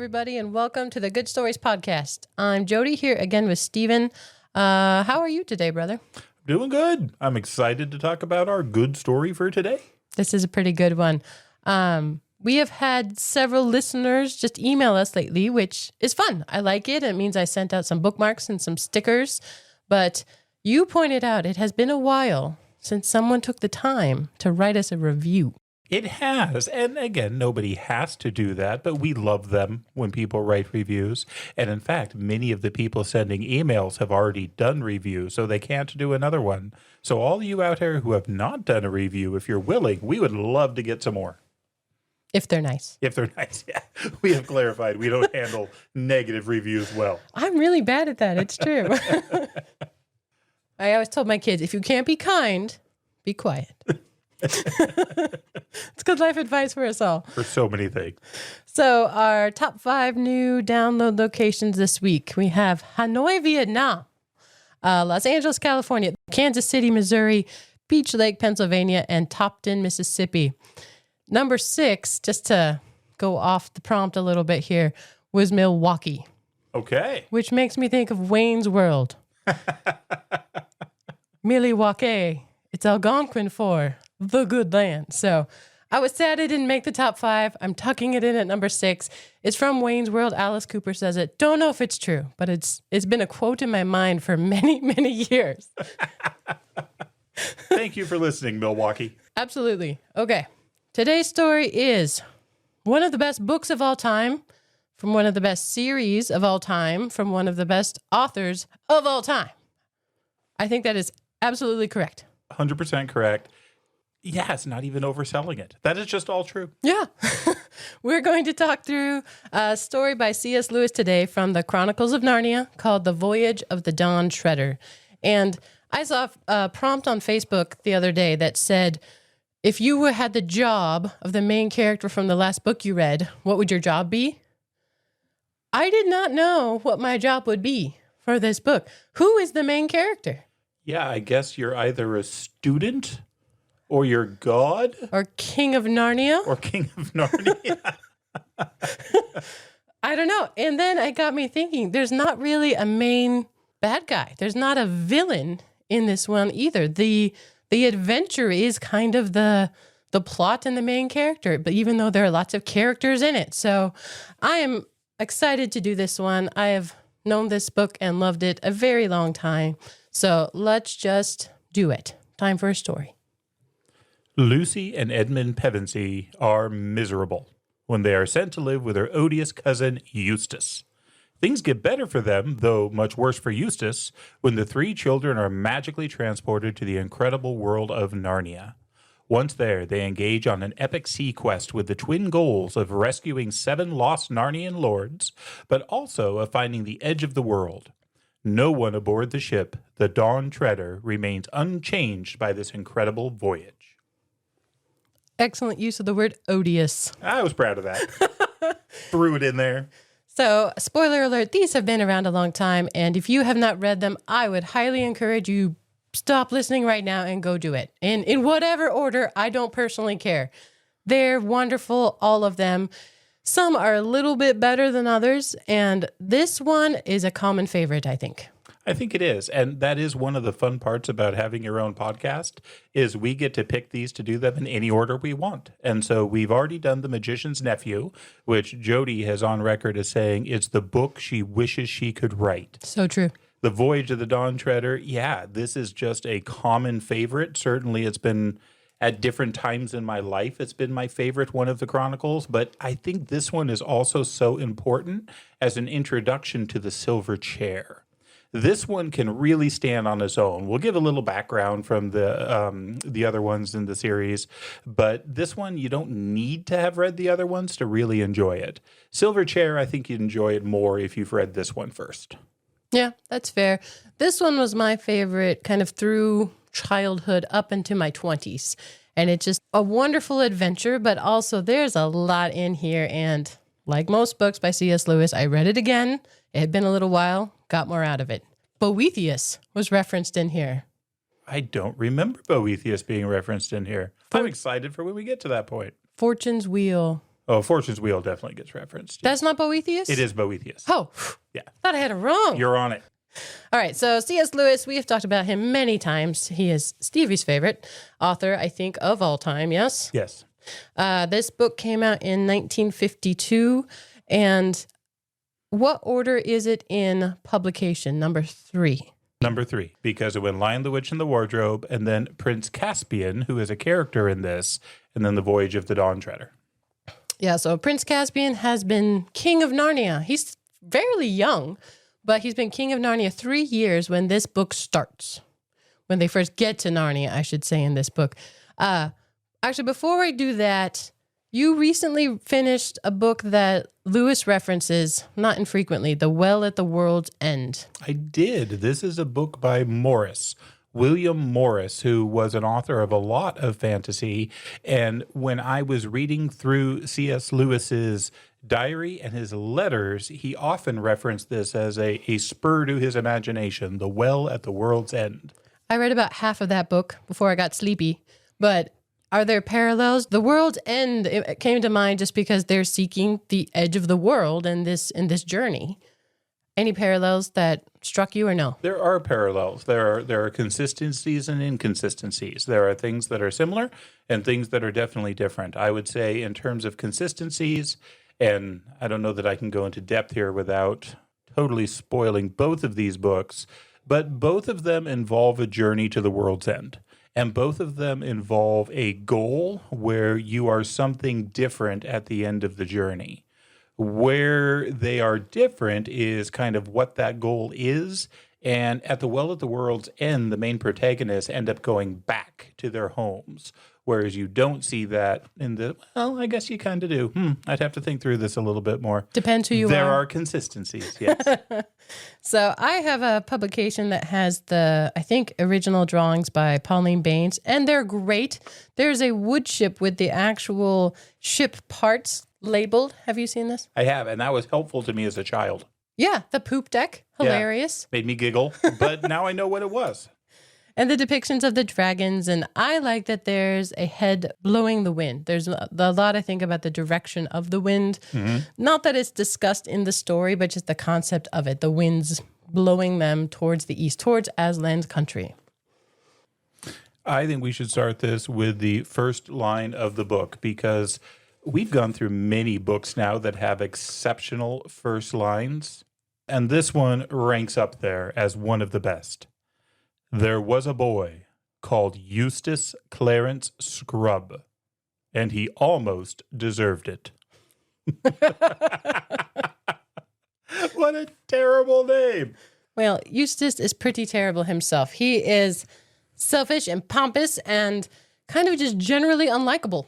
everybody, and welcome to the Good Stories Podcast. I'm Jody here again with Steven. How are you today, brother? Doing good. I'm excited to talk about our good story for today. This is a pretty good one. We have had several listeners just email us lately, which is fun. I like it. It means I sent out some bookmarks and some stickers. But you pointed out it has been a while since someone took the time to write us a review. It has. And again, nobody has to do that, but we love them when people write reviews. And in fact, many of the people sending emails have already done reviews, so they can't do another one. So all you out there who have not done a review, if you're willing, we would love to get some more. If they're nice. If they're nice, yeah. We have clarified we don't handle negative reviews well. I'm really bad at that. It's true. I always told my kids, if you can't be kind, be quiet. It's good life advice for us all. For so many things. So our top 5 new download locations this week. We have Hanoi, Vietnam, Los Angeles, California, Kansas City, Missouri, Beach Lake, Pennsylvania, and Topton, Mississippi. Number 6, just to go off the prompt a little bit here, was Milwaukee. Okay. Which makes me think of Wayne's World. Milwaukee. It's Algonquin for the good land. So I was sad it didn't make the top 5. I'm tucking it in at number 6. It's from Wayne's World. Alice Cooper says it. Don't know if it's true, but it's been a quote in my mind for many, many years. Thank you for listening, Milwaukee. Absolutely. Okay. Today's story is one of the best books of all time, from one of the best series of all time, from one of the best authors of all time. I think that is absolutely correct. 100% correct. Yeah, it's not even overselling it. That is just all true. Yeah. We're going to talk through a story by C.S. Lewis today from the Chronicles of Narnia called The Voyage of the Dawn Treader. And I saw a prompt on Facebook the other day that said, if you had the job of the main character from the last book you read, what would your job be? I did not know what my job would be for this book. Who is the main character? Yeah, I guess you're either a student or you're God. Or King of Narnia. Or King of Narnia. I don't know. And then it got me thinking, there's not really a main bad guy. There's not a villain in this one either. The adventure is kind of the plot and the main character, but even though there are lots of characters in it. So I am excited to do this one. I have known this book and loved it a very long time. So let's just do it. Time for a story. Lucy and Edmund Pevensey are miserable when they are sent to live with their odious cousin, Eustace. Things get better for them, though much worse for Eustace, when the 3 children are magically transported to the incredible world of Narnia. Once there, they engage on an epic sea quest with the twin goals of rescuing 7 lost Narnian lords, but also of finding the edge of the world. No one aboard the ship, the Dawn Treader, remains unchanged by this incredible voyage. Excellent use of the word odious. I was proud of that. Threw it in there. So, spoiler alert, these have been around a long time, and if you have not read them, I would highly encourage you stop listening right now and go do it. In whatever order, I don't personally care. They're wonderful, all of them. Some are a little bit better than others, and this one is a common favorite, I think. I think it is, and that is one of the fun parts about having your own podcast, is we get to pick these to do them in any order we want. And so we've already done The Magician's Nephew, which Jody has on record as saying it's the book she wishes she could write. So true. The Voyage of the Dawn Treader, yeah, this is just a common favorite. Certainly it's been, at different times in my life, it's been my favorite one of the Chronicles, but I think this one is also so important as an introduction to the Silver Chair. This one can really stand on its own. We'll give a little background from the other ones in the series, but this one, you don't need to have read the other ones to really enjoy it. Silver Chair, I think you'd enjoy it more if you've read this one first. Yeah, that's fair. This one was my favorite kind of through childhood up into my 20s. And it's just a wonderful adventure, but also there's a lot in here. And like most books by C.S. Lewis, I read it again. It had been a little while, got more out of it. Boethius was referenced in here. I don't remember Boethius being referenced in here. I'm excited for when we get to that point. Fortune's Wheel. Oh, Fortune's Wheel definitely gets referenced. That's not Boethius? It is Boethius. Oh, Yeah. thought I had it wrong. You're on it. All right, so C.S. Lewis, we have talked about him many times. He is Stevie's favorite author, I think, of all time, yes? Yes. This book came out in 1952, and what order is it in publication? Number 3. Number 3, because it went Lion, the Witch, and the Wardrobe, and then Prince Caspian, who is a character in this, and then The Voyage of the Dawn Treader. Yeah, so Prince Caspian has been king of Narnia. He's fairly young, but he's been king of Narnia 3 years when this book starts. When they first get to Narnia, I should say, in this book. Actually, before I do that, you recently finished a book that Lewis references, not infrequently, The Well at the World's End. I did. This is a book by William Morris, who was an author of a lot of fantasy. And when I was reading through C.S. Lewis's diary and his letters, he often referenced this as a spur to his imagination, The Well at the World's End. I read about half of that book before I got sleepy, but are there parallels? The World's End, it came to mind just because they're seeking the edge of the world in this journey. Any parallels that struck you or no? There are parallels. There are consistencies and inconsistencies. There are things that are similar and things that are definitely different. I would say in terms of consistencies, and I don't know that I can go into depth here without totally spoiling both of these books, but both of them involve a journey to the world's end. And both of them involve a goal where you are something different at the end of the journey. Where they are different is kind of what that goal is. And at the Well at the World's End, the main protagonists end up going back to their homes. Whereas you don't see that in well, I guess you kind of do. I'd have to think through this a little bit more. Depends who you are. There are consistencies, yes. So I have a publication that has the, I think, original drawings by Pauline Baines, and they're great. There's a wood ship with the actual ship parts labeled. Have you seen this? I have, and that was helpful to me as a child. Yeah, the poop deck. Hilarious. Yeah, made me giggle, but now I know what it was. And the depictions of the dragons. And I like that there's a head blowing the wind. There's a lot, I think, about the direction of the wind. Mm-hmm. Not that it's discussed in the story, but just the concept of it. The winds blowing them towards the east, towards Aslan's country. I think we should start this with the first line of the book, because we've gone through many books now that have exceptional first lines. And this one ranks up there as one of the best. There was a boy called Eustace Clarence Scrubb, and he almost deserved it. What a terrible name. Well, Eustace is pretty terrible himself. He is selfish and pompous and kind of just generally unlikable.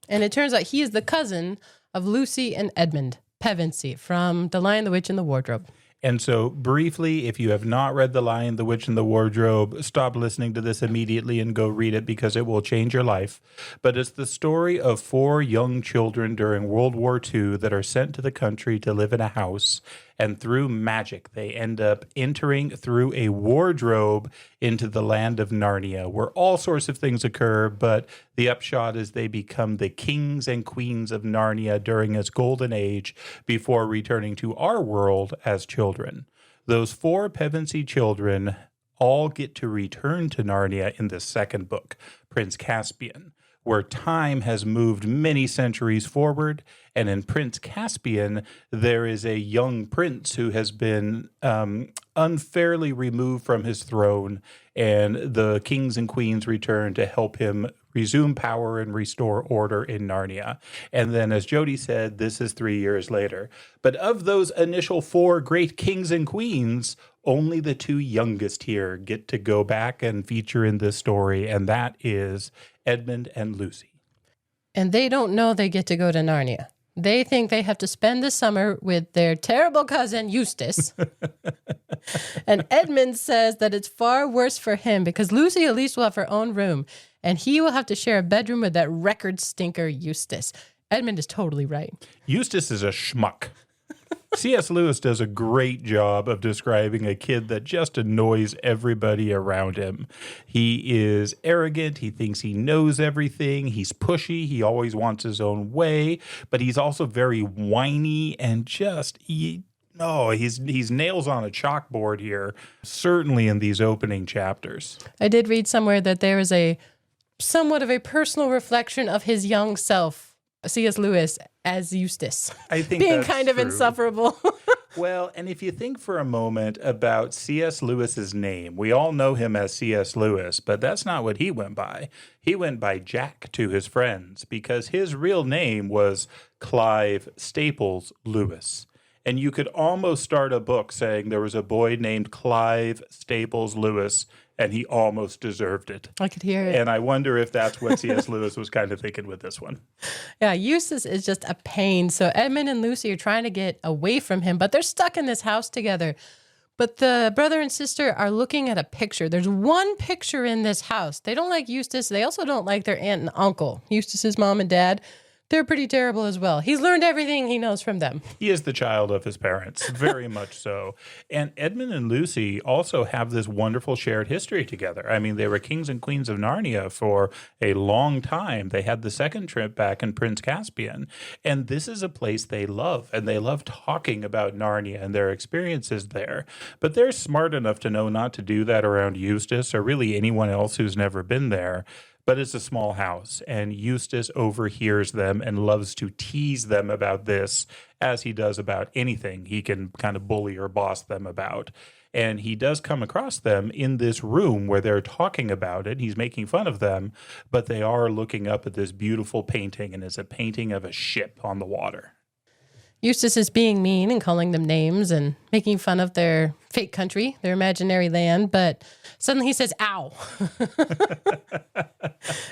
And it turns out he is the cousin of Lucy and Edmund Pevensey from The Lion, the Witch, and the Wardrobe. And so briefly, if you have not read The Lion, the Witch, and the Wardrobe, stop listening to this immediately and go read it, because it will change your life. But it's the story of 4 young children during World War II that are sent to the country to live in a house. And through magic, they end up entering through a wardrobe into the land of Narnia, where all sorts of things occur. But the upshot is they become the kings and queens of Narnia during its golden age before returning to our world as children. Those 4 Pevensey children all get to return to Narnia in the second book, Prince Caspian, where time has moved many centuries forward. And in Prince Caspian, there is a young prince who has been unfairly removed from his throne, and the kings and queens return to help him resume power and restore order in Narnia. And then, as Jody said, this is 3 years later. But of those initial 4 great kings and queens, only the 2 youngest here get to go back and feature in this story, and that is Edmund and Lucy. And they don't know they get to go to Narnia. They think they have to spend the summer with their terrible cousin, Eustace. And Edmund says that it's far worse for him because Lucy at least will have her own room, and he will have to share a bedroom with that record stinker, Eustace. Edmund is totally right. Eustace is a schmuck. C.S. Lewis does a great job of describing a kid that just annoys everybody around him. He is arrogant. He thinks he knows everything. He's pushy. He always wants his own way, but he's also very whiny and he's nails on a chalkboard here, certainly in these opening chapters. I did read somewhere that there is a somewhat of a personal reflection of his young self, C.S. Lewis, as Eustace. I think being that's kind of true. Insufferable. Well, and if you think for a moment about C.S. Lewis's name, we all know him as C.S. Lewis, but that's not what he went by. He went by Jack to his friends because his real name was Clive Staples Lewis. And you could almost start a book saying there was a boy named Clive Staples Lewis, and he almost deserved it. I could hear it. And I wonder if that's what C.S. Lewis was kind of thinking with this one. Yeah, Eustace is just a pain. So Edmund and Lucy are trying to get away from him, but they're stuck in this house together. But the brother and sister are looking at a picture. There's one picture in this house. They don't like Eustace. They also don't like their aunt and uncle. Eustace's mom and dad, they're pretty terrible as well. He's learned everything he knows from them. He is the child of his parents, very much so. And Edmund and Lucy also have this wonderful shared history together. I mean, they were kings and queens of Narnia for a long time. They had the second trip back in Prince Caspian. And this is a place they love. And they love talking about Narnia and their experiences there. But they're smart enough to know not to do that around Eustace or really anyone else who's never been there. But it's a small house, and Eustace overhears them and loves to tease them about this, as he does about anything he can kind of bully or boss them about. And he does come across them in this room where they're talking about it. He's making fun of them, but they are looking up at this beautiful painting, and it's a painting of a ship on the water. Eustace is being mean and calling them names and making fun of their fake country, their imaginary land, but suddenly he says, ow.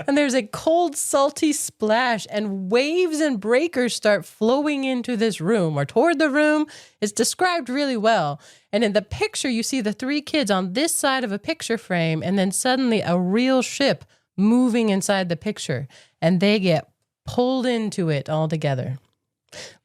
And there's a cold, salty splash, and waves and breakers start flowing into this room or toward the room. It's described really well. And in the picture, you see the three kids on this side of a picture frame, and then suddenly a real ship moving inside the picture, and they get pulled into it all together.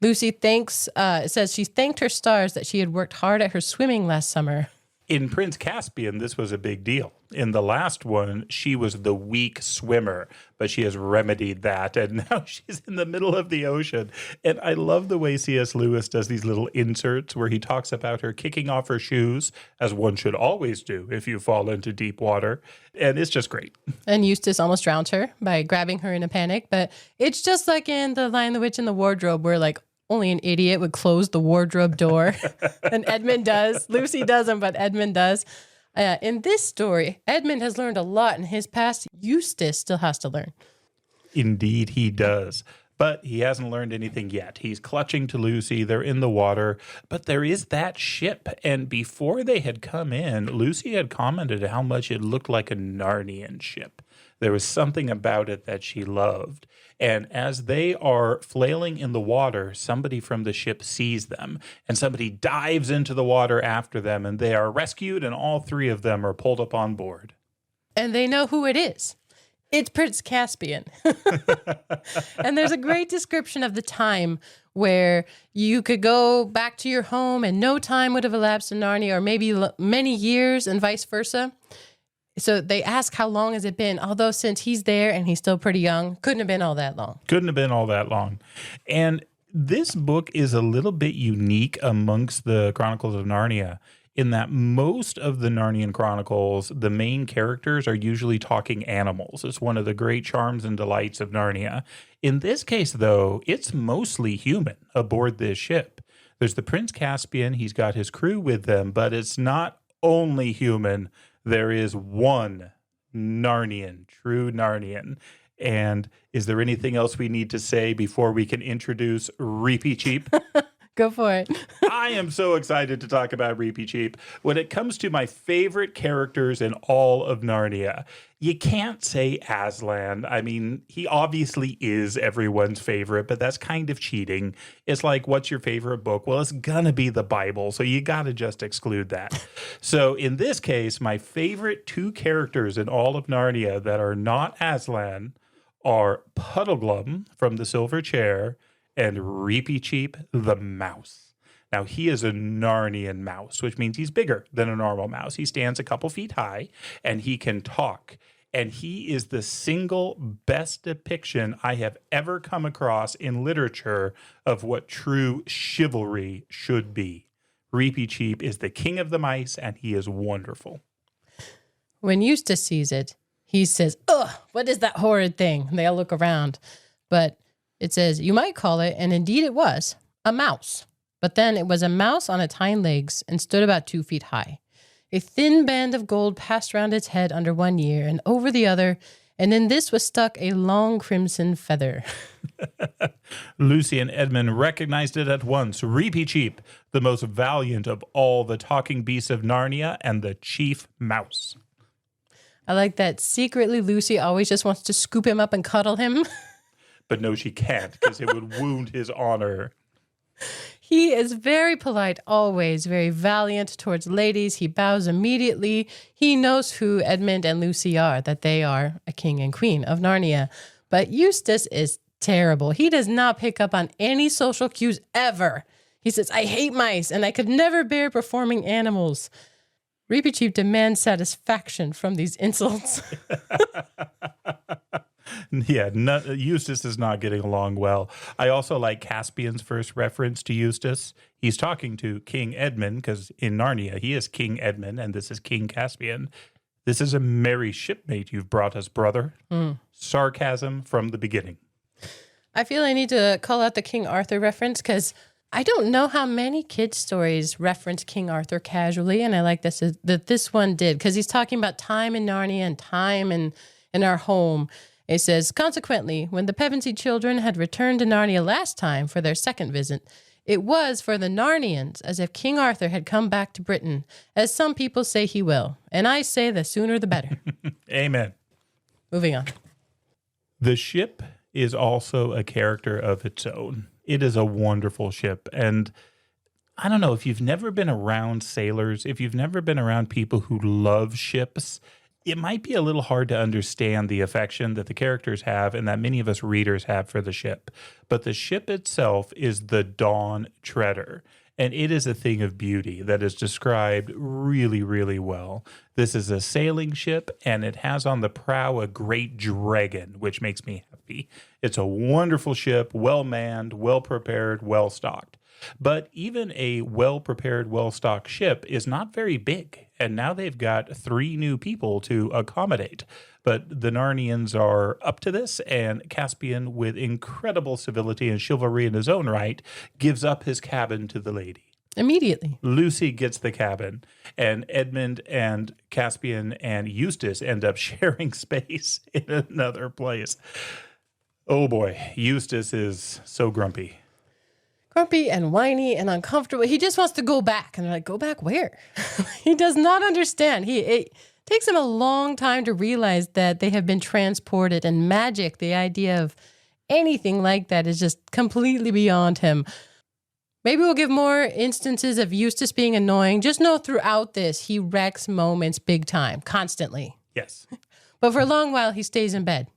Lucy says she thanked her stars that she had worked hard at her swimming last summer. In Prince Caspian, this was a big deal. In the last one, she was the weak swimmer, but she has remedied that, and now she's in the middle of the ocean. And I love the way C.S. Lewis does these little inserts where he talks about her kicking off her shoes, as one should always do if you fall into deep water. And it's just great. And Eustace almost drowned her by grabbing her in a panic, but it's just like in The Lion, the Witch, and the Wardrobe, where like only an idiot would close the wardrobe door. And Edmund does. Lucy doesn't, but Edmund does. In this story, Edmund has learned a lot in his past. Eustace still has to learn. Indeed, he does. But he hasn't learned anything yet. He's clutching to Lucy. They're in the water. But there is that ship. And before they had come in, Lucy had commented how much it looked like a Narnian ship. There was something about it that she loved. And as they are flailing in the water, somebody from the ship sees them, and somebody dives into the water after them, and they are rescued, and all three of them are pulled up on board. And they know who it is. It's Prince Caspian. And there's a great description of the time where you could go back to your home and no time would have elapsed in Narnia, or maybe many years and vice versa. So they ask, how long has it been? Although since he's there and he's still pretty young, couldn't have been all that long. Couldn't have been all that long. And this book is a little bit unique amongst the Chronicles of Narnia in that most of the Narnian Chronicles, the main characters are usually talking animals. It's one of the great charms and delights of Narnia. In this case, though, it's mostly human aboard this ship. There's the Prince Caspian. He's got his crew with them, but it's not only human. There is one Narnian, true Narnian. And is there anything else we need to say before we can introduce Reepicheep? Go for it. I am so excited to talk about Reepicheep. When it comes to my favorite characters in all of Narnia, you can't say Aslan. I mean, he obviously is everyone's favorite, but that's kind of cheating. It's like, what's your favorite book? Well, it's gonna be the Bible, so you gotta just exclude that. So in this case, my favorite two characters in all of Narnia that are not Aslan are Puddleglum from The Silver Chair and Reepicheep the mouse. Now, he is a Narnian mouse, which means he's bigger than a normal mouse. He stands a couple feet high, and he can talk. And he is the single best depiction I have ever come across in literature of what true chivalry should be. Reepicheep is the king of the mice, and he is wonderful. When Eustace sees it, he says, "Ugh, what is that horrid thing?" And they all look around. But it says, "You might call it," and indeed it was, a mouse. But then it was a mouse on its hind legs and stood about 2 feet high. A thin band of gold passed round its head under one ear and over the other, and in this was stuck a long crimson feather. Lucy and Edmund recognized it at once. Reepicheep, the most valiant of all the talking beasts of Narnia and the chief mouse. I like that secretly Lucy always just wants to scoop him up and cuddle him. But no, she can't, because it would wound his honor. He is very polite always, very valiant towards ladies. He bows immediately. He knows who Edmund and Lucy are, that they are a king and queen of Narnia. But Eustace is terrible. He does not pick up on any social cues ever. He says, "I hate mice, and I could never bear performing animals." Reepicheep demands satisfaction from these insults. Yeah, Eustace is not getting along well. I also like Caspian's first reference to Eustace. He's talking to King Edmund, because in Narnia, he is King Edmund, and this is King Caspian. "This is a merry shipmate you've brought us, brother." Sarcasm from the beginning. I feel I need to call out the King Arthur reference because I don't know how many kids' stories reference King Arthur casually, and I like that this one did, because he's talking about time in Narnia and time in our home. It says, "Consequently, when the Pevensey children had returned to Narnia last time for their second visit, it was for the Narnians as if King Arthur had come back to Britain, as some people say he will. And I say the sooner the better." Amen. Moving on. The ship is also a character of its own. It is a wonderful ship. And I don't know, if you've never been around sailors, if you've never been around people who love ships, it might be a little hard to understand the affection that the characters have and that many of us readers have for the ship. But the ship itself is the Dawn Treader, and it is a thing of beauty that is described really, really well. This is a sailing ship, and it has on the prow a great dragon, which makes me happy. It's a wonderful ship, well-manned, well-prepared, well-stocked. But even a well-prepared, well-stocked ship is not very big, and now they've got 3 new people to accommodate. But the Narnians are up to this, and Caspian, with incredible civility and chivalry in his own right, gives up his cabin to the lady. Immediately. Lucy gets the cabin, and Edmund and Caspian and Eustace end up sharing space in another place. Oh boy, Eustace is so grumpy. Grumpy and whiny and uncomfortable. He just wants to go back. And they're like, "Go back where?" He does not understand. It takes him a long time to realize that they have been transported, and magic, the idea of anything like that, is just completely beyond him. Maybe we'll give more instances of Eustace being annoying. Just know throughout this, he wrecks moments big time, constantly. Yes. But for a long while, he stays in bed.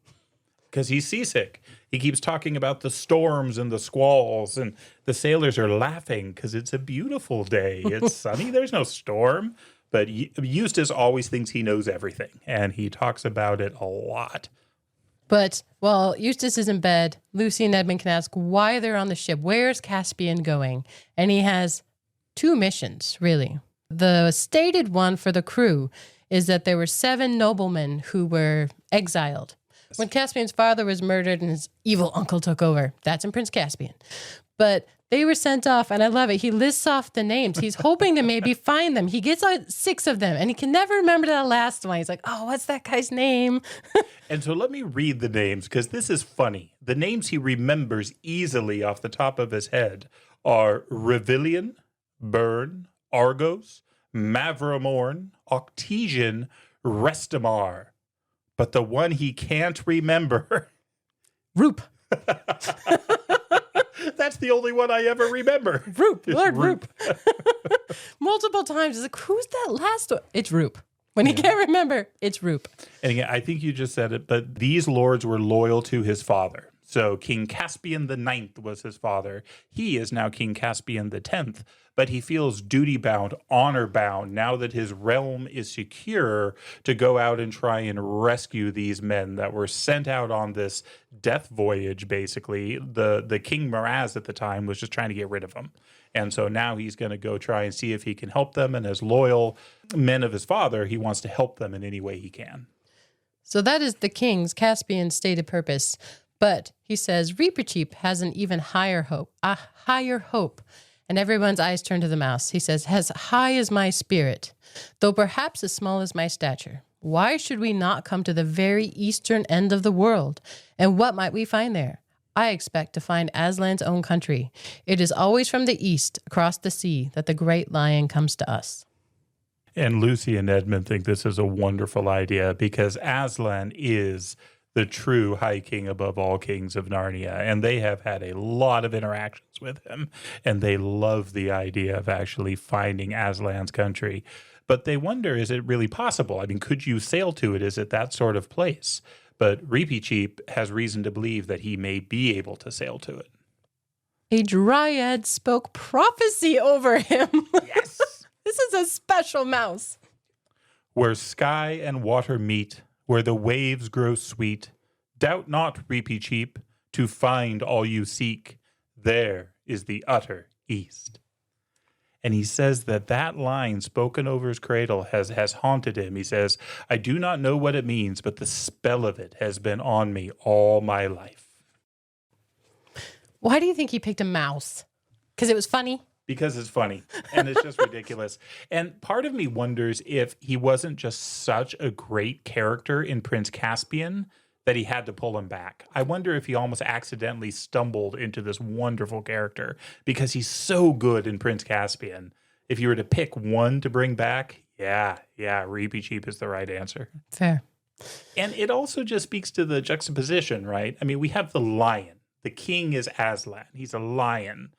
Because he's seasick. He keeps talking about the storms and the squalls, and the sailors are laughing because it's a beautiful day. It's sunny. There's no storm. But Eustace always thinks he knows everything, and he talks about it a lot. But while Eustace is in bed, Lucy and Edmund can ask why they're on the ship. Where's Caspian going? And he has 2 missions, really. The stated one for the crew is that there were 7 noblemen who were exiled when Caspian's father was murdered and his evil uncle took over. That's in Prince Caspian. But they were sent off, and I love it. He lists off the names. He's hoping to maybe find them. He gets 6 of them, and he can never remember that last one. He's like, "Oh, what's that guy's name?" And so let me read the names, because this is funny. The names he remembers easily off the top of his head are Revillion, Byrne, Argos, Mavramorn, Octesian, Restamar. But the one he can't remember... Roop. That's the only one I ever remember. Roop. Lord Roop. Multiple times. He's like, "Who's that last one?" It's Roop. When he can't remember, it's Roop. And again, I think you just said it, but these lords were loyal to his father. So King Caspian the 9th was his father. He is now King Caspian the 10th. but he feels duty-bound, honor-bound, now that his realm is secure, to go out and try and rescue these men that were sent out on this death voyage, basically. The King Miraz at the time was just trying to get rid of them. And so now he's going to go try and see if he can help them. And as loyal men of his father, he wants to help them in any way he can. So that is the king's Caspian stated purpose. But he says Reepicheep has an even higher hope, And everyone's eyes turn to the mouse. He says, as high as my spirit, though perhaps as small as my stature. Why should we not come to the very eastern end of the world? And what might we find there? I expect to find Aslan's own country. It is always from the east, across the sea, that the great lion comes to us. And Lucy and Edmund think this is a wonderful idea because Aslan is the true high king above all kings of Narnia. And they have had a lot of interactions with him. And they love the idea of actually finding Aslan's country. But they wonder, is it really possible? I mean, could you sail to it? Is it that sort of place? But Reepicheep has reason to believe that he may be able to sail to it. A dryad spoke prophecy over him. Yes. This is a special mouse. Where sky and water meet, where the waves grow sweet, doubt not, Reepicheep, to find all you seek. There is the utter east. And he says that line spoken over his cradle has haunted him. He says, I do not know what it means, but the spell of it has been on me all my life. Why do you think he picked a mouse? Because it was funny? Because it's funny, and it's just ridiculous. And part of me wonders if he wasn't just such a great character in Prince Caspian that he had to pull him back. I wonder if he almost accidentally stumbled into this wonderful character because he's so good in Prince Caspian. If you were to pick one to bring back, yeah, Reepicheep is the right answer. Fair. And it also just speaks to the juxtaposition, right? I mean, we have the lion. The king is Aslan. He's a lion.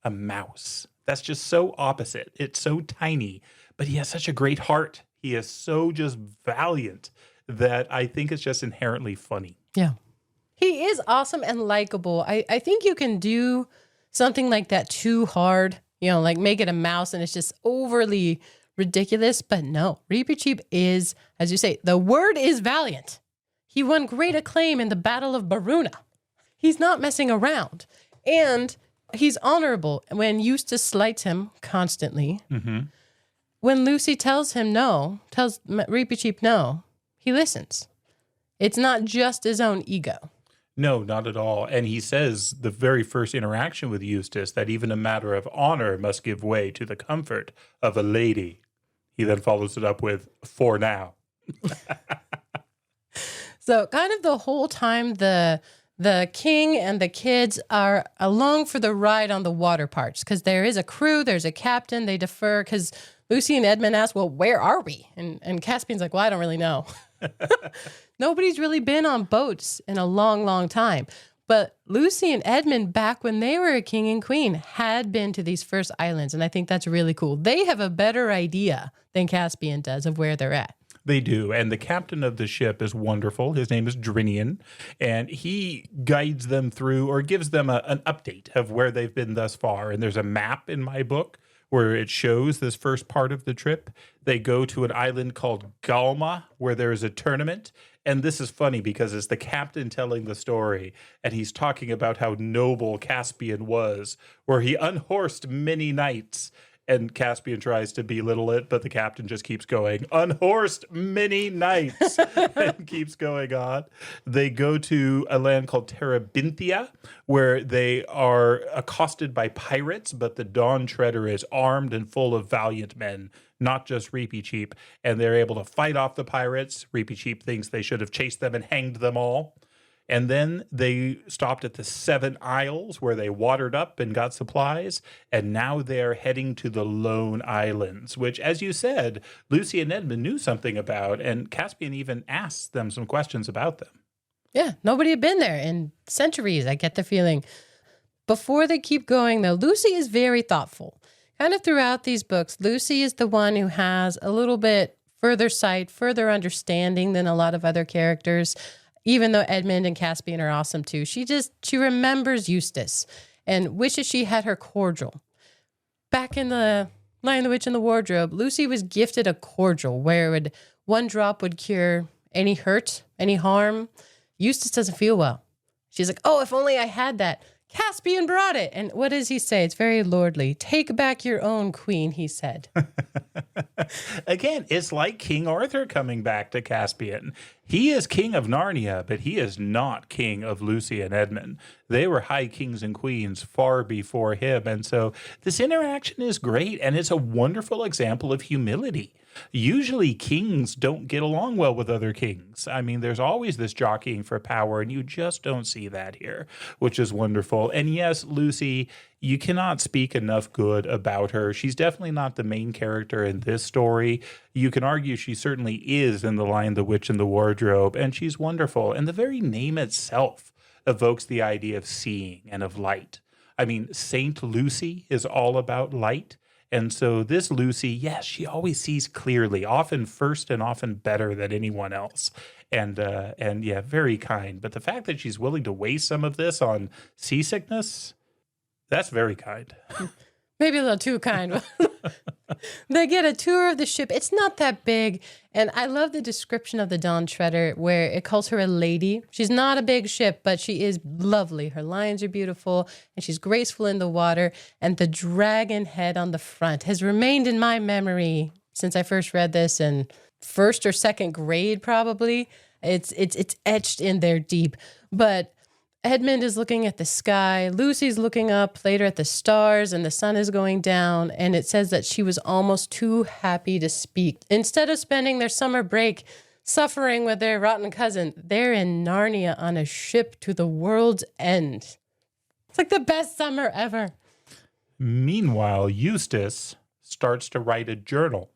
A mouse. That's just so opposite. It's so tiny, but he has such a great heart. He is so just valiant that I think it's just inherently funny. Yeah. He is awesome and likable. I think you can do something like that too hard, like make it a mouse and it's just overly ridiculous. But no, Reepicheep is, as you say, the word is valiant. He won great acclaim in the Battle of Baruna. He's not messing around. And he's honorable when Eustace slights him constantly. Mm-hmm. When Lucy tells Reepicheep no, he listens. It's not just his own ego. No, not at all. And he says the very first interaction with Eustace that even a matter of honor must give way to the comfort of a lady. He then follows it up with, for now. So kind of the whole time the king and the kids are along for the ride on the water parts because there is a crew, there's a captain, they defer because Lucy and Edmund ask, well, where are we? And Caspian's like, well, I don't really know. Nobody's really been on boats in a long, long time. But Lucy and Edmund, back when they were a king and queen, had been to these first islands. And I think that's really cool. They have a better idea than Caspian does of where they're at. They do. And the captain of the ship is wonderful. His name is Drinian. And he guides them through or gives them an update of where they've been thus far. And there's a map in my book where it shows this first part of the trip. They go to an island called Galma where there is a tournament. And this is funny because it's the captain telling the story. And he's talking about how noble Caspian was, where he unhorsed many knights. And Caspian tries to belittle it, but the captain just keeps going, unhorsed many knights, and keeps going on. They go to a land called Terabinthia, where they are accosted by pirates, but the Dawn Treader is armed and full of valiant men, not just Reepicheep, and they're able to fight off the pirates. Reepicheep thinks they should have chased them and hanged them all. And then they stopped at the 7 Isles where they watered up and got supplies. And now they're heading to the Lone Islands, which, as you said, Lucy and Edmund knew something about. And Caspian even asked them some questions about them. Yeah, nobody had been there in centuries, I get the feeling. Before they keep going, though, Lucy is very thoughtful. Kind of throughout these books, Lucy is the one who has a little bit further sight, further understanding than a lot of other characters. Even though Edmund and Caspian are awesome too, she remembers Eustace and wishes she had her cordial. Back in the Lion, the Witch, and the Wardrobe, Lucy was gifted a cordial where one drop would cure any hurt, any harm. Eustace doesn't feel well. She's like, oh, if only I had that. Caspian brought it. And what does he say? It's very lordly. Take back your own queen, he said. Again, it's like King Arthur coming back to Caspian. He is king of Narnia, but he is not king of Lucy and Edmund. They were high kings and queens far before him. And so this interaction is great, and it's a wonderful example of humility. Usually kings don't get along well with other kings. I mean, there's always this jockeying for power, and you just don't see that here, which is wonderful. And yes, Lucy, you cannot speak enough good about her. She's definitely not the main character in this story. You can argue she certainly is in The Lion, the Witch, and the Wardrobe, and she's wonderful. And the very name itself evokes the idea of seeing and of light. I mean, Saint Lucy is all about light. And so this Lucy, yes, she always sees clearly, often first and often better than anyone else. And yeah, very kind. But the fact that she's willing to waste some of this on seasickness, that's very kind. Maybe a little too kind. They get a tour of the ship. It's not that big. And I love the description of the Dawn Treader where it calls her a lady. She's not a big ship, but she is lovely. Her lines are beautiful and she's graceful in the water. And the dragon head on the front has remained in my memory since I first read this in first or second grade, probably. It's etched in there deep. But Edmund is looking at the sky. Lucy's looking up later at the stars, and the sun is going down. And it says that she was almost too happy to speak. Instead of spending their summer break suffering with their rotten cousin, they're in Narnia on a ship to the world's end. It's like the best summer ever. Meanwhile, Eustace starts to write a journal.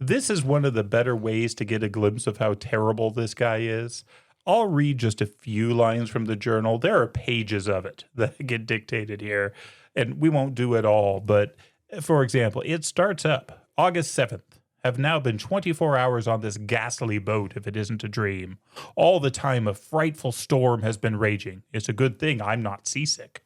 This is one of the better ways to get a glimpse of how terrible this guy is. I'll read just a few lines from the journal. There are pages of it that get dictated here, and we won't do it all. But for example, it starts up August 7th. Have now been 24 hours on this ghastly boat, if it isn't a dream. All the time a frightful storm has been raging. It's a good thing I'm not seasick.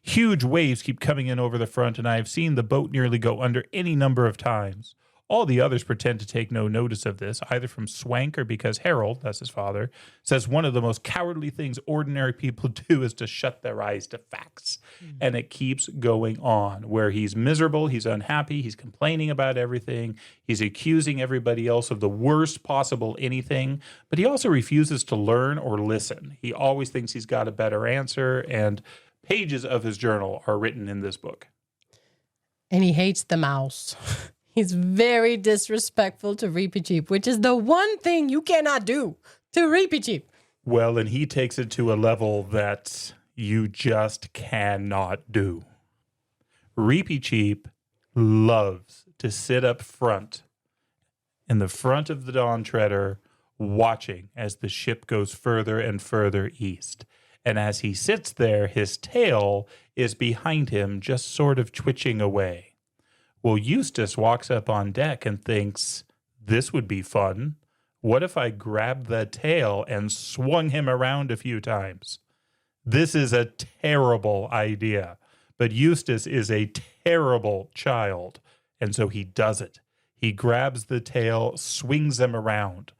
Huge waves keep coming in over the front, and I have seen the boat nearly go under any number of times. All the others pretend to take no notice of this, either from Swank or because Harold, that's his father, says one of the most cowardly things ordinary people do is to shut their eyes to facts. And it keeps going on, where he's miserable, he's unhappy, he's complaining about everything, he's accusing everybody else of the worst possible anything, but he also refuses to learn or listen. He always thinks he's got a better answer, and pages of his journal are written in this book. And he hates the mouse. He's very disrespectful to Reepicheep, which is the one thing you cannot do to Reepicheep. Well, and he takes it to a level that you just cannot do. Reepicheep loves to sit up front, in the front of the Dawn Treader, watching as the ship goes further and further east. And as he sits there, his tail is behind him, just sort of twitching away. Well, Eustace walks up on deck and thinks, this would be fun. What if I grabbed the tail and swung him around a few times? This is a terrible idea, but Eustace is a terrible child, and so he does it. He grabs the tail, swings him around.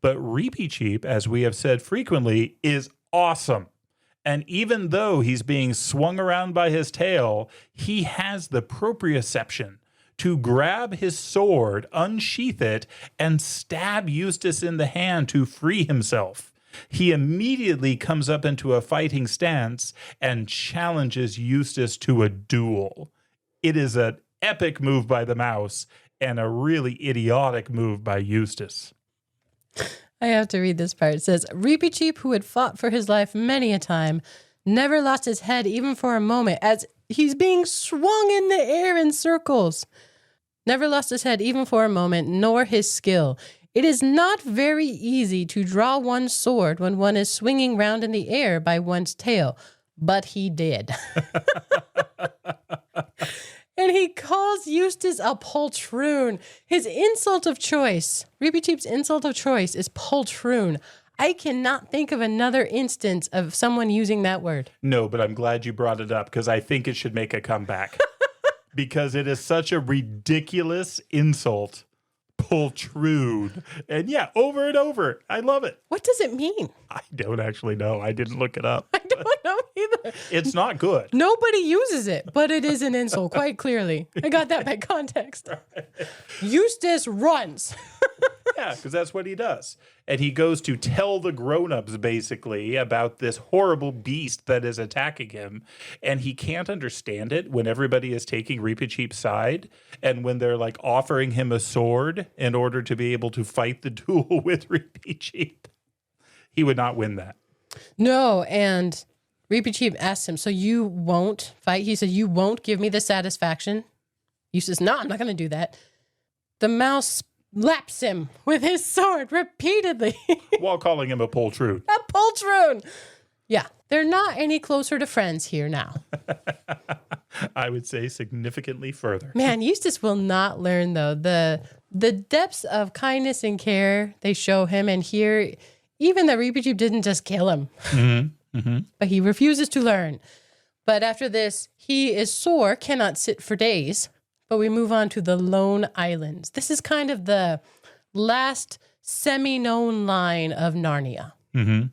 But Reepicheep, as we have said frequently, is awesome. And even though he's being swung around by his tail, he has the proprioception to grab his sword, unsheath it, and stab Eustace in the hand to free himself. He immediately comes up into a fighting stance and challenges Eustace to a duel. It is an epic move by the mouse and a really idiotic move by Eustace. I have to read this part. It says, Reepicheep, who had fought for his life many a time, never lost his head even for a moment as he's being swung in the air in circles. Never lost his head even for a moment, nor his skill. It is not very easy to draw one's sword when one is swinging round in the air by one's tail, but he did. And he calls Eustace a poltroon. His insult of choice, Reepicheep's insult of choice is poltroon. I cannot think of another instance of someone using that word. No, but I'm glad you brought it up because I think it should make a comeback. because it is such a ridiculous insult. Poltroon. And yeah, over and over. I love it. What does it mean? I don't actually know. I didn't look it up. I don't know either. It's not good. Nobody uses it, but it is an insult, quite clearly. I got that by context. Right. Eustace runs. Yeah, because that's what he does. And he goes to tell the grown-ups, basically, about this horrible beast that is attacking him. And he can't understand it when everybody is taking Reepicheep's side and when they're, like, offering him a sword in order to be able to fight the duel with Reepicheep. He would not win that. No, and Reepicheep asked him, so you won't fight? He said, you won't give me the satisfaction? Eustace, no, I'm not going to do that. The mouse laps him with his sword repeatedly. While calling him a poltroon. A poltroon! Yeah, they're not any closer to friends here now. I would say significantly further. Man, Eustace will not learn, though. The depths of kindness and care they show him, and here, even that Reepicheep didn't just kill him. Mm-hmm. Mm-hmm. But he refuses to learn. But after this, he is sore, cannot sit for days. But we move on to the Lone Islands. This is kind of the last semi-known line of Narnia. Mm-hmm.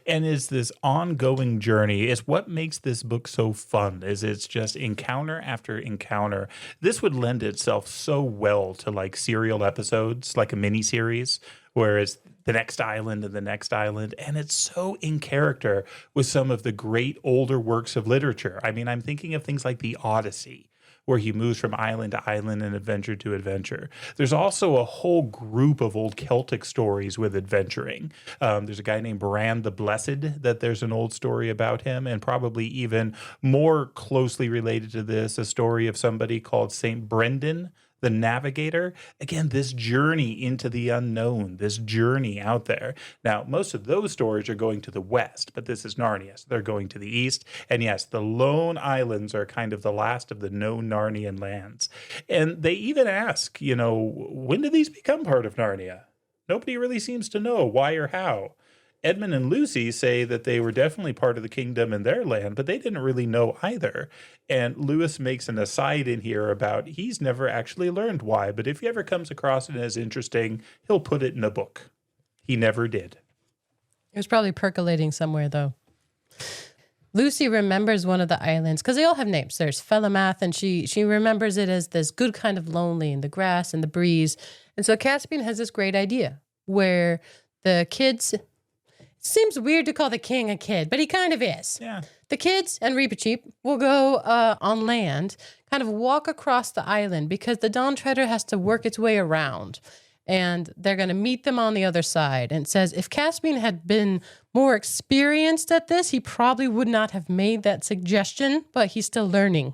And is this ongoing journey is what makes this book so fun, is it's just encounter after encounter. This would lend itself so well to like serial episodes, like a mini series, where it's the next island and the next island. And it's so in character with some of the great older works of literature. I mean, I'm thinking of things like the Odyssey, where he moves from island to island and adventure to adventure. There's also a whole group of old Celtic stories with adventuring. There's a guy named Bran the Blessed that there's an old story about him, and probably even more closely related to this, a story of somebody called Saint Brendan the Navigator. Again, this journey into the unknown, this journey out there. Now, most of those stories are going to the west, but this is Narnia, so they're going to the east. And yes, the Lone Islands are kind of the last of the known Narnian lands. And they even ask, when do these become part of Narnia? Nobody really seems to know why or how. Edmund and Lucy say that they were definitely part of the kingdom in their land, but they didn't really know either. And Lewis makes an aside in here about he's never actually learned why, but if he ever comes across it as interesting, he'll put it in a book. He never did. It was probably percolating somewhere, though. Lucy remembers one of the islands, because they all have names. There's Felamath, and she remembers it as this good kind of lonely in the grass and the breeze. And so Caspian has this great idea where the kids... Seems weird to call the king a kid, but he kind of is. Yeah. The kids and Reepicheep will go on land, kind of walk across the island because the Dawn Treader has to work its way around. And they're going to meet them on the other side. And it says if Caspian had been more experienced at this, he probably would not have made that suggestion, but he's still learning.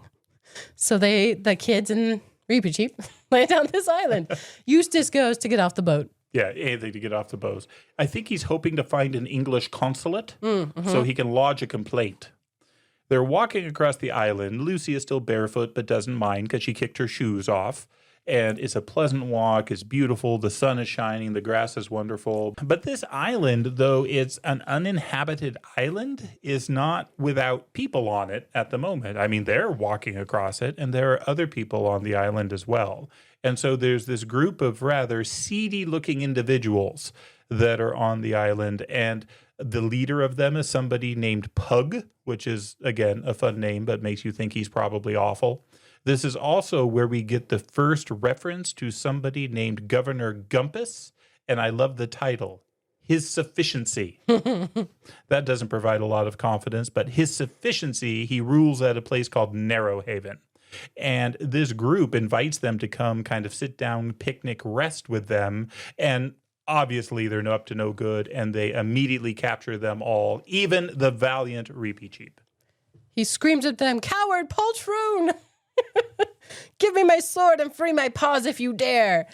So the kids and Reepicheep land on this island. Eustace goes to get off the boat. Yeah, anything to get off the boat. I think he's hoping to find an English consulate so he can lodge a complaint. They're walking across the island. Lucy is still barefoot but doesn't mind because she kicked her shoes off. And it's a pleasant walk. It's beautiful. The sun is shining. The grass is wonderful. But this island, though it's an uninhabited island, is not without people on it at the moment. I mean, they're walking across it, and there are other people on the island as well. And so there's this group of rather seedy-looking individuals that are on the island, and the leader of them is somebody named Pug, which is, again, a fun name, but makes you think he's probably awful. This is also where we get the first reference to somebody named Governor Gumpus, and I love the title, His Sufficiency. That doesn't provide a lot of confidence, but His Sufficiency, he rules at a place called Narrowhaven. And this group invites them to come kind of sit down, picnic, rest with them. And obviously they're up to no good. And they immediately capture them all, even the valiant Reepicheep. He screams at them, "Coward, poltroon! Give me my sword and free my paws if you dare."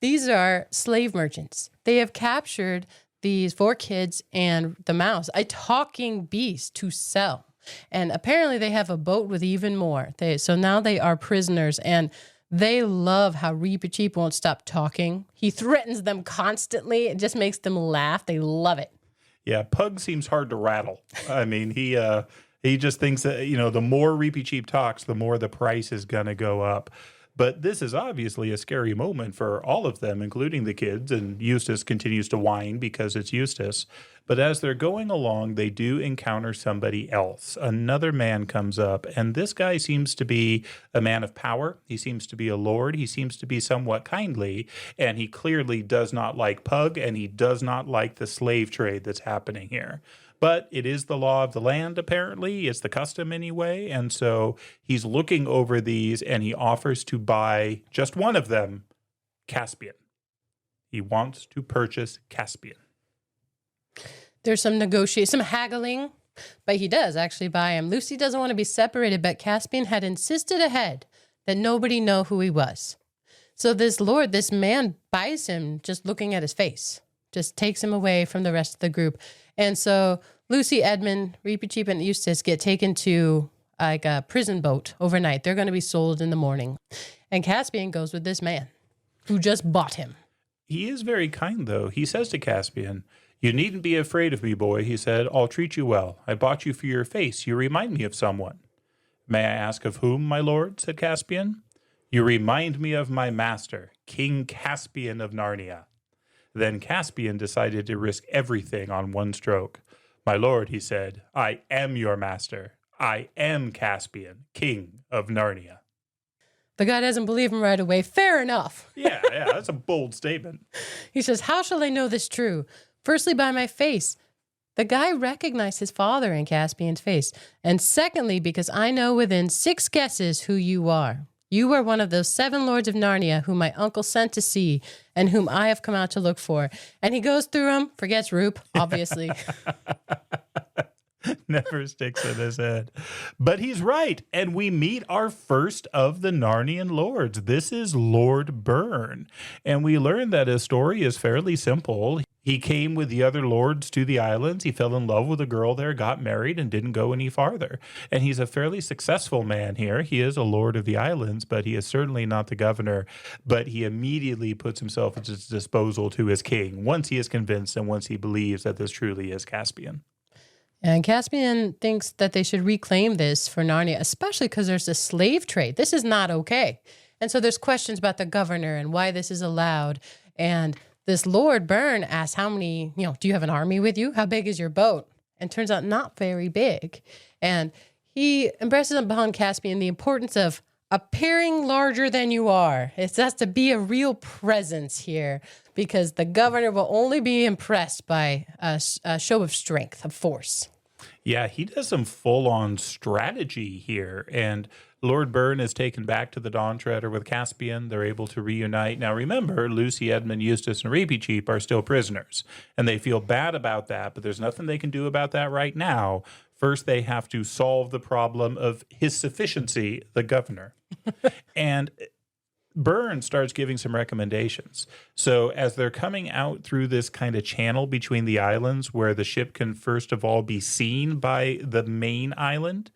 These are slave merchants. They have captured these 4 kids and the mouse, a talking beast, to sell. And apparently they have a boat with even more. So now they are prisoners, and they love how Reepicheep won't stop talking. He threatens them constantly. It just makes them laugh. They love it. Yeah, Pug seems hard to rattle. I mean, he He just thinks that, the more Reepicheep talks, the more the price is going to go up. But this is obviously a scary moment for all of them, including the kids, and Eustace continues to whine because it's Eustace. But as they're going along, they do encounter somebody else. Another man comes up, and this guy seems to be a man of power. He seems to be a lord. He seems to be somewhat kindly, and he clearly does not like Pug, and he does not like the slave trade that's happening here. But it is the law of the land, apparently. It's the custom anyway. And so he's looking over these and he offers to buy just one of them, Caspian. He wants to purchase Caspian. There's some haggling, but he does actually buy him. Lucy doesn't want to be separated, but Caspian had insisted ahead that nobody know who he was. So this man buys him just looking at his face, just takes him away from the rest of the group. And so Lucy, Edmund, Reepicheep, and Eustace get taken to like a prison boat overnight. They're going to be sold in the morning. And Caspian goes with this man who just bought him. He is very kind, though. He says to Caspian, "You needn't be afraid of me, boy," he said. "I'll treat you well. I bought you for your face. You remind me of someone." "May I ask of whom, my lord?" said Caspian. "You remind me of my master, King Caspian of Narnia." Then Caspian decided to risk everything on one stroke. "My lord," he said, "I am your master. I am Caspian, King of Narnia." The guy doesn't believe him right away. Fair enough. Yeah, that's a bold statement. He says, "How shall I know this true? Firstly, by my face." The guy recognized his father in Caspian's face. "And secondly, because I know within 6 guesses who you are. You are one of those 7 lords of Narnia whom my uncle sent to see and whom I have come out to look for." And he goes through them, forgets Roop, obviously. Never sticks in his head. But he's right. And we meet our first of the Narnian lords. This is Lord Byrne. And we learn that his story is fairly simple. He came with the other lords to the islands. He fell in love with a girl there, got married, and didn't go any farther. And he's a fairly successful man here. He is a lord of the islands, but he is certainly not the governor. But he immediately puts himself at his disposal to his king once he is convinced and once he believes that this truly is Caspian. And Caspian thinks that they should reclaim this for Narnia, especially because there's a slave trade. This is not okay. And so there's questions about the governor and why this is allowed. And this Lord Byrne asks how many, do you have an army with you? How big is your boat? And turns out not very big. And he impresses upon Caspian the importance of appearing larger than you are. It has to be a real presence here because the governor will only be impressed by a show of strength, of force. Yeah, he does some full-on strategy here, and Lord Byrne is taken back to the Dawn Treader with Caspian. They're able to reunite. Now, remember, Lucy, Edmund, Eustace, and Reepicheep are still prisoners, and they feel bad about that, but there's nothing they can do about that right now. First, they have to solve the problem of his sufficiency, the governor. And Byrne starts giving some recommendations. So as they're coming out through this kind of channel between the islands where the ship can first of all be seen by the main island,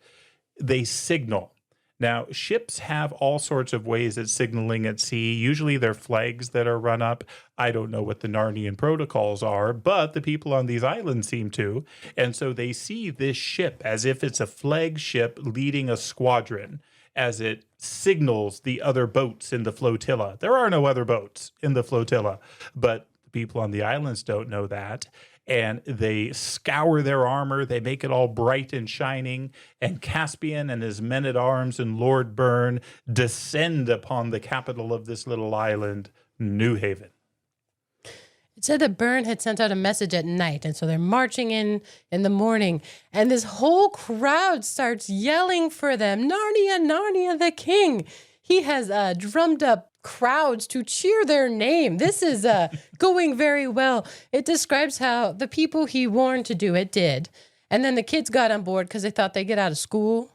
they signal. Now, ships have all sorts of ways of signaling at sea. Usually they're flags that are run up. I don't know what the Narnian protocols are, but the people on these islands seem to. And so they see this ship as if it's a flagship leading a squadron as it signals the other boats in the flotilla. There are no other boats in the flotilla, but the people on the islands don't know that. And they scour their armor. They make it all bright and shining. And Caspian and his men-at-arms and Lord Byrne descend upon the capital of this little island, New Haven. It said that Byrne had sent out a message at night, and so they're marching in the morning, and this whole crowd starts yelling for them, "Narnia, Narnia, the king." He has drummed up crowds to cheer their name. This is going very well. It describes how the people he warned to do it did, and then the kids got on board because they thought they'd get out of school.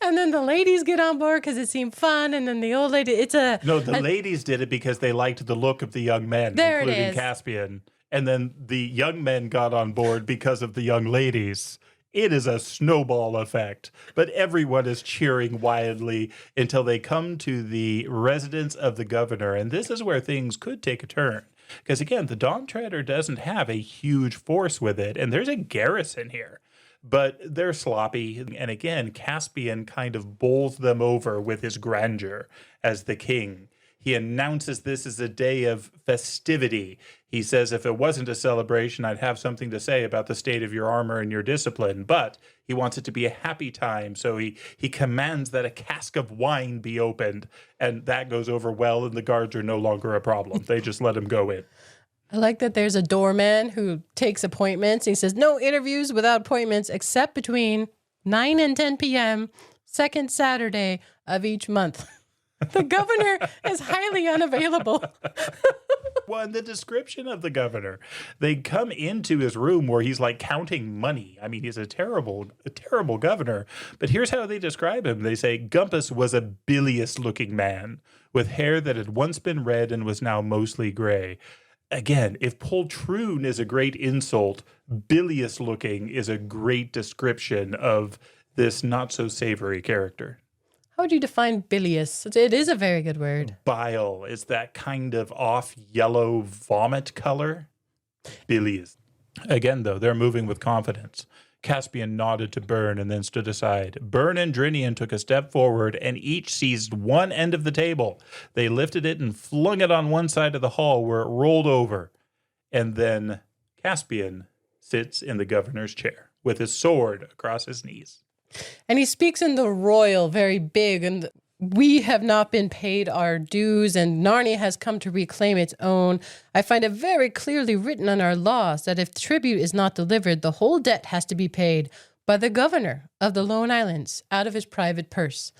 And then the ladies get on board because it seemed fun. And then the old lady, ladies did it because they liked the look of the young men, including Caspian. And then the young men got on board because of the young ladies. It is a snowball effect. But everyone is cheering wildly until they come to the residence of the governor. And this is where things could take a turn. Because again, the Dawn Treader doesn't have a huge force with it. And there's a garrison here. but they're sloppy. And again, Caspian kind of bowls them over with his grandeur as the king. He announces this as a day of festivity. He says, if it wasn't a celebration, I'd have something to say about the state of your armor and your discipline. But he wants it to be a happy time. So he commands that a cask of wine be opened. And that goes over well, and the guards are no longer a problem. They just let him go in. I like that there's a doorman who takes appointments. He says, no interviews without appointments except between 9 and 10 p.m., second Saturday of each month. The governor is highly unavailable. Well, and the description of the governor, they come into his room where he's like counting money. I mean, he's a terrible governor. But here's how they describe him. They say Gumpus was a bilious looking man with hair that had once been red and was now mostly gray. Again, if poltroon is a great insult, bilious looking is a great description of this not so savory character. How would you define bilious? It is a very good word. Bile is that kind of off yellow vomit color. Bilious. Again, though, they're moving with confidence. Caspian nodded to Byrne and then stood aside. Byrne and Drinian took a step forward and each seized one end of the table. They lifted it and flung it on one side of the hall where it rolled over. And then Caspian sits in the governor's chair with his sword across his knees. And he speaks in the royal, very big, and we have not been paid our dues, and Narnia has come to reclaim its own. I find it very clearly written on our laws that if tribute is not delivered, the whole debt has to be paid by the governor of the Lone Islands out of his private purse.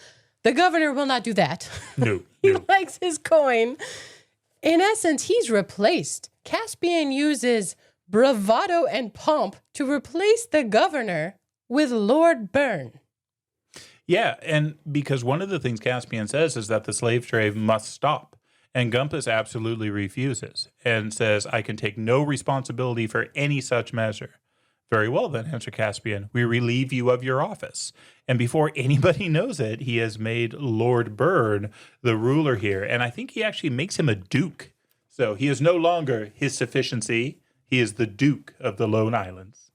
The governor will not do that. No. He likes his coin. In essence, he's replaced. Caspian uses bravado and pomp to replace the governor with Lord Byrne. Yeah, and because one of the things Caspian says is that the slave trade must stop. And Gumpus absolutely refuses and says, I can take no responsibility for any such measure. Very well, then, answered Caspian. We relieve you of your office. And before anybody knows it, he has made Lord Byrne the ruler here. And I think he actually makes him a duke. So he is no longer his sufficiency. He is the Duke of the Lone Islands.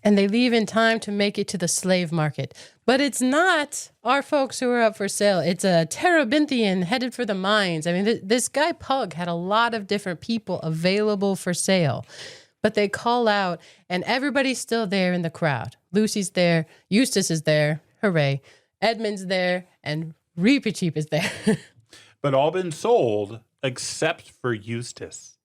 And they leave in time to make it to the slave market. But it's not our folks who are up for sale. It's a Terabinthian headed for the mines. I mean, this guy Pug had a lot of different people available for sale. But they call out, and everybody's still there in the crowd. Lucy's there. Eustace is there. Hooray. Edmund's there. And Reepicheep is there. But all been sold except for Eustace.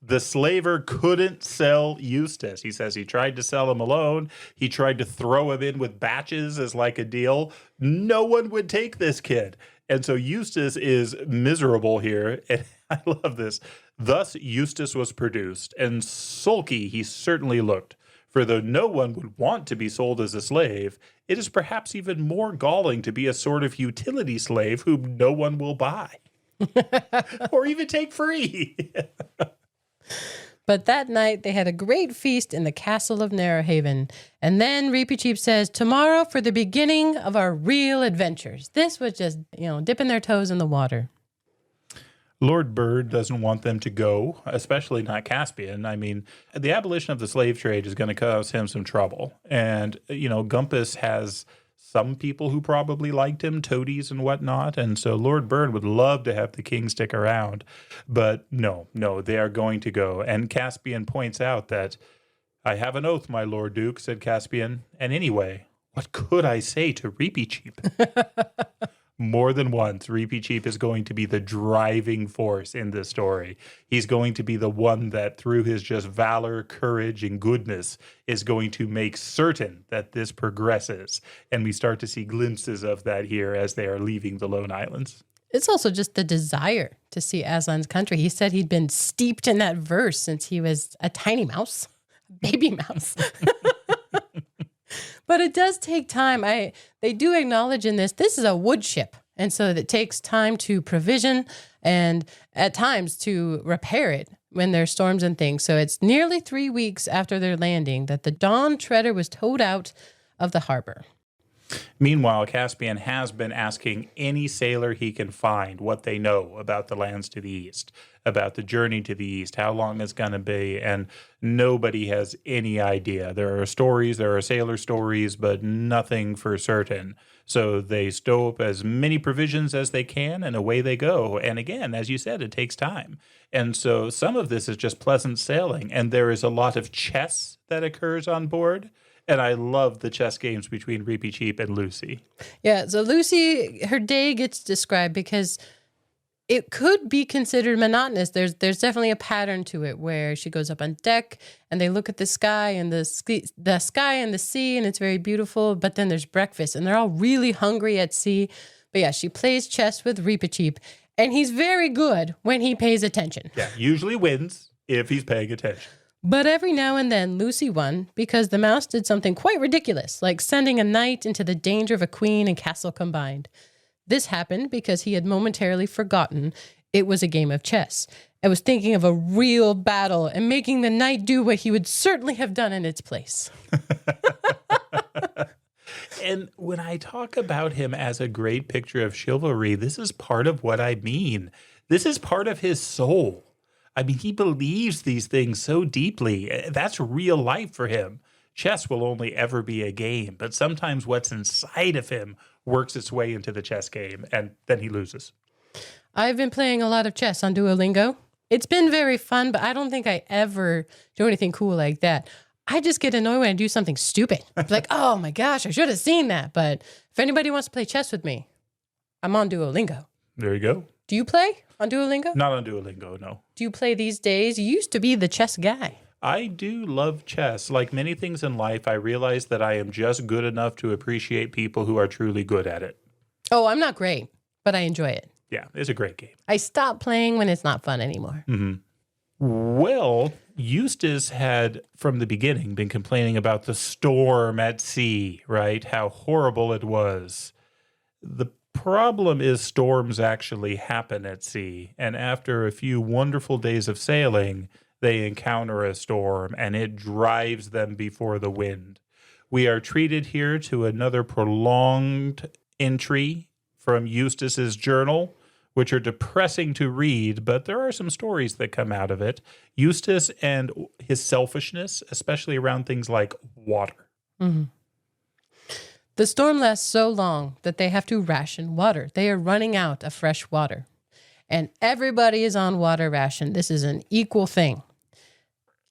The slaver couldn't sell Eustace. He says he tried to sell him alone. He tried to throw him in with batches as like a deal. No one would take this kid. And so Eustace is miserable here. And I love this. Thus Eustace was produced, and sulky he certainly looked. For though no one would want to be sold as a slave, it is perhaps even more galling to be a sort of utility slave whom no one will buy. Or even take free. But that night they had a great feast in the castle of Narrowhaven. And then Reepicheep says, tomorrow for the beginning of our real adventures. This was just, dipping their toes in the water. Lord Byrne doesn't want them to go, especially not Caspian. I mean, the abolition of the slave trade is going to cause him some trouble. And, Gumpus has some people who probably liked him, toadies and whatnot. And so Lord Byrne would love to have the king stick around. But no, they are going to go. And Caspian points out that, I have an oath, my Lord Duke, said Caspian. And anyway, what could I say to Reepicheep? More than once, Reepicheep is going to be the driving force in this story. He's going to be the one that, through his just valor, courage, and goodness, is going to make certain that this progresses. And we start to see glimpses of that here as they are leaving the Lone Islands. It's also just the desire to see Aslan's country. He said he'd been steeped in that verse since he was a tiny mouse, a baby mouse. But it does take time. They do acknowledge in this is a wood ship. And so it takes time to provision and at times to repair it when there's storms and things. So it's nearly 3 weeks after their landing that the Dawn Treader was towed out of the harbor. Meanwhile, Caspian has been asking any sailor he can find what they know about the lands to the east, about the journey to the east, how long it's going to be, and nobody has any idea. There are stories, there are sailor stories, but nothing for certain. So they stow up as many provisions as they can, and away they go. And again, as you said, it takes time. And so some of this is just pleasant sailing, and there is a lot of chess that occurs on board. And I love the chess games between Reepicheep and Lucy. Yeah, so Lucy, her day gets described because it could be considered monotonous. There's definitely a pattern to it where she goes up on deck and they look at the sky and the sky and the sea, and it's very beautiful. But then there's breakfast and they're all really hungry at sea. But yeah, she plays chess with Reepicheep, and he's very good when he pays attention. Yeah, usually wins if he's paying attention. But every now and then, Lucy won because the mouse did something quite ridiculous, like sending a knight into the danger of a queen and castle combined. This happened because he had momentarily forgotten it was a game of chess and was thinking of a real battle and making the knight do what he would certainly have done in its place. And when I talk about him as a great picture of chivalry, this is part of what I mean. This is part of his soul. I mean, he believes these things so deeply. That's real life for him. Chess will only ever be a game, but sometimes what's inside of him works its way into the chess game, and then he loses. I've been playing a lot of chess on Duolingo. It's been very fun, but I don't think I ever do anything cool like that. I just get annoyed when I do something stupid. It's like, oh my gosh, I should have seen that. But if anybody wants to play chess with me, I'm on Duolingo. There you go. Do you play on Duolingo? Not on Duolingo, no. Do you play these days? You used to be the chess guy. I do love chess. Like many things in life, I realize that I am just good enough to appreciate people who are truly good at it. Oh, I'm not great, but I enjoy it. Yeah, it's a great game. I stop playing when it's not fun anymore. Mm-hmm. Well, Eustace had, from the beginning, been complaining about the storm at sea, right? How horrible it was. The problem is storms actually happen at sea, and after a few wonderful days of sailing, they encounter a storm, and it drives them before the wind. We are treated here to another prolonged entry from Eustace's journal, which are depressing to read, but there are some stories that come out of it. Eustace and his selfishness, especially around things like water. Mm-hmm. The storm lasts so long that they have to ration water. They are running out of fresh water. And everybody is on water ration. This is an equal thing.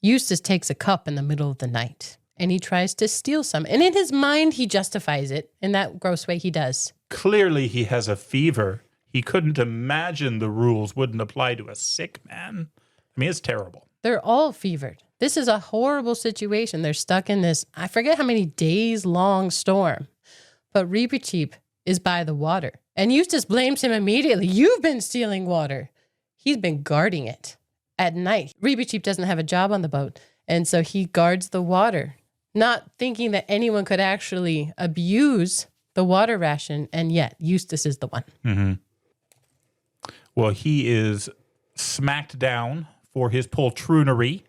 Eustace takes a cup in the middle of the night, and he tries to steal some. And in his mind, he justifies it. In that gross way, he does. Clearly, he has a fever. He couldn't imagine the rules wouldn't apply to a sick man. I mean, it's terrible. They're all fevered. This is a horrible situation. They're stuck in this, I forget how many days-long storm. But Reepicheep is by the water. And Eustace blames him immediately. You've been stealing water. He's been guarding it at night. Reepicheep doesn't have a job on the boat, and so he guards the water, not thinking that anyone could actually abuse the water ration, and yet Eustace is the one. Mm-hmm. Well, he is smacked down for his poltroonery,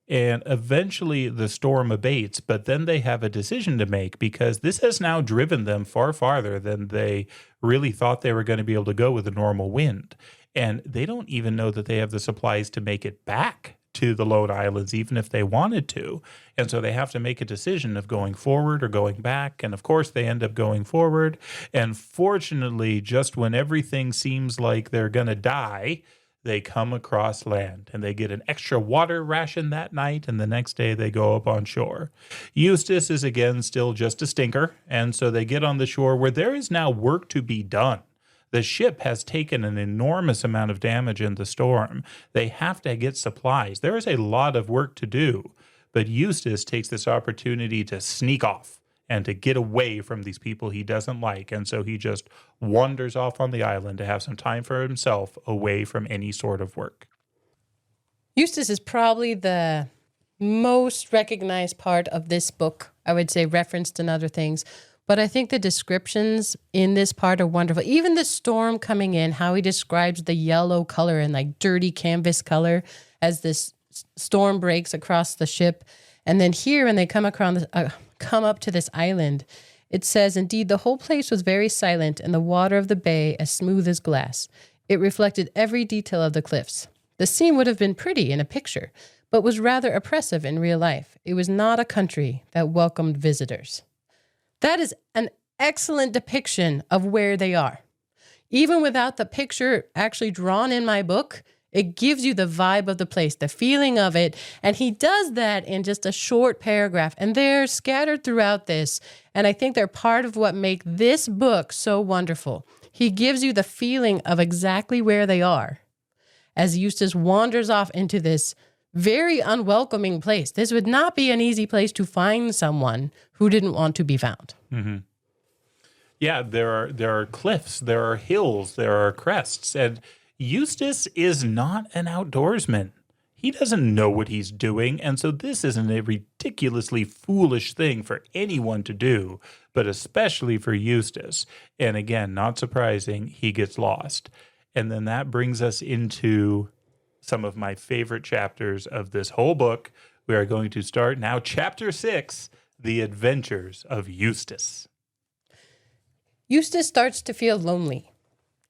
and eventually the storm abates, but then they have a decision to make because this has now driven them far farther than they really thought they were going to be able to go with a normal wind. And they don't even know that they have the supplies to make it back to the Lone Islands, even if they wanted to. And so they have to make a decision of going forward or going back. And of course, they end up going forward. And fortunately, just when everything seems like they're going to die, they come across land and they get an extra water ration that night. And the next day they go up on shore. Eustace is again still just a stinker. And so they get on the shore where there is now work to be done. The ship has taken an enormous amount of damage in the storm. They have to get supplies. There is a lot of work to do, but Eustace takes this opportunity to sneak off and to get away from these people he doesn't like. And so he just wanders off on the island to have some time for himself away from any sort of work. Eustace is probably the most recognized part of this book, I would say, referenced in other things. But I think the descriptions in this part are wonderful. Even the storm coming in, how he describes the yellow color and like dirty canvas color as this storm breaks across the ship. And then here, when they come up to this island, It says, indeed, the whole place was very silent, and the water of the bay as smooth as glass. It reflected every detail of the cliffs. The scene would have been pretty in a picture, but was rather oppressive in real life. It was not a country that welcomed visitors. That is an excellent depiction of where they are. Even without the picture actually drawn in my book, it gives you the vibe of the place, the feeling of it. And he does that in just a short paragraph. And they're scattered throughout this. And I think they're part of what make this book so wonderful. He gives you the feeling of exactly where they are as Eustace wanders off into this very unwelcoming place. This would not be an easy place to find someone who didn't want to be found. Mm-hmm. Yeah, there are cliffs, there are hills, there are crests, and Eustace is not an outdoorsman. He doesn't know what he's doing, and so this isn't a ridiculously foolish thing for anyone to do, but especially for Eustace. And again, not surprising, he gets lost. And then that brings us into some of my favorite chapters of this whole book. We are going to start now, Chapter 6, The Adventures of Eustace. Eustace starts to feel lonely.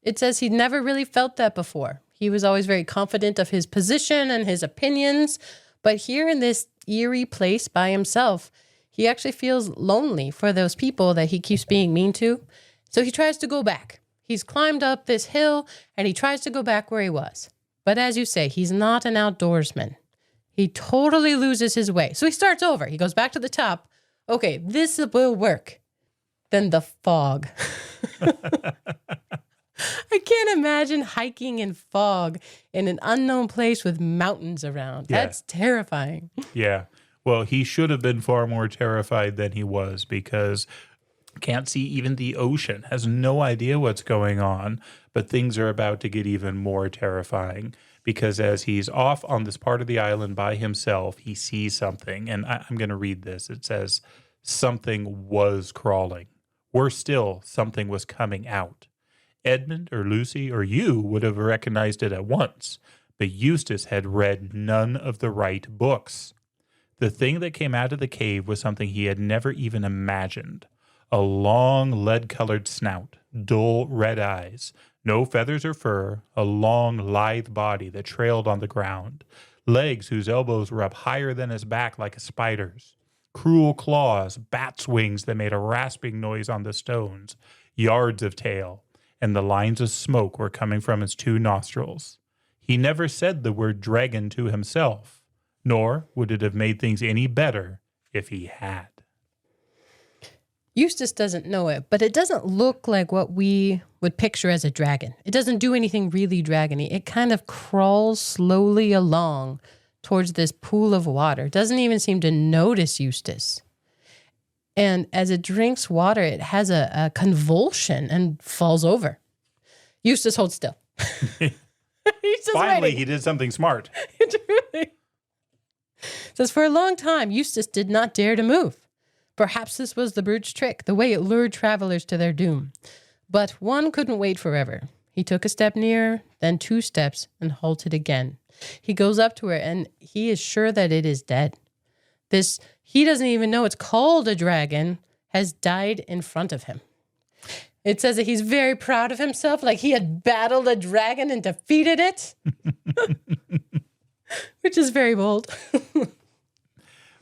It says he'd never really felt that before. He was always very confident of his position and his opinions, but here in this eerie place by himself, he actually feels lonely for those people that he keeps being mean to. So he tries to go back. He's climbed up this hill and he tries to go back where he was. But as you say, he's not an outdoorsman. He totally loses his way. So he starts over. He goes back to the top. Okay, this will work. Then the fog. I can't imagine hiking in fog in an unknown place with mountains around. Yeah. That's terrifying. Yeah. Well, he should have been far more terrified than he was because can't see even the ocean, has no idea what's going on, but things are about to get even more terrifying because as he's off on this part of the island by himself, he sees something. And I'm going to read this. It says, something was crawling. Worse still, something was coming out. Edmund or Lucy or you would have recognized it at once, but Eustace had read none of the right books. The thing that came out of the cave was something he had never even imagined. A long lead-colored snout, dull red eyes, no feathers or fur, a long lithe body that trailed on the ground, legs whose elbows were up higher than his back like a spider's, cruel claws, bat's wings that made a rasping noise on the stones, yards of tail, and the lines of smoke were coming from his two nostrils. He never said the word dragon to himself, nor would it have made things any better if he had. Eustace doesn't know it, but it doesn't look like what we would picture as a dragon. It doesn't do anything really dragony. It kind of crawls slowly along towards this pool of water. It doesn't even seem to notice Eustace. And as it drinks water, it has a convulsion and falls over. Eustace holds still. He's just Finally, waiting. he did something smart. It says, for a long time, Eustace did not dare to move. Perhaps this was the brute's trick, the way it lured travelers to their doom. But one couldn't wait forever. He took a step nearer, then 2 steps, and halted again. He goes up to her, and he is sure that it is dead. This, he doesn't even know it's called a dragon, has died in front of him. It says that he's very proud of himself, like he had battled a dragon and defeated it, which is very bold.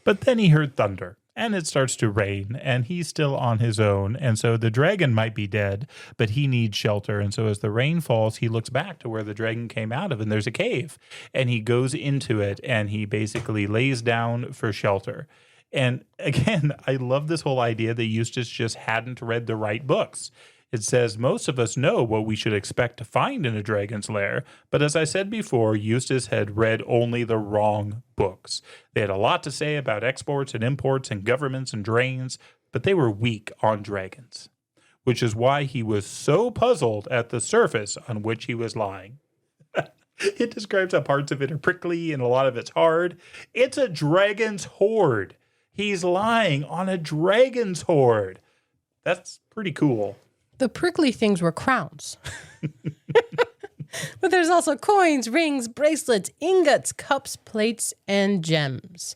But then he heard thunder, and it starts to rain, and he's still on his own. And so the dragon might be dead, but he needs shelter. And so as the rain falls, he looks back to where the dragon came out of, and there's a cave. And he goes into it, and he basically lays down for shelter. And again, I love this whole idea that Eustace just hadn't read the right books. It says most of us know what we should expect to find in a dragon's lair, but as I said before, Eustace had read only the wrong books. They had a lot to say about exports and imports and governments and drains, but they were weak on dragons, which is why he was so puzzled at the surface on which he was lying. It describes how parts of it are prickly and a lot of it's hard. It's a dragon's hoard. He's lying on a dragon's hoard. That's pretty cool. The prickly things were crowns. But there's also coins, rings, bracelets, ingots, cups, plates, and gems.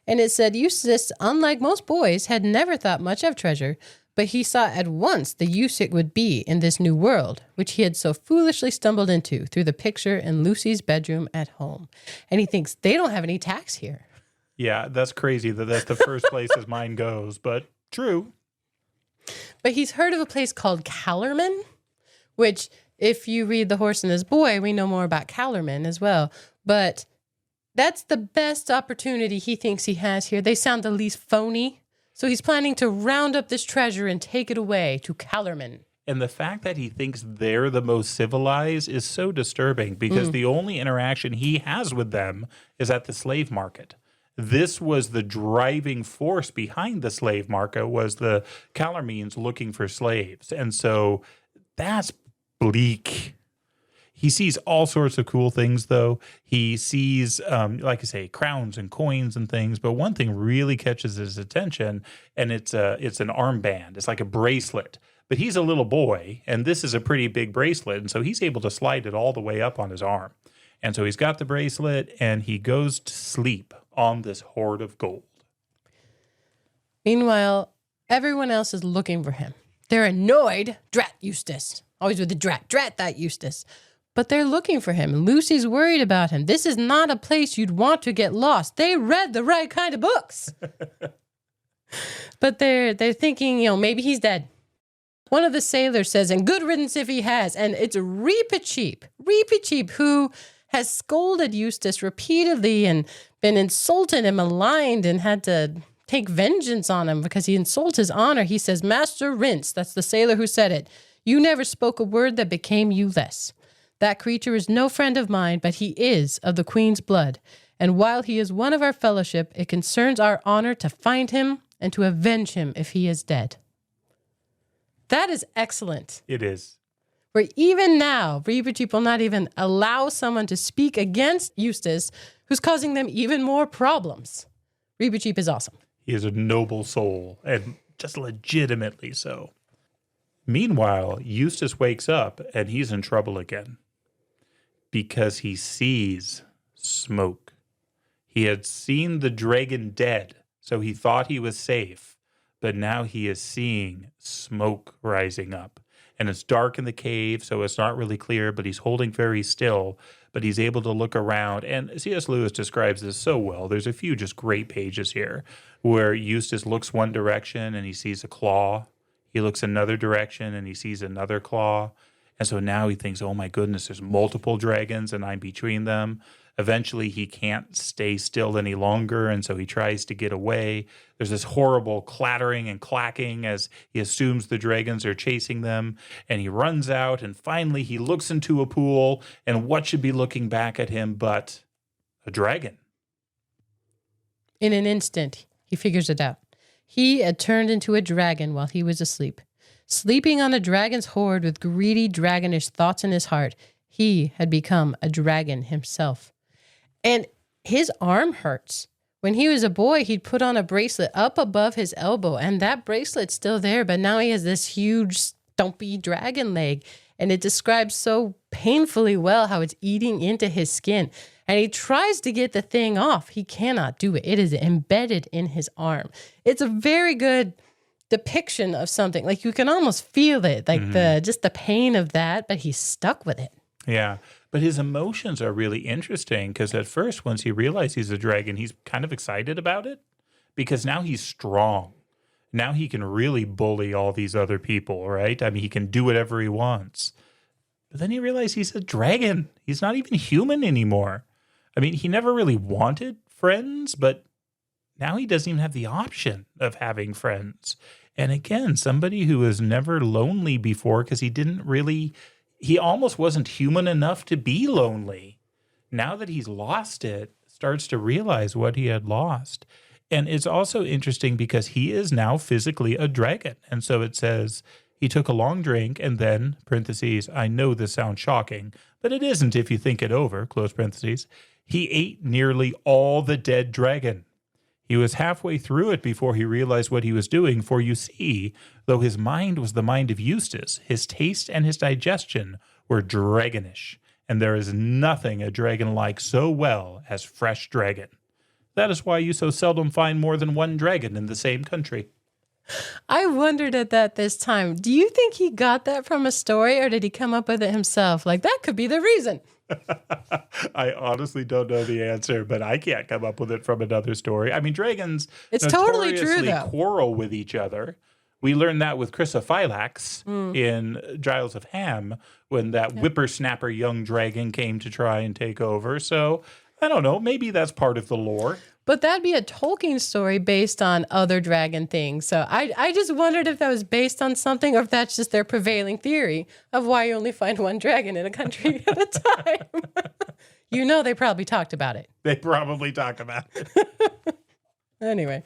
And it said Eustace, unlike most boys, had never thought much of treasure, But he saw at once the use it would be in this new world, which he had so foolishly stumbled into through the picture in Lucy's bedroom at home. And he thinks they don't have any tax here. Yeah, that's crazy that that's the first place his mind goes, but true. But he's heard of a place called Calormen, which if you read The Horse and His Boy, we know more about Calormen as well. But that's the best opportunity he thinks he has here. They sound the least phony. So he's planning to round up this treasure and take it away to Calormen. And the fact that he thinks they're the most civilized is so disturbing because the only interaction he has with them is at the slave market. This was the driving force behind the slave market was the Calormenes looking for slaves. And so that's bleak. He sees all sorts of cool things, though. He sees, like I say, crowns and coins and things. But one thing really catches his attention, and it's an armband. It's like a bracelet. But he's a little boy, and this is a pretty big bracelet. And so he's able to slide it all the way up on his arm. And so he's got the bracelet, and he goes to sleep on this hoard of gold. Meanwhile, everyone else is looking for him. They're annoyed. Drat Eustace. Always with the drat. Drat that Eustace. But they're looking for him. Lucy's worried about him. This is not a place you'd want to get lost. They read the right kind of books. But they're thinking, maybe he's dead. One of the sailors says, and good riddance if he has. And it's Reepicheep. Reepicheep, who has scolded Eustace repeatedly and been insulted and maligned and had to take vengeance on him because he insults his honor. He says, Master Rince, that's the sailor who said it, you never spoke a word that became you less. That creature is no friend of mine, but he is of the Queen's blood. And while he is one of our fellowship, it concerns our honor to find him and to avenge him if he is dead. That is excellent. It is. Where even now, Reepicheep will not even allow someone to speak against Eustace, who's causing them even more problems. Reepicheep is awesome. He is a noble soul, and just legitimately so. Meanwhile, Eustace wakes up, and he's in trouble again. Because he sees smoke. He had seen the dragon dead, so he thought he was safe. But now he is seeing smoke rising up. And it's dark in the cave, so it's not really clear, but he's holding very still. But he's able to look around. And C.S. Lewis describes this so well. There's a few just great pages here where Eustace looks one direction and he sees a claw. He looks another direction and he sees another claw. And so now he thinks, oh my goodness, there's multiple dragons and I'm between them. Eventually he can't stay still any longer, and so he tries to get away. There's this horrible clattering and clacking as he assumes the dragons are chasing them, and he runs out, and finally he looks into a pool, and what should be looking back at him but a dragon? In an instant, he figures it out. He had turned into a dragon while he was asleep. Sleeping on a dragon's hoard with greedy, dragonish thoughts in his heart, he had become a dragon himself. And his arm hurts. When he was a boy, he'd put on a bracelet up above his elbow, and that bracelet's still there, but now he has this huge, stumpy dragon leg, and it describes so painfully well how it's eating into his skin. And he tries to get the thing off. He cannot do it. It is embedded in his arm. It's a very good depiction of something. Like, you can almost feel it, like the pain of that, but he's stuck with it. Yeah. But his emotions are really interesting because at first, once he realizes he's a dragon, he's kind of excited about it because now he's strong. Now he can really bully all these other people, right? I mean, he can do whatever he wants. But then he realizes he's a dragon. He's not even human anymore. I mean, he never really wanted friends, but now he doesn't even have the option of having friends. And again, somebody who was never lonely before because he almost wasn't human enough to be lonely. Now that he's lost it, starts to realize what he had lost. And it's also interesting because he is now physically a dragon. And so it says he took a long drink and then, parentheses, I know this sounds shocking, but it isn't if you think it over, close parentheses, he ate nearly all the dead dragon. He was halfway through it before he realized what he was doing, for you see, though his mind was the mind of Eustace, his taste and his digestion were dragonish, and there is nothing a dragon likes so well as fresh dragon. That is why you so seldom find more than one dragon in the same country. I wondered at that this time. Do you think he got that from a story or did he come up with it himself? Like, that could be the reason. I honestly don't know the answer, but I can't come up with it from another story. I mean, dragons It's totally true, notoriously though. quarrel with each other. We learned that with Chrysophylax in Giles of Ham when that whippersnapper young dragon came to try and take over. So I don't know. Maybe that's part of the lore. But that'd be a Tolkien story based on other dragon things. So I just wondered if that was based on something or if that's just their prevailing theory of why you only find one dragon in a country at a time. You know they probably talked about it. They probably talk about it. Anyway,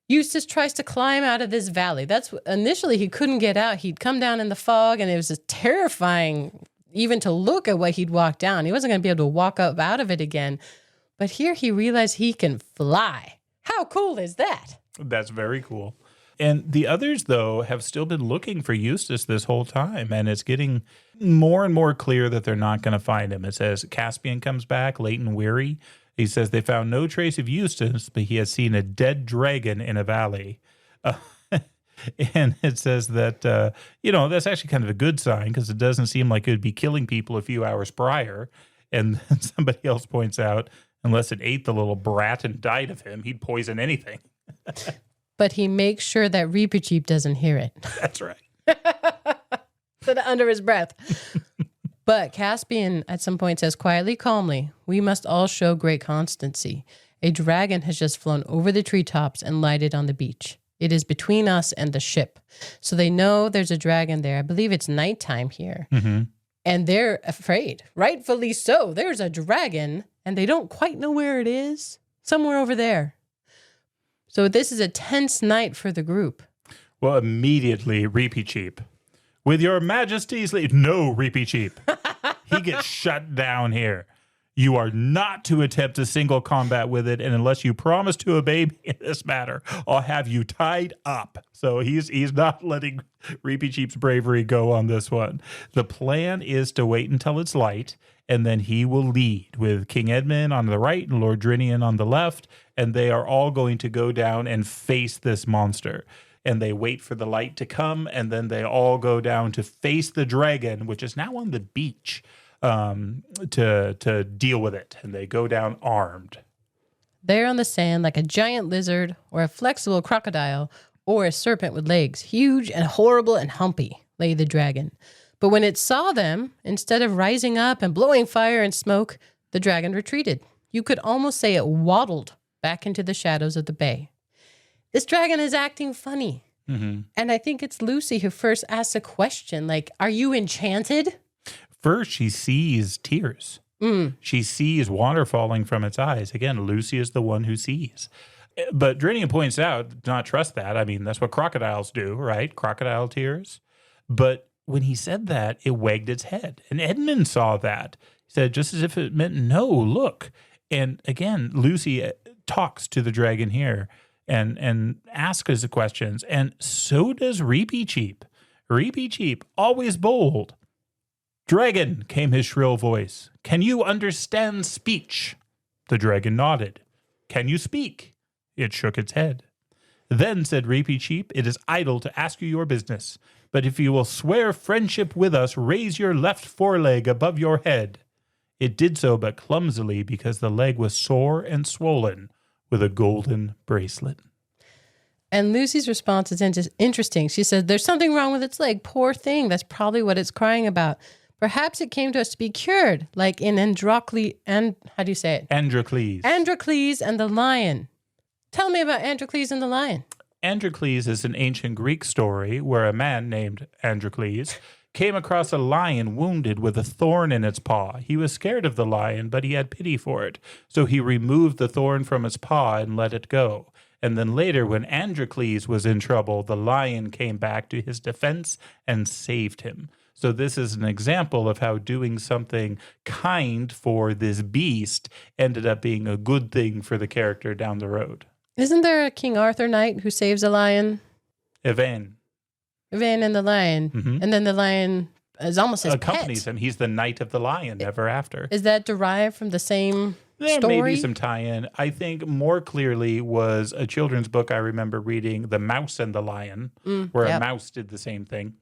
Eustace tries to climb out of this valley. Initially he couldn't get out. He'd come down in the fog and it was just terrifying even to look at what he'd walked down. He wasn't going to be able to walk up out of it again. But here he realized he can fly. How cool is that? That's very cool. And the others, though, have still been looking for Eustace this whole time, and it's getting more and more clear that they're not going to find him. It says Caspian comes back late and weary. He says they found no trace of Eustace, but he has seen a dead dragon in a valley. And it says that, that's actually kind of a good sign because it doesn't seem like it would be killing people a few hours prior. And then somebody else points out, unless it ate the little brat and died of him, he'd poison anything. But he makes sure that Reepicheep doesn't hear it. That's right. Said it under his breath. But Caspian at some point says quietly, calmly, we must all show great constancy. A dragon has just flown over the treetops and lighted on the beach. It is between us and the ship. So they know there's a dragon there. I believe it's nighttime here. Mm-hmm. And they're afraid. Rightfully so. There's a dragon, and they don't quite know where it is. Somewhere over there. So this is a tense night for the group. Well, immediately, Reepicheep. With your majesty's leave. No, Reepicheep. He gets shut down here. You are not to attempt a single combat with it, and unless you promise to obey me in this matter, I'll have you tied up. So he's not letting Reepicheep's bravery go on this one. The plan is to wait until it's light, and then he will lead with King Edmund on the right and Lord Drinian on the left, and they are all going to go down and face this monster. And they wait for the light to come, and then they all go down to face the dragon, which is now on the beach, to deal with it. And they go down armed. There on the sand, like a giant lizard or a flexible crocodile or a serpent with legs, huge and horrible and humpy, lay the dragon. But when it saw them, instead of rising up and blowing fire and smoke, the dragon retreated. You could almost say it waddled back into the shadows of the bay. This dragon is acting funny. Mm-hmm. And I think it's Lucy who first asks a question like, are you enchanted? First, she sees tears. She sees water falling from its eyes. Again, Lucy is the one who sees. But Drinian points out, do not trust that. I mean, that's what crocodiles do, right? Crocodile tears. But when he said that, it wagged its head. And Edmund saw that. He said, just as if it meant, no, look. And again, Lucy talks to the dragon here and asks us the questions. And so does Reepicheep. Reepicheep, always bold. Dragon, came his shrill voice. Can you understand speech? The dragon nodded. Can you speak? It shook its head. Then, said Reepicheep, it is idle to ask you your business, but if you will swear friendship with us, raise your left foreleg above your head. It did so but clumsily because the leg was sore and swollen with a golden bracelet. And Lucy's response is interesting. She said, there's something wrong with its leg. Poor thing. That's probably what it's crying about. Perhaps it came to us to be cured, like in Androcles, and how do you say it? Androcles. Androcles and the lion. Tell me about Androcles and the lion. Androcles is an ancient Greek story where a man named Androcles came across a lion wounded with a thorn in its paw. He was scared of the lion, but he had pity for it. So he removed the thorn from its paw and let it go. And then later, when Androcles was in trouble, the lion came back to his defense and saved him. So this is an example of how doing something kind for this beast ended up being a good thing for the character down the road. Isn't there a King Arthur knight who saves a lion? Yvain and the lion. Mm-hmm. And then the lion is almost his accompanies pet. him. He's the knight of the lion ever after. Is that derived from the same There may story? be some tie-in. I think more clearly was a children's book I remember reading, The Mouse and the Lion, where a mouse did the same thing.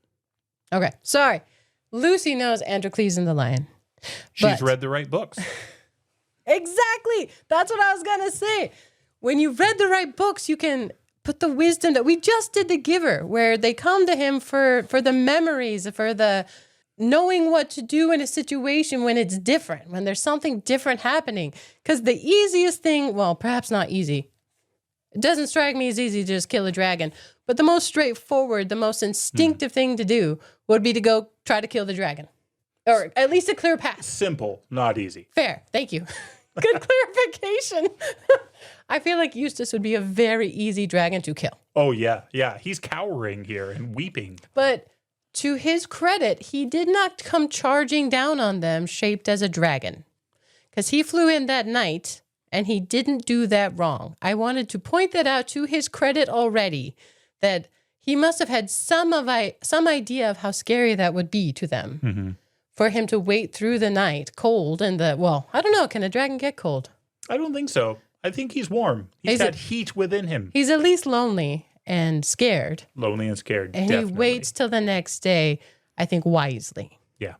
Okay, sorry. Lucy knows Androcles and the Lion. She's read the right books. Exactly. That's what I was going to say. When you've read the right books, you can put the wisdom that we just did The Giver, where they come to him for the memories, for the knowing what to do in a situation when it's different, when there's something different happening. Because the easiest thing, well, perhaps not easy. It doesn't strike me as easy to just kill a dragon. But the most straightforward, the most instinctive thing to do would be to go try to kill the dragon. Or at least a clear path. Simple, not easy. Fair. Thank you. Good clarification. I feel like Eustace would be a very easy dragon to kill. Oh, yeah. Yeah. He's cowering here and weeping. But to his credit, he did not come charging down on them shaped as a dragon. Because he flew in that night, and he didn't do that wrong. I wanted to point that out to his credit already, that he must have had some idea of how scary that would be to them. Mm-hmm. For him to wait through the night, cold, and I don't know, can a dragon get cold? I don't think so. I think he's warm. He's got heat within him. He's at least lonely and scared. Lonely and scared, and definitely. He waits till the next day, I think wisely. Yeah.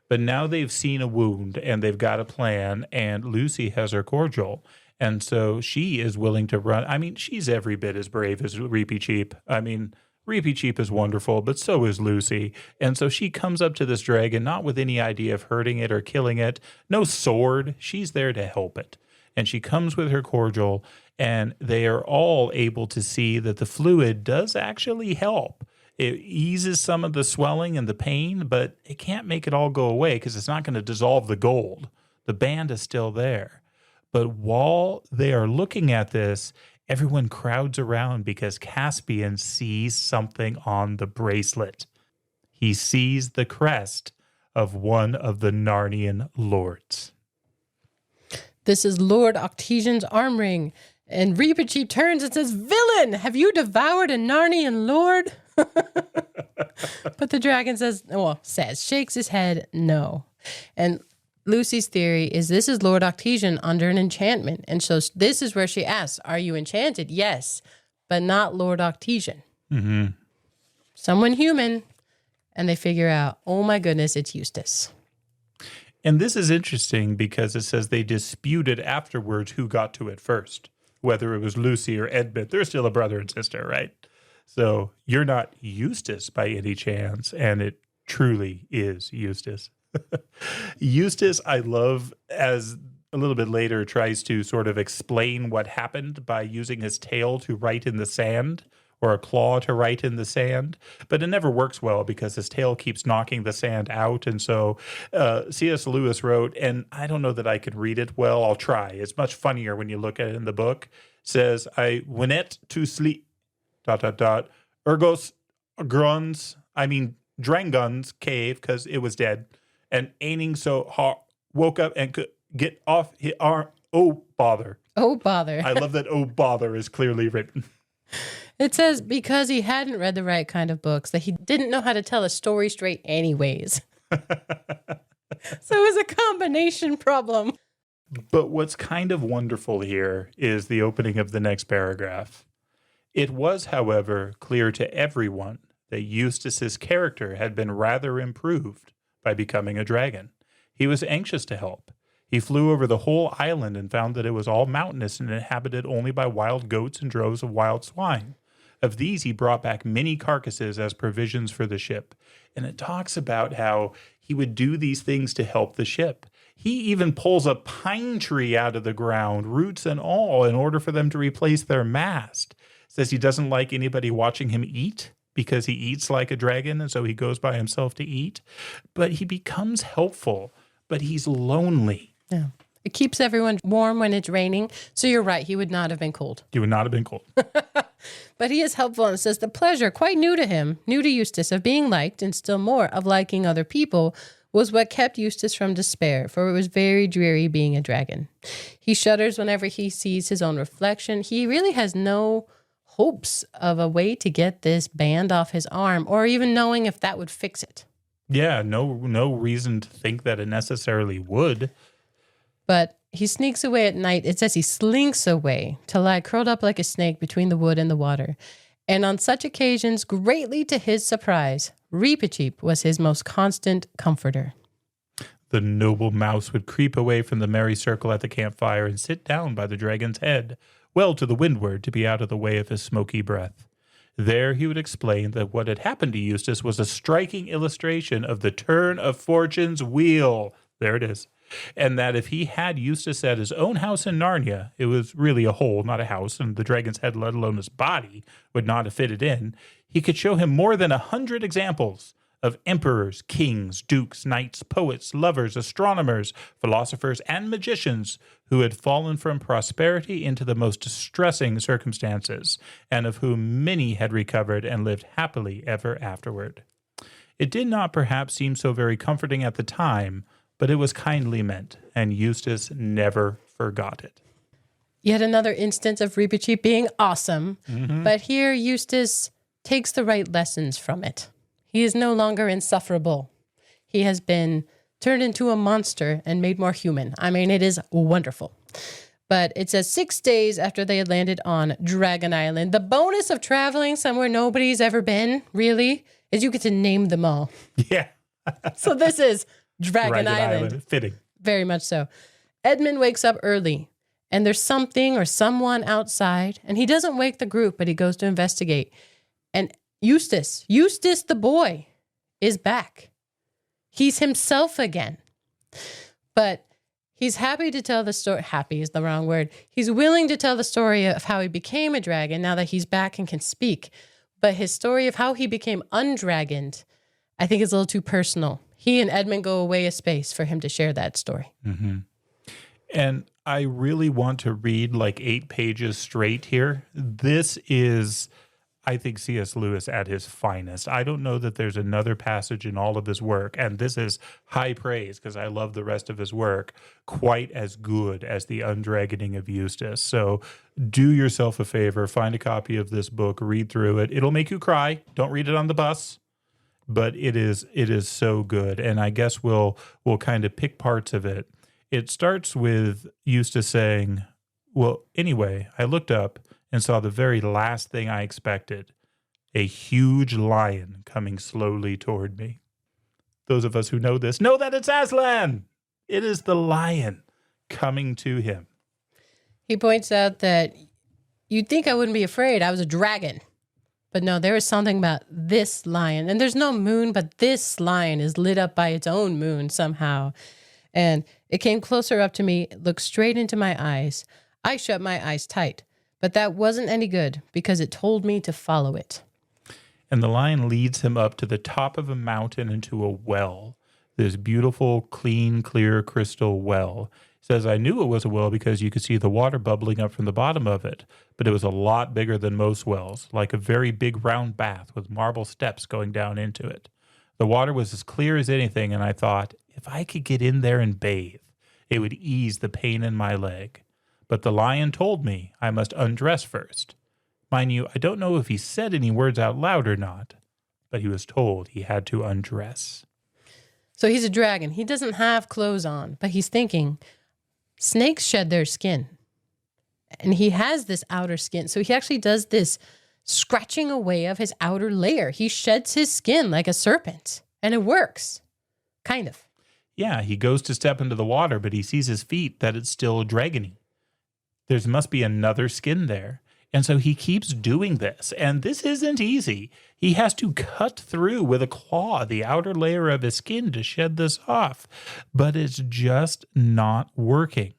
But now they've seen a wound, and they've got a plan, and Lucy has her cordial. And so she is willing to run. I mean, she's every bit as brave as Reepicheep. I mean, Reepicheep is wonderful, but so is Lucy. And so she comes up to this dragon, not with any idea of hurting it or killing it. No sword. She's there to help it. And she comes with her cordial, and they are all able to see that the fluid does actually help. It eases some of the swelling and the pain, but it can't make it all go away because it's not going to dissolve the gold. The band is still there. But while they are looking at this, everyone crowds around because Caspian sees something on the bracelet. He sees the crest of one of the Narnian lords. This is Lord Octesian's arm ring. And Reepicheep turns and says, "Villain, have you devoured a Narnian lord?" But the dragon shakes his head, no. And Lucy's theory is this is Lord Octesian under an enchantment. And so this is where she asks, "Are you enchanted?" Yes, but not Lord Octesian. Mm-hmm. Someone human. And they figure out, oh my goodness, it's Eustace. And this is interesting because it says they disputed afterwards who got to it first, whether it was Lucy or Edmund. They're still a brother and sister, right? So you're not Eustace by any chance, and it truly is Eustace. Eustace, I love, as a little bit later tries to sort of explain what happened by using his tail to write in the sand, or a claw to write in the sand, but it never works well because his tail keeps knocking the sand out. And so C.S. Lewis wrote, and I don't know that I can read it well. I'll try. It's much funnier when you look at it in the book. Says, "I went to sleep, ... Ergos Gruns, Drangun's cave, because it was dead, and aining so hard, woke up and could get off his arm. Oh, bother." Oh, bother. I love that "oh, bother" is clearly written. It says because he hadn't read the right kind of books, that he didn't know how to tell a story straight anyways. So it was a combination problem. But what's kind of wonderful here is the opening of the next paragraph. "It was, however, clear to everyone that Eustace's character had been rather improved by becoming a dragon. He was anxious to help. He flew over the whole island and found that it was all mountainous and inhabited only by wild goats and droves of wild swine. Of these he brought back many carcasses as provisions for the ship." And it talks about how he would do these things to help the ship. He even pulls a pine tree out of the ground, roots and all, in order for them to replace their mast. Says he doesn't like anybody watching him eat because he eats like a dragon, and so he goes by himself to eat. But he becomes helpful, but he's lonely. Yeah. It keeps everyone warm when it's raining. So you're right. He would not have been cold. He would not have been cold. But he is helpful and says the pleasure, quite new to him, new to Eustace, of being liked and still more of liking other people was what kept Eustace from despair, for it was very dreary being a dragon. He shudders whenever he sees his own reflection. He really has no hopes of a way to get this band off his arm or even knowing if that would fix it. Yeah, no reason to think that it necessarily would. But he sneaks away at night. It says he slinks away to lie curled up like a snake between the wood and the water. And on such occasions, greatly to his surprise, Reepicheep was his most constant comforter. The noble mouse would creep away from the merry circle at the campfire and sit down by the dragon's head, well to the windward to be out of the way of his smoky breath. There he would explain that what had happened to Eustace was a striking illustration of the turn of fortune's wheel. There it is. And that if he had Eustace at his own house in Narnia, it was really a hole, not a house, and the dragon's head, let alone his body, would not have fitted in, he could show him more than 100 examples of emperors, kings, dukes, knights, poets, lovers, astronomers, philosophers, and magicians who had fallen from prosperity into the most distressing circumstances, and of whom many had recovered and lived happily ever afterward. It did not perhaps seem so very comforting at the time, but it was kindly meant, and Eustace never forgot it. Yet another instance of Reepicheep being awesome, but here Eustace takes the right lessons from it. He is no longer insufferable. He has been turned into a monster and made more human. I mean, it is wonderful. But it says 6 days after they had landed on Dragon Island. The bonus of traveling somewhere nobody's ever been, really, is you get to name them all. Yeah. So this is Dragon Island. Fitting. Very much so. Edmund wakes up early, and there's something or someone outside, and he doesn't wake the group, but he goes to investigate. And Eustace the boy, is back. He's himself again. But he's happy to tell the story. Happy is the wrong word. He's willing to tell the story of how he became a dragon now that he's back and can speak. But his story of how he became undragoned, I think is a little too personal. He and Edmund go away a space for him to share that story. Mm-hmm. And I really want to read like 8 pages straight here. This is, I think, C.S. Lewis at his finest. I don't know that there's another passage in all of his work, and this is high praise because I love the rest of his work, quite as good as the undragoning of Eustace. So do yourself a favor, find a copy of this book, read through it. It'll make you cry. Don't read it on the bus. But it is so good, and I guess we'll kind of pick parts of it. It starts with Eustace saying, well, anyway, I looked up and saw the very last thing I expected, a huge lion coming slowly toward me. Those of us who know this know that it's Aslan. It is the lion coming to him. He points out that you'd think I wouldn't be afraid. I was a dragon. But no, there is something about this lion. And there's no moon, but this lion is lit up by its own moon somehow. And it came closer up to me, looked straight into my eyes. I shut my eyes tight. But that wasn't any good because it told me to follow it. And the lion leads him up to the top of a mountain into a well. This beautiful, clean, clear crystal well. Says, I knew it was a well because you could see the water bubbling up from the bottom of it, but it was a lot bigger than most wells, like a very big round bath with marble steps going down into it. The water was as clear as anything, and I thought, if I could get in there and bathe, it would ease the pain in my leg. But the lion told me I must undress first. Mind you, I don't know if he said any words out loud or not, but he was told he had to undress. So he's a dragon. He doesn't have clothes on, but he's thinking, snakes shed their skin. And he has this outer skin. So he actually does this scratching away of his outer layer. He sheds his skin like a serpent. And it works. Kind of. Yeah, he goes to step into the water, but he sees his feet that it's still dragony. There must be another skin there. And so he keeps doing this. And this isn't easy. He has to cut through with a claw the outer layer of his skin to shed this off. But it's just not working.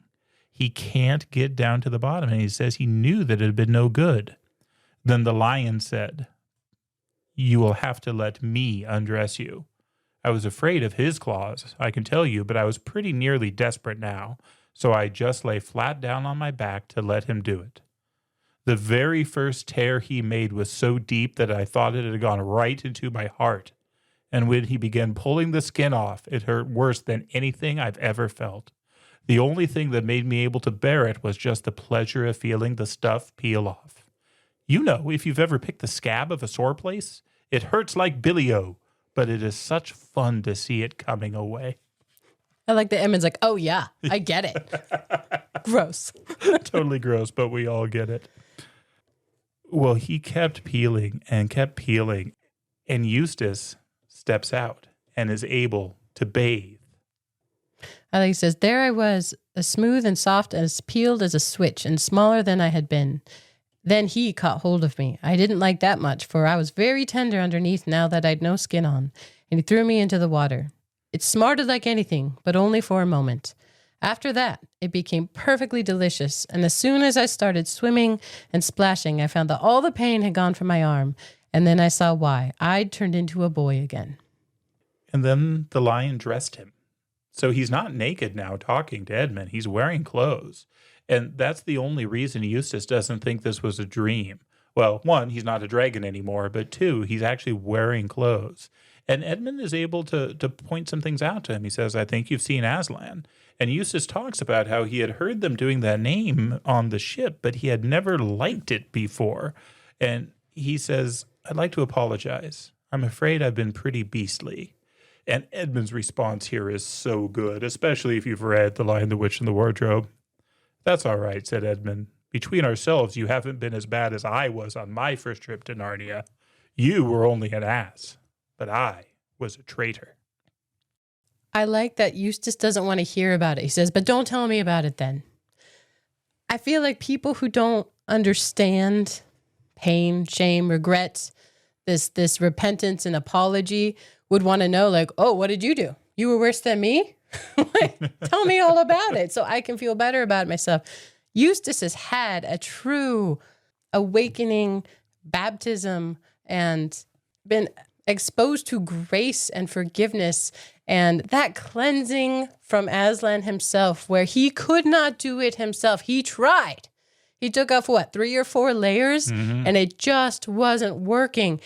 He can't get down to the bottom. And he says he knew that it had been no good. Then the lion said, you will have to let me undress you. I was afraid of his claws, I can tell you, but I was pretty nearly desperate now. So I just lay flat down on my back to let him do it. The very first tear he made was so deep that I thought it had gone right into my heart. And when he began pulling the skin off, it hurt worse than anything I've ever felt. The only thing that made me able to bear it was just the pleasure of feeling the stuff peel off. You know, if you've ever picked the scab of a sore place, it hurts like billy-o, but it is such fun to see it coming away. I like that Edmund's like, oh yeah, I get it. Gross. Totally gross, but we all get it. Well, he kept peeling, and Eustace steps out and is able to bathe. I like he says, there I was, as smooth and soft as peeled as a switch, and smaller than I had been. Then he caught hold of me. I didn't like that much, for I was very tender underneath now that I'd no skin on, and he threw me into the water. It smarted like anything, but only for a moment. After that, it became perfectly delicious, and as soon as I started swimming and splashing, I found that all the pain had gone from my arm, and then I saw why. I'd turned into a boy again. And then the lion dressed him. So he's not naked now talking to Edmund. He's wearing clothes. And that's the only reason Eustace doesn't think this was a dream. Well, one, he's not a dragon anymore, but two, he's actually wearing clothes. And Edmund is able to point some things out to him. He says, I think you've seen Aslan. And Eustace talks about how he had heard them doing that name on the ship, but he had never liked it before. And he says, I'd like to apologize. I'm afraid I've been pretty beastly. And Edmund's response here is so good, especially if you've read The Lion, the Witch, and the Wardrobe. That's all right, said Edmund. Between ourselves, you haven't been as bad as I was on my first trip to Narnia. You were only an ass, but I was a traitor. I like that Eustace doesn't want to hear about it. He says, but don't tell me about it then. I feel like people who don't understand pain, shame, regret, this repentance and apology would want to know, like, oh, what did you do? You were worse than me? Like, tell me all about it so I can feel better about myself. Eustace has had a true awakening, baptism, and been exposed to grace and forgiveness and that cleansing from Aslan himself, where he could not do it himself. He tried. He took off, 3 or 4 layers, and it just wasn't working.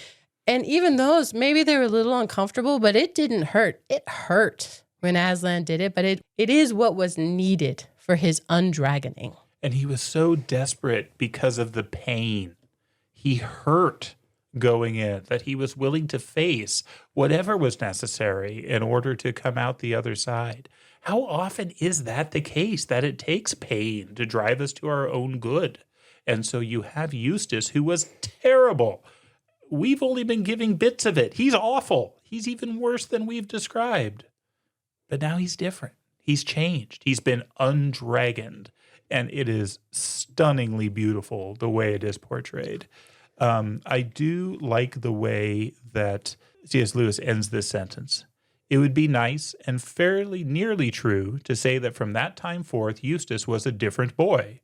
And even those, maybe they were a little uncomfortable, but it didn't hurt. It hurt when Aslan did it, but it is what was needed for his undragoning. And he was so desperate because of the pain. He hurt going in that he was willing to face whatever was necessary in order to come out the other side. How often is that the case, that it takes pain to drive us to our own good? And so you have Eustace, who was terrible. We've only been giving bits of it. He's awful. He's even worse than we've described. But now he's different. He's changed. He's been undragoned. And it is stunningly beautiful the way it is portrayed. I do like the way that C.S. Lewis ends this sentence. It would be nice and fairly nearly true to say that from that time forth, Eustace was a different boy.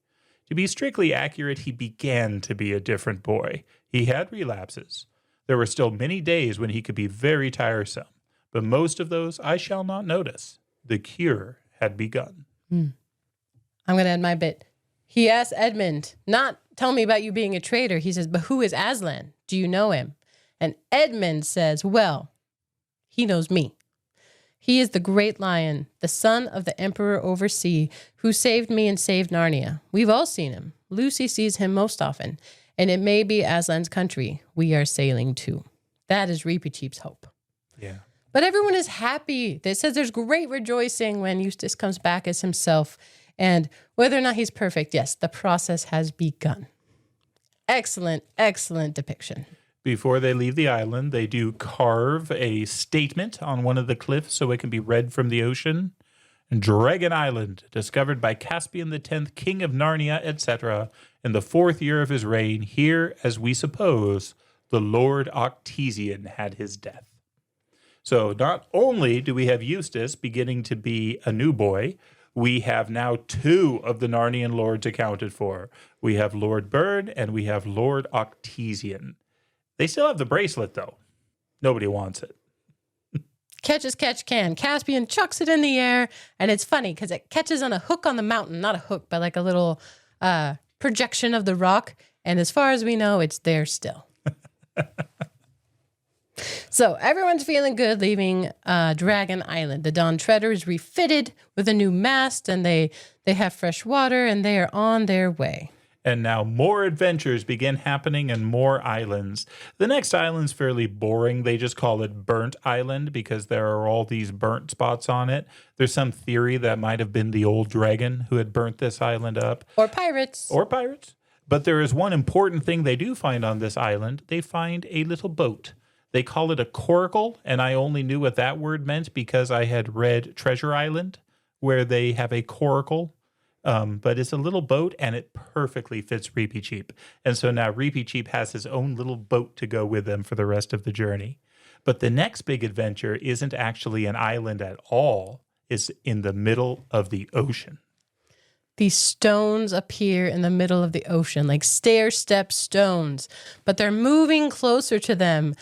To be strictly accurate, he began to be a different boy. He had relapses. There were still many days when he could be very tiresome, but most of those I shall not notice. The cure had begun. I'm going to add my bit. He asked Edmund, not tell me about you being a traitor. He says, but who is Aslan? Do you know him? And Edmund says, well, he knows me. He is the great lion, the son of the emperor over sea, who saved me and saved Narnia. We've all seen him. Lucy sees him most often. And it may be Aslan's country we are sailing to. That is Reepicheep's hope. Yeah. But everyone is happy. It says there's great rejoicing when Eustace comes back as himself. And whether or not he's perfect, yes, the process has begun. Excellent, excellent depiction. Before they leave the island, they do carve a statement on one of the cliffs so it can be read from the ocean. Dragon Island, discovered by Caspian the 10th, King of Narnia, etc., in the 4th year of his reign, here, as we suppose, the Lord Octesian had his death. So not only do we have Eustace beginning to be a new boy, we have now 2 of the Narnian lords accounted for. We have Lord Byrne and we have Lord Octesian. They still have the bracelet, though. Nobody wants it. Catch as catch can. Caspian chucks it in the air, and it's funny because it catches on a hook on the mountain. Not a hook, but like a little projection of the rock. And as far as we know, it's there still. So everyone's feeling good leaving Dragon Island. The Dawn Treader is refitted with a new mast, and they have fresh water, and they are on their way. And now more adventures begin happening and more islands. The next island's fairly boring. They just call it Burnt Island because there are all these burnt spots on it. There's some theory that might have been the old dragon who had burnt this island up. Or pirates. Or pirates. But there is one important thing they do find on this island. They find a little boat. They call it a coracle, and I only knew what that word meant because I had read Treasure Island, where they have a coracle. But it's a little boat, and it perfectly fits Reepicheep. And so now Reepicheep has his own little boat to go with them for the rest of the journey. But the next big adventure isn't actually an island at all. It's in the middle of the ocean. These stones appear in the middle of the ocean, like stair-step stones. But they're moving closer to them.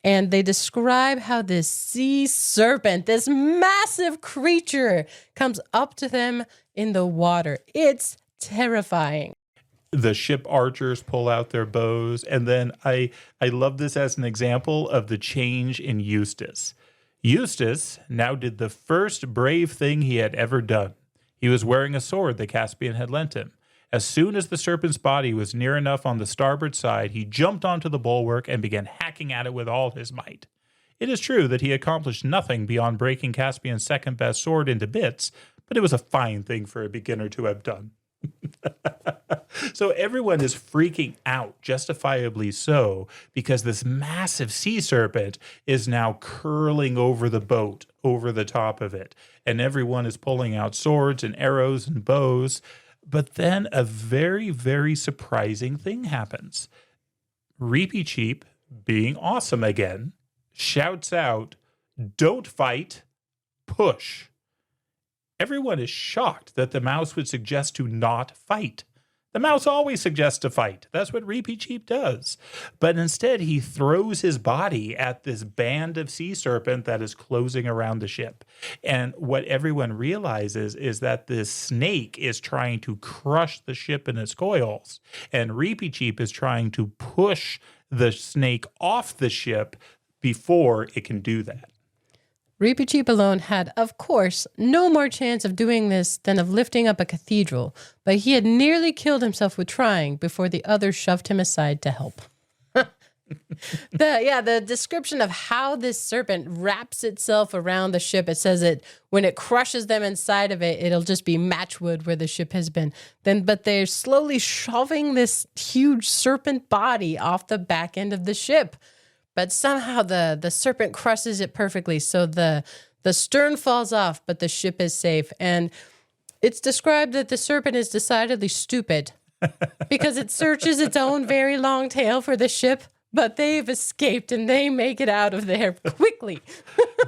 And they describe how this sea serpent, this massive creature, comes up to them in the water. It's terrifying. The ship archers pull out their bows. And then I love this as an example of the change in Eustace. Eustace now did the first brave thing he had ever done. He was wearing a sword that Caspian had lent him. As soon as the serpent's body was near enough on the starboard side, he jumped onto the bulwark and began hacking at it with all his might. It is true that he accomplished nothing beyond breaking Caspian's second-best sword into bits, but it was a fine thing for a beginner to have done. So everyone is freaking out, justifiably so, because this massive sea serpent is now curling over the boat, over the top of it, and everyone is pulling out swords and arrows and bows. But then a very, very surprising thing happens. Reepicheep, being awesome again, shouts out, "Don't fight, push." Everyone is shocked that the mouse would suggest to not fight. The mouse always suggests to fight. That's what Reepicheep does. But instead, he throws his body at this band of sea serpent that is closing around the ship. And what everyone realizes is that this snake is trying to crush the ship in its coils. And Reepicheep is trying to push the snake off the ship before it can do that. Reepicheep alone had, of course, no more chance of doing this than of lifting up a cathedral, but he had nearly killed himself with trying before the others shoved him aside to help. The description of how this serpent wraps itself around the ship, it says it when it crushes them inside of it, it'll just be matchwood where the ship has been. But they're slowly shoving this huge serpent body off the back end of the ship. But somehow the serpent crushes it perfectly. So the stern falls off, but the ship is safe. And it's described that the serpent is decidedly stupid because it searches its own very long tail for the ship, but they've escaped and they make it out of there quickly.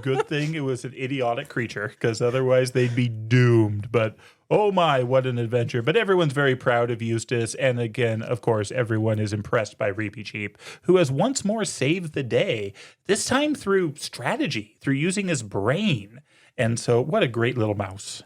Good thing it was an idiotic creature because otherwise they'd be doomed. But oh my, what an adventure. But everyone's very proud of Eustace. And again, of course, everyone is impressed by Reepicheep, who has once more saved the day, this time through strategy, through using his brain. And so what a great little mouse.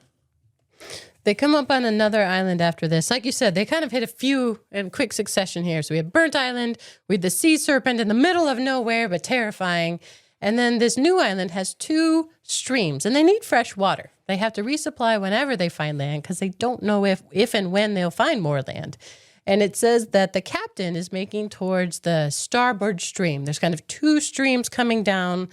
They come up on another island after this. Like you said, they kind of hit a few in quick succession here. So we have Burnt Island, we have the sea serpent in the middle of nowhere, but terrifying. And then this new island has 2 streams, and they need fresh water. They have to resupply whenever they find land because they don't know if and when they'll find more land. And it says that the captain is making towards the starboard stream. There's kind of 2 streams coming down,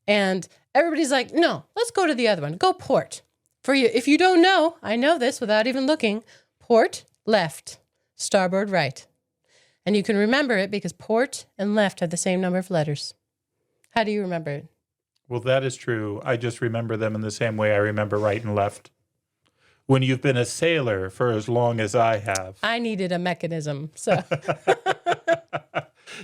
and everybody's like, no, let's go to the other one. Go port. For you, if you don't know, I know this without even looking, port, left, starboard, right. And you can remember it because port and left have the same number of letters. How do you remember it? Well, that is true. I just remember them in the same way I remember right and left. When you've been a sailor for as long as I have. I needed a mechanism, so.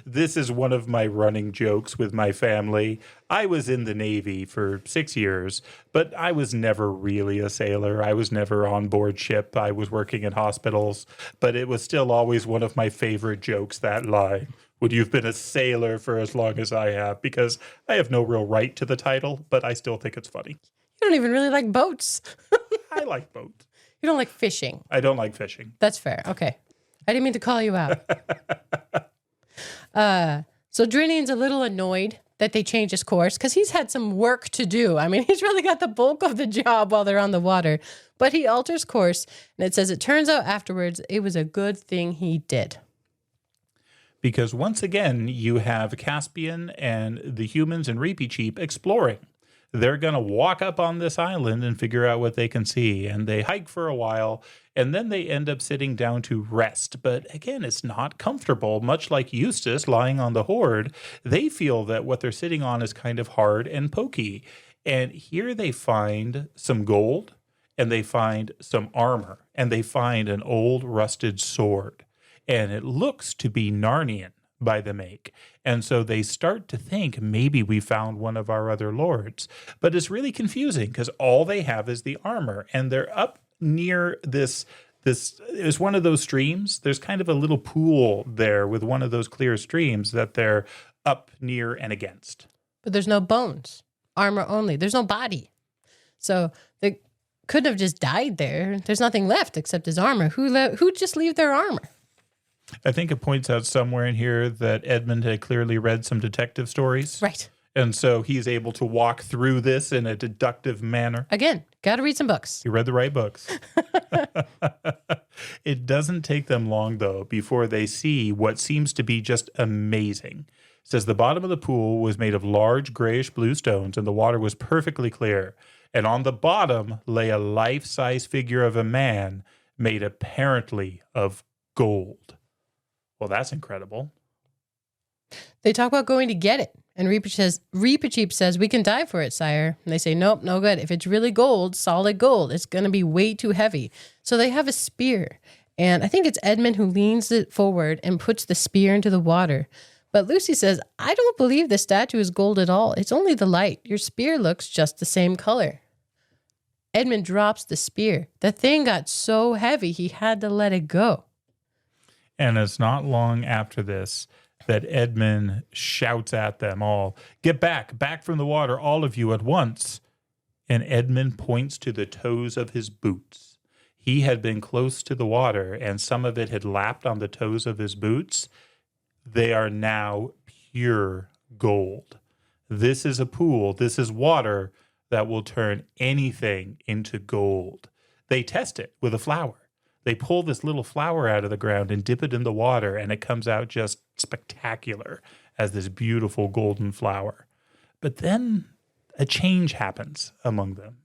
This is one of my running jokes with my family. I was in the Navy for 6 years, but I was never really a sailor. I was never on board ship. I was working in hospitals, but it was still always one of my favorite jokes, that line. Would you've been a sailor for as long as I have? Because I have no real right to the title, but I still think it's funny. You don't even really like boats. I like boats. You don't like fishing. I don't like fishing. That's fair. Okay. I didn't mean to call you out. So Drinian's a little annoyed that they changed his course because he's had some work to do. I mean, he's really got the bulk of the job while they're on the water. But he alters course, and it says it turns out afterwards it was a good thing he did. Because once again, you have Caspian and the humans and Reepicheep exploring. They're going to walk up on this island and figure out what they can see. And they hike for a while, and then they end up sitting down to rest. But again, it's not comfortable. Much like Eustace lying on the hoard, they feel that what they're sitting on is kind of hard and pokey. And here they find some gold, and they find some armor, and they find an old rusted sword. And it looks to be Narnian by the make. And so they start to think maybe we found one of our other lords. But it's really confusing because all they have is the armor. And they're up near this is one of those streams. There's kind of a little pool there with one of those clear streams that they're up near and against. But there's no bones. Armor only. There's no body. So they couldn't have just died there. There's nothing left except his armor. Who'd just leave their armor? I think it points out somewhere in here that Edmund had clearly read some detective stories. Right. And so he's able to walk through this in a deductive manner. Again, got to read some books. He read the right books. It doesn't take them long, though, before they see what seems to be just amazing. It says the bottom of the pool was made of large grayish blue stones, and the water was perfectly clear. And on the bottom lay a life-size figure of a man made apparently of gold. Well, that's incredible. They talk about going to get it. And Reepicheep says, we can die for it, sire. And they say, nope, no good. If it's really gold, solid gold, it's going to be way too heavy. So they have a spear. And I think it's Edmund who leans it forward and puts the spear into the water. But Lucy says, I don't believe the statue is gold at all. It's only the light. Your spear looks just the same color. Edmund drops the spear. The thing got so heavy, he had to let it go. And it's not long after this that Edmund shouts at them all, get back from the water, all of you at once. And Edmund points to the toes of his boots. He had been close to the water, and some of it had lapped on the toes of his boots. They are now pure gold. This is a pool, this is water that will turn anything into gold. They test it with a flower. They pull this little flower out of the ground and dip it in the water, and it comes out just spectacular as this beautiful golden flower. But then a change happens among them.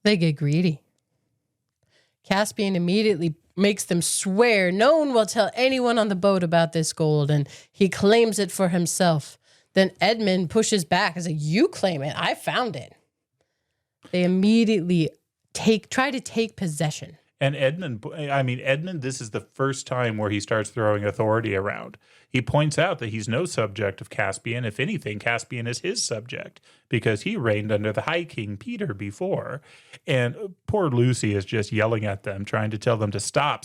They get greedy. Caspian immediately makes them swear no one will tell anyone on the boat about this gold, and he claims it for himself. Then Edmund pushes back and says, you claim it. I found it. They immediately try to take possession. And Edmund, this is the first time where he starts throwing authority around. He points out that he's no subject of Caspian. If anything, Caspian is his subject because he reigned under the High King Peter before. And poor Lucy is just yelling at them, trying to tell them to stop.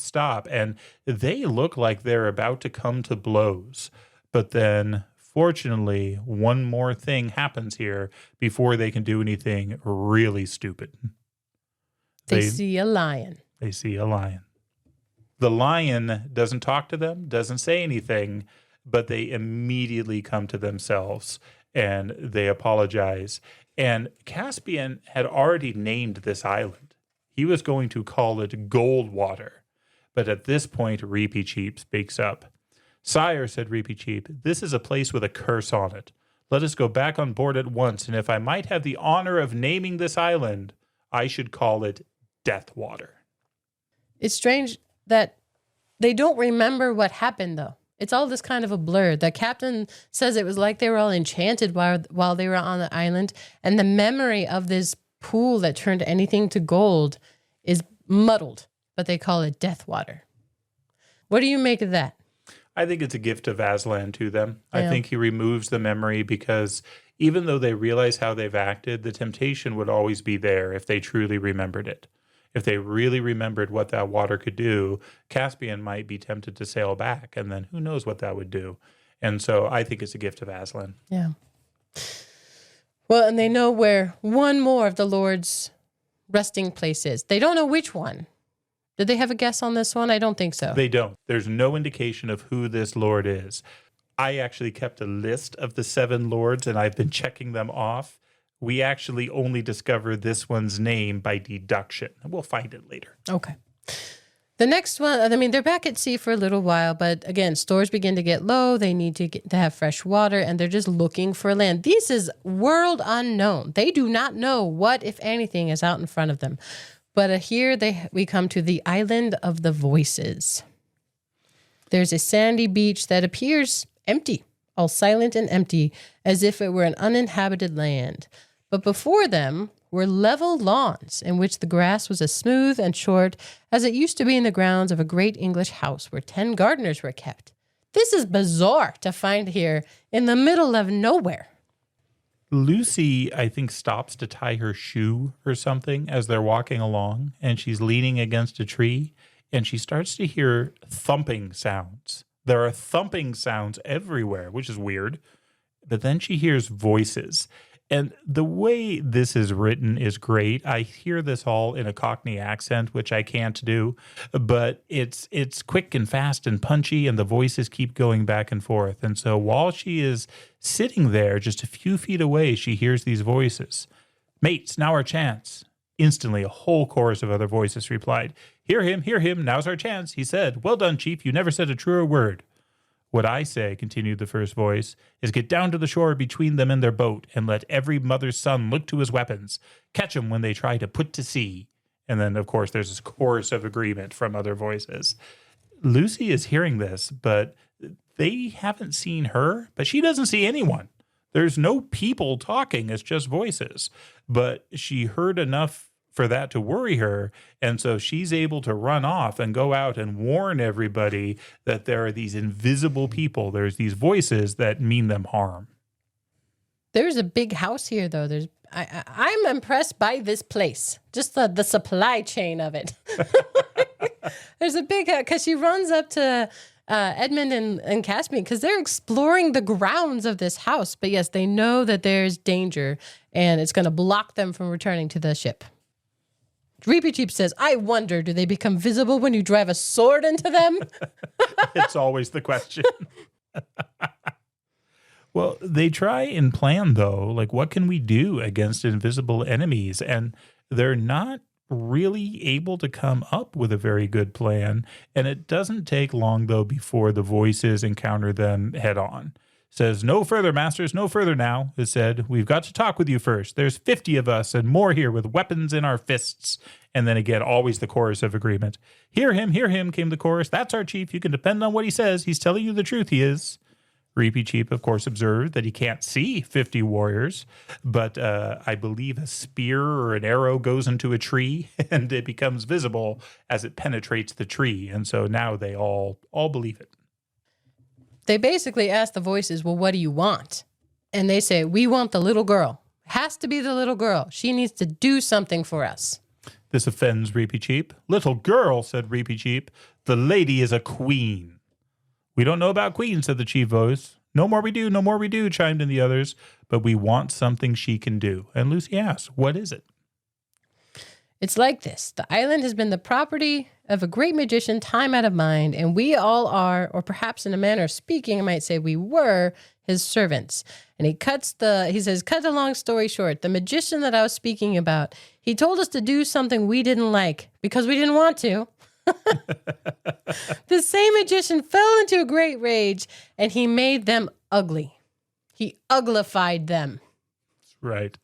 And they look like they're about to come to blows. But then, fortunately, one more thing happens here before they can do anything really stupid. They see a lion. They see a lion. The lion doesn't talk to them, doesn't say anything, but they immediately come to themselves and they apologize. And Caspian had already named this island. He was going to call it Goldwater. But at this point, Reepicheep speaks up. Sire, said Reepicheep, this is a place with a curse on it. Let us go back on board at once, and if I might have the honor of naming this island, I should call it Deathwater. It's strange that they don't remember what happened, though. It's all this kind of a blur. The captain says it was like they were all enchanted while they were on the island, and the memory of this pool that turned anything to gold is muddled, but they call it Deathwater. What do you make of that? I think it's a gift of Aslan to them. Yeah. I think he removes the memory because even though they realize how they've acted, the temptation would always be there if they truly remembered it. If they really remembered what that water could do, Caspian might be tempted to sail back, and then who knows what that would do. And so I think it's a gift of Aslan. Yeah. Well, and they know where one more of the Lord's resting place is. They don't know which one. Did they have a guess on this one? I don't think so. They don't. There's no indication of who this Lord is. I actually kept a list of the 7 lords, and I've been checking them off. We actually only discover this one's name by deduction. We'll find it later. Okay. The next one, I mean, they're back at sea for a little while, but again, stores begin to get low. They need to have fresh water, and they're just looking for land. This is world unknown. They do not know what, if anything, is out in front of them. But here we come to the Island of the Voices. There's a sandy beach that appears empty, all silent and empty, as if it were an uninhabited land. But before them were level lawns in which the grass was as smooth and short as it used to be in the grounds of a great English house where 10 gardeners were kept. This is bizarre to find here in the middle of nowhere. Lucy, I think, stops to tie her shoe or something as they're walking along, and she's leaning against a tree, and she starts to hear thumping sounds. There are thumping sounds everywhere, which is weird. But then she hears voices. And the way this is written is great. I hear this all in a Cockney accent, which I can't do, but it's quick and fast and punchy, and the voices keep going back and forth. And so while she is sitting there just a few feet away, she hears these voices. "Mates, now our chance." Instantly, a whole chorus of other voices replied, hear him, now's our chance," he said. "Well done, Chief, you never said a truer word." "What I say," continued the first voice, "is get down to the shore between them and their boat, and let every mother's son look to his weapons. Catch 'em when they try to put to sea." And then, of course, there's this chorus of agreement from other voices. Lucy is hearing this, but they haven't seen her, but she doesn't see anyone. There's no people talking, it's just voices. But she heard enough for that to worry her, and so she's able to run off and go out and warn everybody that there are these invisible people. There's these voices that mean them harm. There's a big house here, though. I'm impressed by this place, just the supply chain of it. There's a big, because she runs up to Edmund and Caspian, because they're exploring the grounds of this house. But yes, they know that there's danger, and it's going to block them from returning to the ship. Reepicheep says, "I wonder, do they become visible when you drive a sword into them?" It's always the question. Well, they try and plan, though, like, what can we do against invisible enemies? And they're not really able to come up with a very good plan. And it doesn't take long, though, before the voices encounter them head on. Says, "No further, masters, no further now," it said. "We've got to talk with you first. There's 50 of us and more here with weapons in our fists." And then again, always the chorus of agreement. Hear him, came the chorus. "That's our chief. You can depend on what he says. He's telling you the truth, he is." Reepicheep, of course, observed that he can't see 50 warriors, but I believe a spear or an arrow goes into a tree and it becomes visible as it penetrates the tree. And so now they all believe it. They basically ask the voices, "Well, what do you want?" And they say, "We want the little girl. Has to be the little girl. She needs to do something for us." This offends Reepicheep. "Little girl," said Reepicheep, "the lady is a queen." "We don't know about queens," said the chief voice. No more we do," chimed in the others. "But we want something she can do." And Lucy asks, "What is it?" It's like this. The island has been the property of a great magician time out of mind, and we all are, or perhaps in a manner of speaking, I might say we were, his servants. And he says, cut a long story short, the magician that I was speaking about, he told us to do something we didn't like because we didn't want to. The same magician fell into a great rage, and he made them ugly. He uglified them. Right.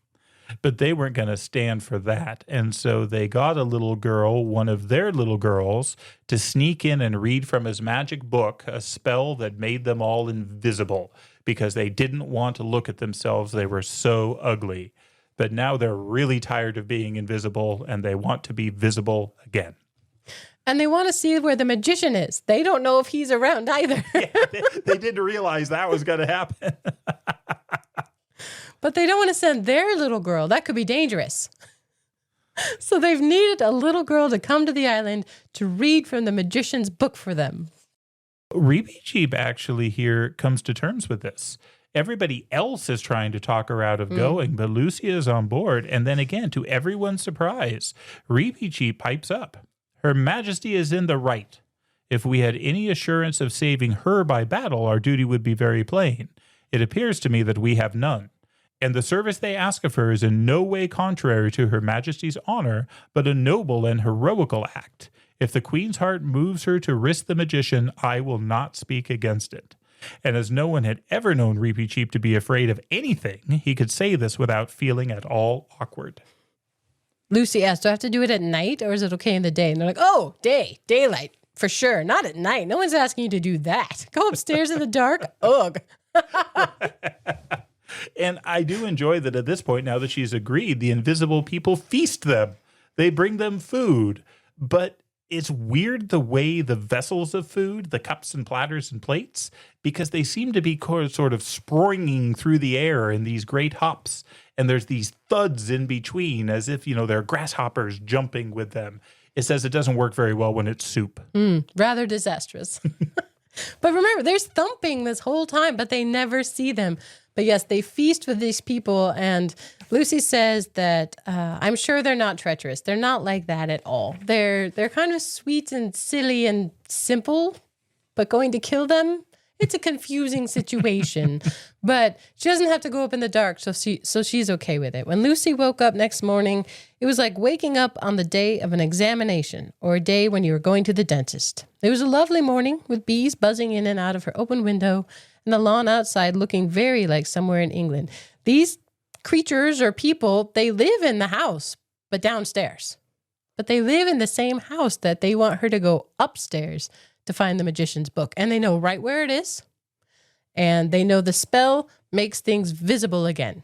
But they weren't going to stand for that. And so they got a little girl, one of their little girls, to sneak in and read from his magic book a spell that made them all invisible because they didn't want to look at themselves. They were so ugly. But now they're really tired of being invisible and they want to be visible again. And they want to see where the magician is. They don't know if he's around either. Yeah, they didn't realize that was going to happen. But they don't want to send their little girl. That could be dangerous. So they've needed a little girl to come to the island to read from the magician's book for them. Reepicheep actually here comes to terms with this. Everybody else is trying to talk her out of going, but Lucia is on board. And then again, to everyone's surprise, Reepicheep pipes up. Her Majesty is in the right. If we had any assurance of saving her by battle, our duty would be very plain. It appears to me that we have none. And the service they ask of her is in no way contrary to her majesty's honor, but a noble and heroical act. If the queen's heart moves her to risk the magician, I will not speak against it. And as no one had ever known Reepicheep to be afraid of anything, he could say this without feeling at all awkward. Lucy asked, do I have to do it at night or is it okay in the day? And they're like, oh, daylight, for sure. Not at night. No one's asking you to do that. Go upstairs in the dark. Ugh. And I do enjoy that at this point, now that she's agreed, the invisible people feast them. They bring them food. But it's weird the way the vessels of food, the cups and platters and plates, because they seem to be sort of springing through the air in these great hops. And there's these thuds in between as if, there are grasshoppers jumping with them. It says it doesn't work very well when it's soup. Rather disastrous. But remember, there's thumping this whole time, but they never see them. But yes, they feast with these people. And Lucy says that I'm sure they're not treacherous. They're not like that at all. They're kind of sweet and silly and simple, but going to kill them, it's a confusing situation. But she doesn't have to go up in the dark, so she's okay with it. When Lucy woke up next morning, it was like waking up on the day of an examination or a day when you were going to the dentist. It was a lovely morning with bees buzzing in and out of her open window and the lawn outside looking very like somewhere in England. These creatures or people, they live in the house, but downstairs. But they live in the same house that they want her to go upstairs to find the magician's book. And they know right where it is. And they know the spell makes things visible again.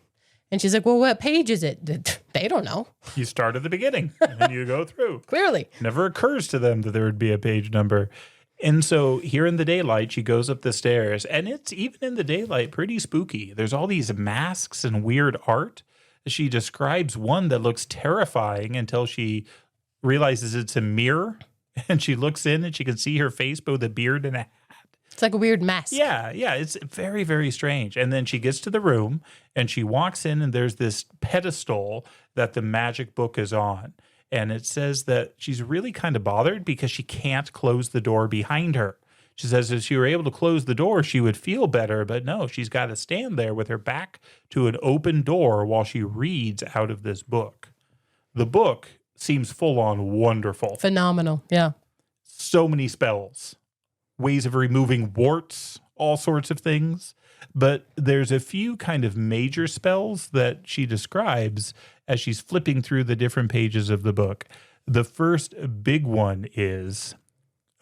And she's like, well, what page is it? They don't know. You start at the beginning and you go through. Clearly. Never occurs to them that there would be a page number. And so here in the daylight, she goes up the stairs, and it's even in the daylight pretty spooky. There's all these masks and weird art. She describes one that looks terrifying until she realizes it's a mirror, and she looks in and she can see her face, both a beard and a hat. It's like a weird mask. Yeah, it's very, very strange. And then she gets to the room and she walks in, and there's this pedestal that the magic book is on. And it says that she's really kind of bothered because she can't close the door behind her. She says if she were able to close the door, she would feel better. But no, she's got to stand there with her back to an open door while she reads out of this book. The book seems full on wonderful. Phenomenal, yeah. So many spells, ways of removing warts, all sorts of things. But there's a few kind of major spells that she describes as she's flipping through the different pages of the book. The first big one is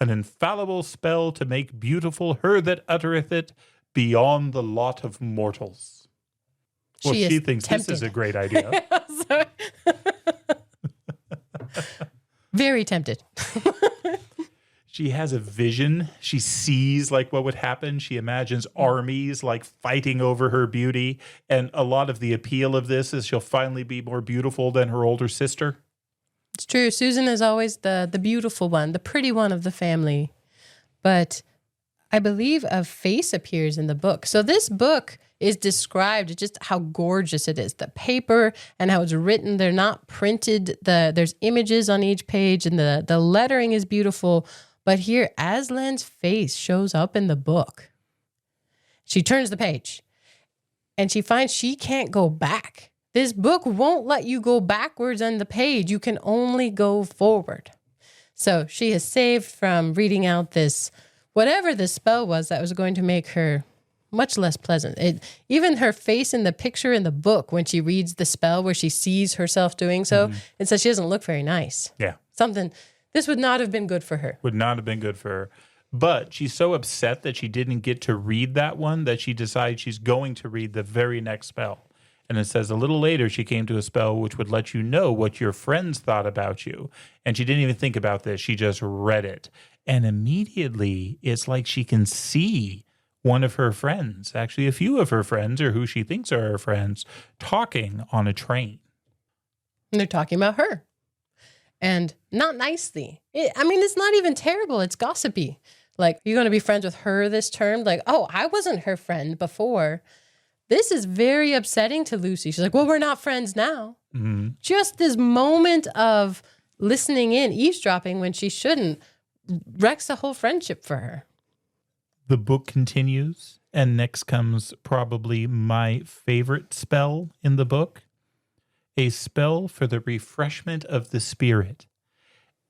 an infallible spell to make beautiful her that uttereth it beyond the lot of mortals. Well, she thinks tempted. This is a great idea. Very tempted. She has a vision. She sees like what would happen. She imagines armies like fighting over her beauty. And a lot of the appeal of this is she'll finally be more beautiful than her older sister. It's true. Susan is always the beautiful one, the pretty one of the family. But I believe a face appears in the book. So this book is described just how gorgeous it is. The paper and how it's written, they're not printed. There's images on each page and the lettering is beautiful. But here, Aslan's face shows up in the book. She turns the page and she finds she can't go back. This book won't let you go backwards on the page. You can only go forward. So she is saved from reading out this, whatever the spell was that was going to make her much less pleasant. Even her face in the picture in the book, when she reads the spell where she sees herself doing so, it says she doesn't look very nice. Yeah. This would not have been good for her. Would not have been good for her. But she's so upset that she didn't get to read that one that she decides she's going to read the very next spell. And it says a little later she came to a spell which would let you know what your friends thought about you. And she didn't even think about this. She just read it. And immediately it's like she can see one of her friends, actually a few of her friends, or who she thinks are her friends, talking on a train. And they're talking about her. And not nicely. It's not even terrible. It's gossipy. Like, you're going to be friends with her this term? Like, oh, I wasn't her friend before. This is very upsetting to Lucy. She's like, well, we're not friends now. Mm-hmm. Just this moment of listening in, eavesdropping when she shouldn't, wrecks the whole friendship for her. The book continues, and next comes probably my favorite spell in the book, a spell for the refreshment of the spirit.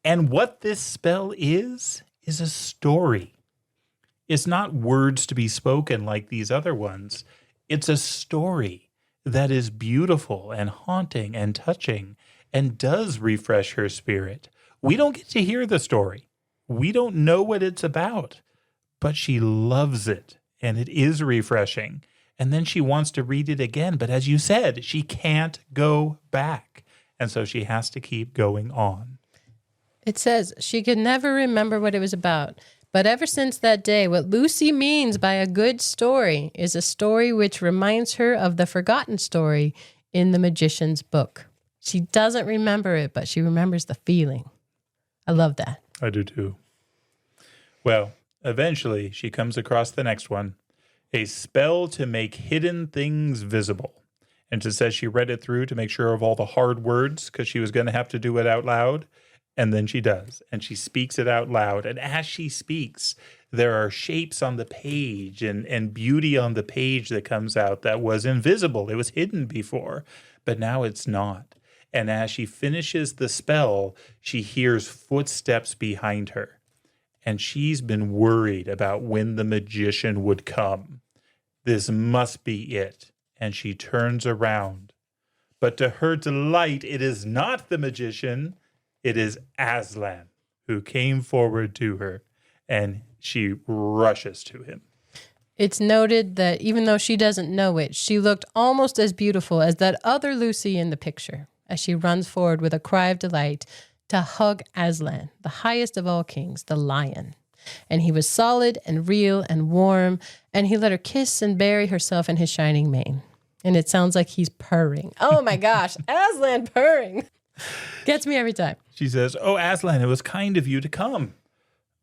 And what this spell is a story. It's not words to be spoken like these other ones. It's a story that is beautiful and haunting and touching and does refresh her spirit. We don't get to hear the story. We don't know what it's about, but she loves it and it is refreshing. And then she wants to read it again. But as you said, she can't go back. And so she has to keep going on. It says she could never remember what it was about. But ever since that day, what Lucy means by a good story is a story which reminds her of the forgotten story in the magician's book. She doesn't remember it, but she remembers the feeling. I love that. I do too. Well, eventually she comes across the next one, a spell to make hidden things visible. And it says she read it through to make sure of all the hard words because she was going to have to do it out loud. And then she does, and she speaks it out loud. And as she speaks, there are shapes on the page and beauty on the page that comes out that was invisible. It was hidden before, but now it's not. And as she finishes the spell, she hears footsteps behind her. And she's been worried about when the magician would come. This must be it. And she turns around. But to her delight, it is not the magician. It is Aslan who came forward to her, and she rushes to him. It's noted that even though she doesn't know it, she looked almost as beautiful as that other Lucy in the picture as she runs forward with a cry of delight to hug Aslan, the highest of all kings, the lion. And he was solid and real and warm, and he let her kiss and bury herself in his shining mane. And it sounds like he's purring. Oh my gosh, Aslan purring. Gets me every time. She says, "Oh, Aslan, it was kind of you to come."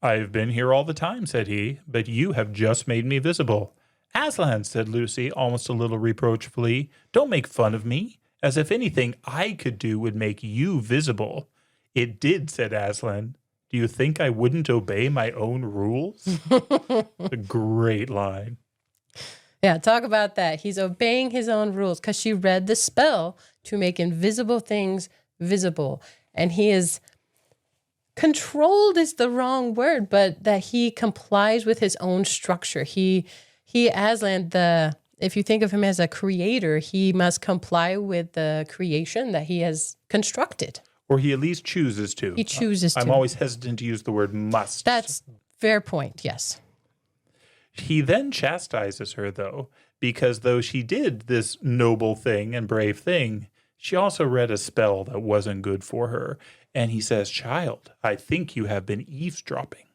"I've been here all the time," said he, "but you have just made me visible." "Aslan," said Lucy, almost a little reproachfully, "don't make fun of me, as if anything I could do would make you visible." "It did," said Aslan. "Do you think I wouldn't obey my own rules?" A great line. Yeah, talk about that. He's obeying his own rules because she read the spell to make invisible things visible. And he is controlled is the wrong word, but that he complies with his own structure. He Aslan, if you think of him as a creator, he must comply with the creation that he has constructed. Or he at least chooses to. He chooses to. I'm always hesitant to use the word must. That's fair point, yes. He then chastises her, though, because though she did this noble thing and brave thing, she also read a spell that wasn't good for her. And he says, "Child, I think you have been eavesdropping."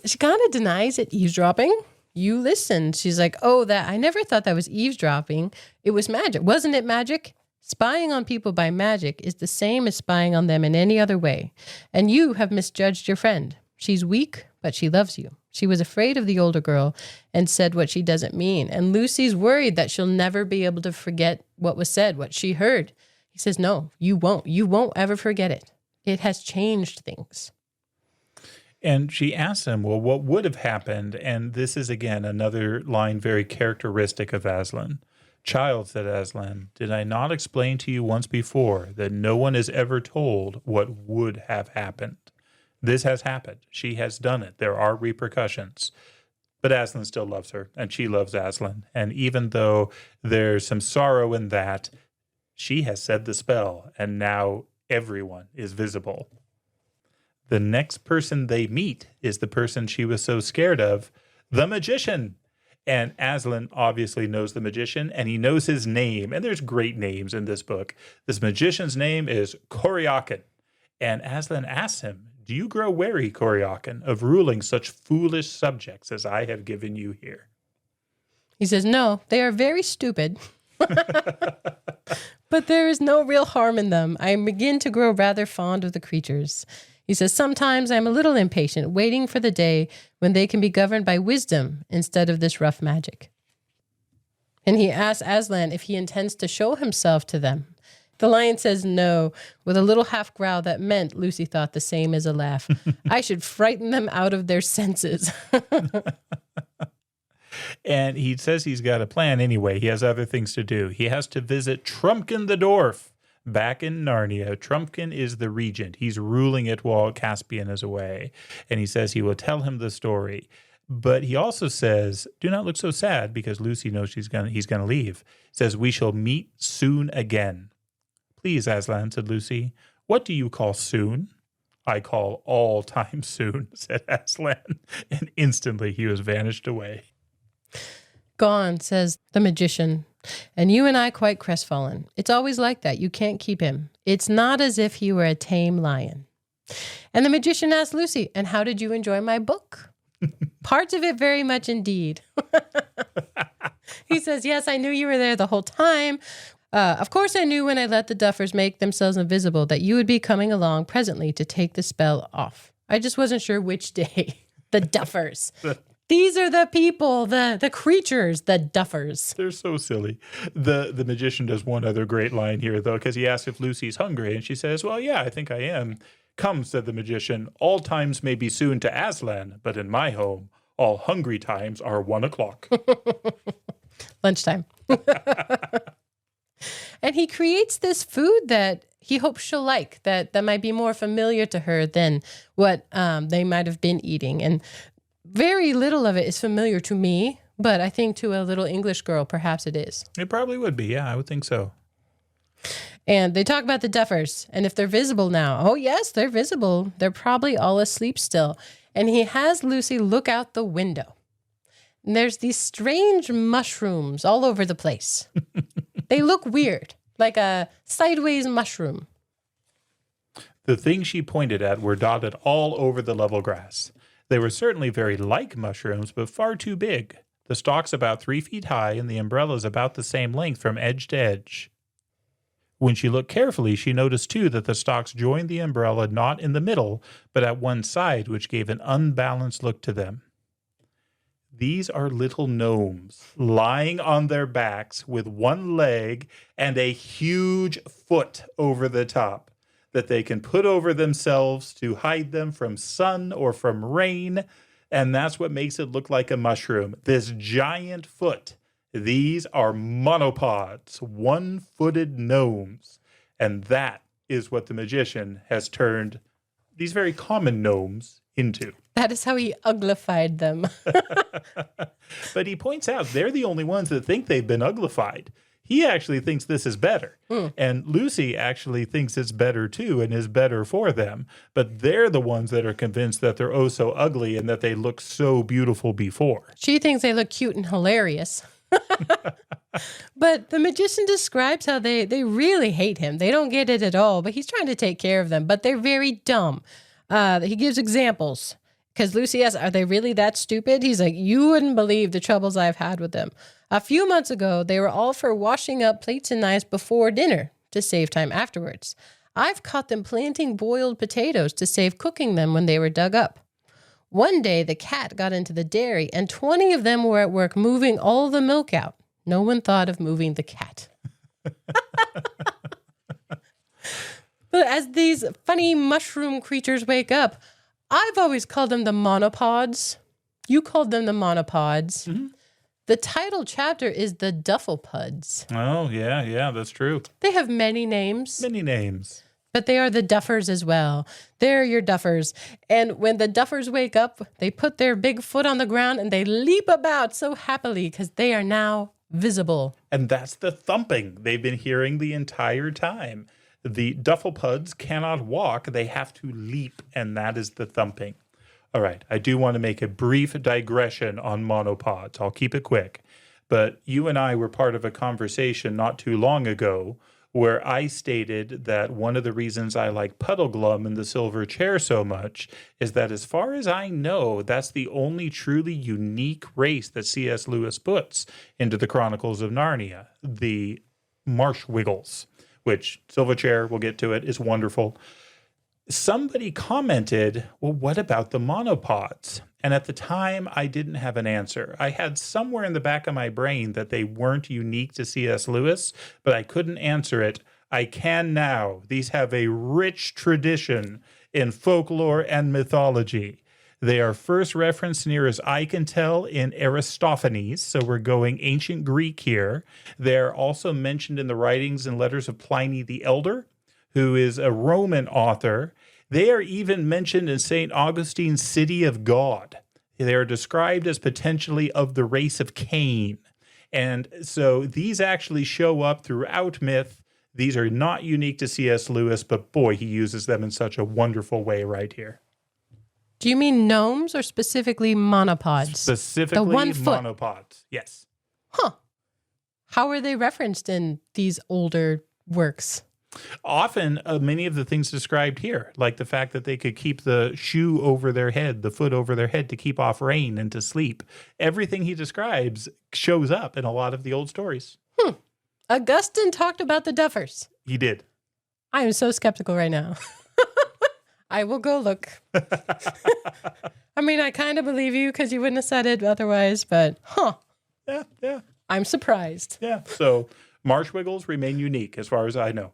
She kind of denies it, eavesdropping. You listened. She's like, "Oh, that I never thought that was eavesdropping. It was magic. Wasn't it magic?" Spying on people by magic is the same as spying on them in any other way. And you have misjudged your friend. She's weak, but she loves you. She was afraid of the older girl and said what she doesn't mean. And Lucy's worried that she'll never be able to forget what was said, what she heard. He says, "No, you won't. You won't ever forget it. It has changed things." And she asks him, well, what would have happened? And this is, again, another line very characteristic of Aslan. "Child," said Aslan, "did I not explain to you once before that no one is ever told what would have happened? This has happened. She has done it. There are repercussions." But Aslan still loves her, and she loves Aslan. And even though there's some sorrow in that, she has said the spell, and now everyone is visible. The next person they meet is the person she was so scared of, the magician. And Aslan obviously knows the magician, and he knows his name. And there's great names in this book. This magician's name is Coriocan. And Aslan asks him, "Do you grow weary, Coriocan, of ruling such foolish subjects as I have given you here?" He says, "No, they are very stupid, but there is no real harm in them. I begin to grow rather fond of the creatures." He says, "Sometimes I'm a little impatient, waiting for the day when they can be governed by wisdom instead of this rough magic." And he asks Aslan if he intends to show himself to them. The lion says no, with a little half growl that meant, Lucy thought, the same as a laugh. I should frighten them out of their senses. And he says he's got a plan anyway. He has other things to do. He has to visit Trumpkin the dwarf back in Narnia. Trumpkin is the regent. He's ruling it while Caspian is away. And he says he will tell him the story. But he also says, do not look so sad, because Lucy knows he's going to leave. Says, we shall meet soon again. Please, Aslan, said Lucy, what do you call soon? I call all time soon, said Aslan. And instantly he was vanished away. Gone, says the magician. And you and I quite crestfallen. It's always like that. You can't keep him. It's not as if he were a tame lion. And the magician asked Lucy, and how did you enjoy my book? Parts of it very much indeed. He says, yes, I knew you were there the whole time. Of course, I knew when I let the duffers make themselves invisible that you would be coming along presently to take the spell off. I just wasn't sure which day. The duffers. These are the people, the creatures, the duffers. They're so silly. The magician does one other great line here, though, because he asks if Lucy's hungry, and she says, well, yeah, I think I am. Come, said the magician, all times may be soon to Aslan, but in my home, all hungry times are 1 o'clock. Lunchtime. And he creates this food that he hopes she'll like, that might be more familiar to her than what they might have been eating. And very little of it is familiar to me, but I think to a little English girl, perhaps it is. It probably would be. Yeah, I would think so. And they talk about the duffers and if they're visible now. Oh, yes, they're visible. They're probably all asleep still. And he has Lucy look out the window. And there's these strange mushrooms all over the place. They look weird, like a sideways mushroom. The things she pointed at were dotted all over the level grass. They were certainly very like mushrooms, but far too big. The stalks about 3 feet high, and the umbrellas about the same length from edge to edge. When she looked carefully, she noticed too that the stalks joined the umbrella not in the middle, but at one side, which gave an unbalanced look to them. These are little gnomes lying on their backs with one leg and a huge foot over the top that they can put over themselves to hide them from sun or from rain. And that's what makes it look like a mushroom. This giant foot. These are monopods, one-footed gnomes. And that is what the magician has turned these very common gnomes into. That is how he uglified them. But he points out they're the only ones that think they've been uglified. He actually thinks this is better. And Lucy actually thinks it's better too and is better for them. But they're the ones that are convinced that they're oh so ugly and that they look so beautiful before. She thinks they look cute and hilarious. But the magician describes how they really hate him. They don't get it at all, but he's trying to take care of them. But they're very dumb. He gives examples. Because Lucy asks, are they really that stupid? He's like, you wouldn't believe the troubles I've had with them. A few months ago, they were all for washing up plates and knives before dinner to save time afterwards. I've caught them planting boiled potatoes to save cooking them when they were dug up. One day, the cat got into the dairy, and 20 of them were at work moving all the milk out. No one thought of moving the cat. But as these funny mushroom creatures wake up, I've always called them the monopods. You called them the monopods. Mm-hmm. The title chapter is the Dufflepuds. Oh, yeah, that's true. They have many names. Many names. But they are the duffers as well. They're your duffers. And when the duffers wake up, they put their big foot on the ground and they leap about so happily because they are now visible. And that's the thumping they've been hearing the entire time. The Dufflepuds cannot walk. They have to leap, and that is the thumping. All right, I do want to make a brief digression on monopods. I'll keep it quick. But you and I were part of a conversation not too long ago where I stated that one of the reasons I like Puddleglum and the Silver Chair so much is that as far as I know, that's the only truly unique race that C.S. Lewis puts into the Chronicles of Narnia, the Marsh Wiggles, which Silverchair, we'll get to it, is wonderful. Somebody commented, well, what about the monopods? And at the time, I didn't have an answer. I had somewhere in the back of my brain that they weren't unique to C.S. Lewis, but I couldn't answer it. I can now. These have a rich tradition in folklore and mythology. They are first referenced, near as I can tell, in Aristophanes, so we're going ancient Greek here. They're also mentioned in the writings and letters of Pliny the Elder, who is a Roman author. They are even mentioned in St. Augustine's City of God. They are described as potentially of the race of Cain. And so these actually show up throughout myth. These are not unique to C.S. Lewis, but boy, he uses them in such a wonderful way right here. Do you mean gnomes or specifically monopods? Specifically the 1 foot. monopods, yes. Huh. How are they referenced in these older works? Often, many of the things described here, like the fact that they could keep the shoe over their head, the foot over their head to keep off rain and to sleep. Everything he describes shows up in a lot of the old stories. Augustine talked about the duffers. He did. I am so skeptical right now. I will go look. I mean, I kind of believe you because you wouldn't have said it otherwise, but Yeah. I'm surprised. Yeah. So marsh wiggles remain unique as far as I know.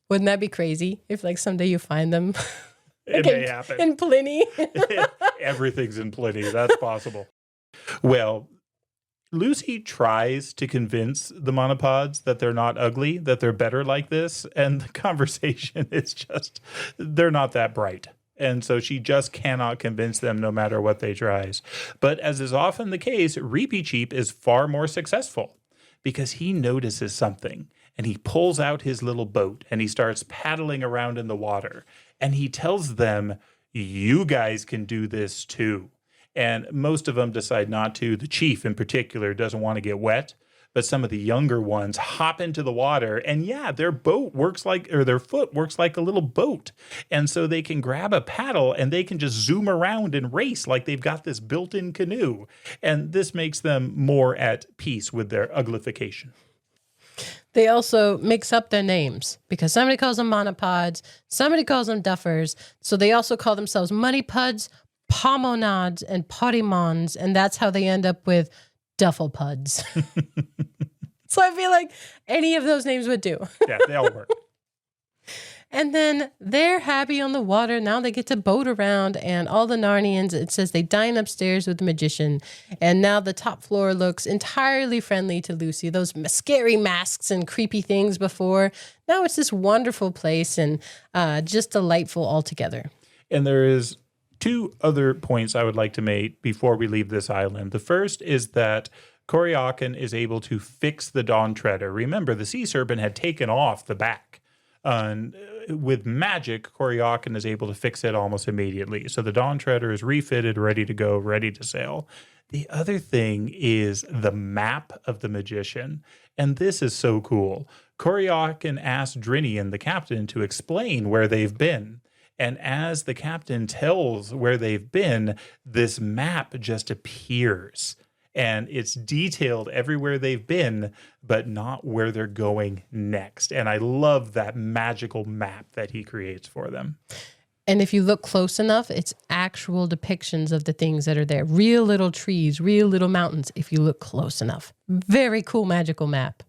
Wouldn't that be crazy if like someday you find them? It may happen. In Pliny. Everything's in Pliny. That's possible. Well, Lucy tries to convince the monopods that they're not ugly, that they're better like this. And the conversation is just, they're not that bright. And so she just cannot convince them no matter what they tries. But as is often the case, Reepicheep is far more successful because he notices something and he pulls out his little boat and he starts paddling around in the water. And he tells them, you guys can do this too. And most of them decide not to. The chief in particular doesn't want to get wet, but some of the younger ones hop into the water and their boat works like, or their foot works like a little boat. And so they can grab a paddle and they can just zoom around and race like they've got this built-in canoe. And this makes them more at peace with their uglification. They also mix up their names because somebody calls them monopods, somebody calls them duffers. So they also call themselves moneypods, pomonads, and potymons, and that's how they end up with duffelpuds. So I feel like any of those names would do. Yeah, they all work. And then they're happy on the water. Now they get to boat around, and all the Narnians, it says they dine upstairs with the magician. And now the top floor looks entirely friendly to Lucy. Those scary masks and creepy things before. Now it's this wonderful place and just delightful altogether. And there is two other points I would like to make before we leave this island. The first is that Coriocan is able to fix the Dawn Treader. Remember, the sea serpent had taken off the back. And with magic, Coriocan is able to fix it almost immediately. So the Dawn Treader is refitted, ready to go, ready to sail. The other thing is the map of the magician. And this is so cool. Coriocan asked Drinian, the captain, to explain where they've been. And as the captain tells where they've been, this map just appears. And it's detailed everywhere they've been, but not where they're going next. And I love that magical map that he creates for them. And if you look close enough, it's actual depictions of the things that are there. Real little trees, real little mountains, if you look close enough. Very cool magical map.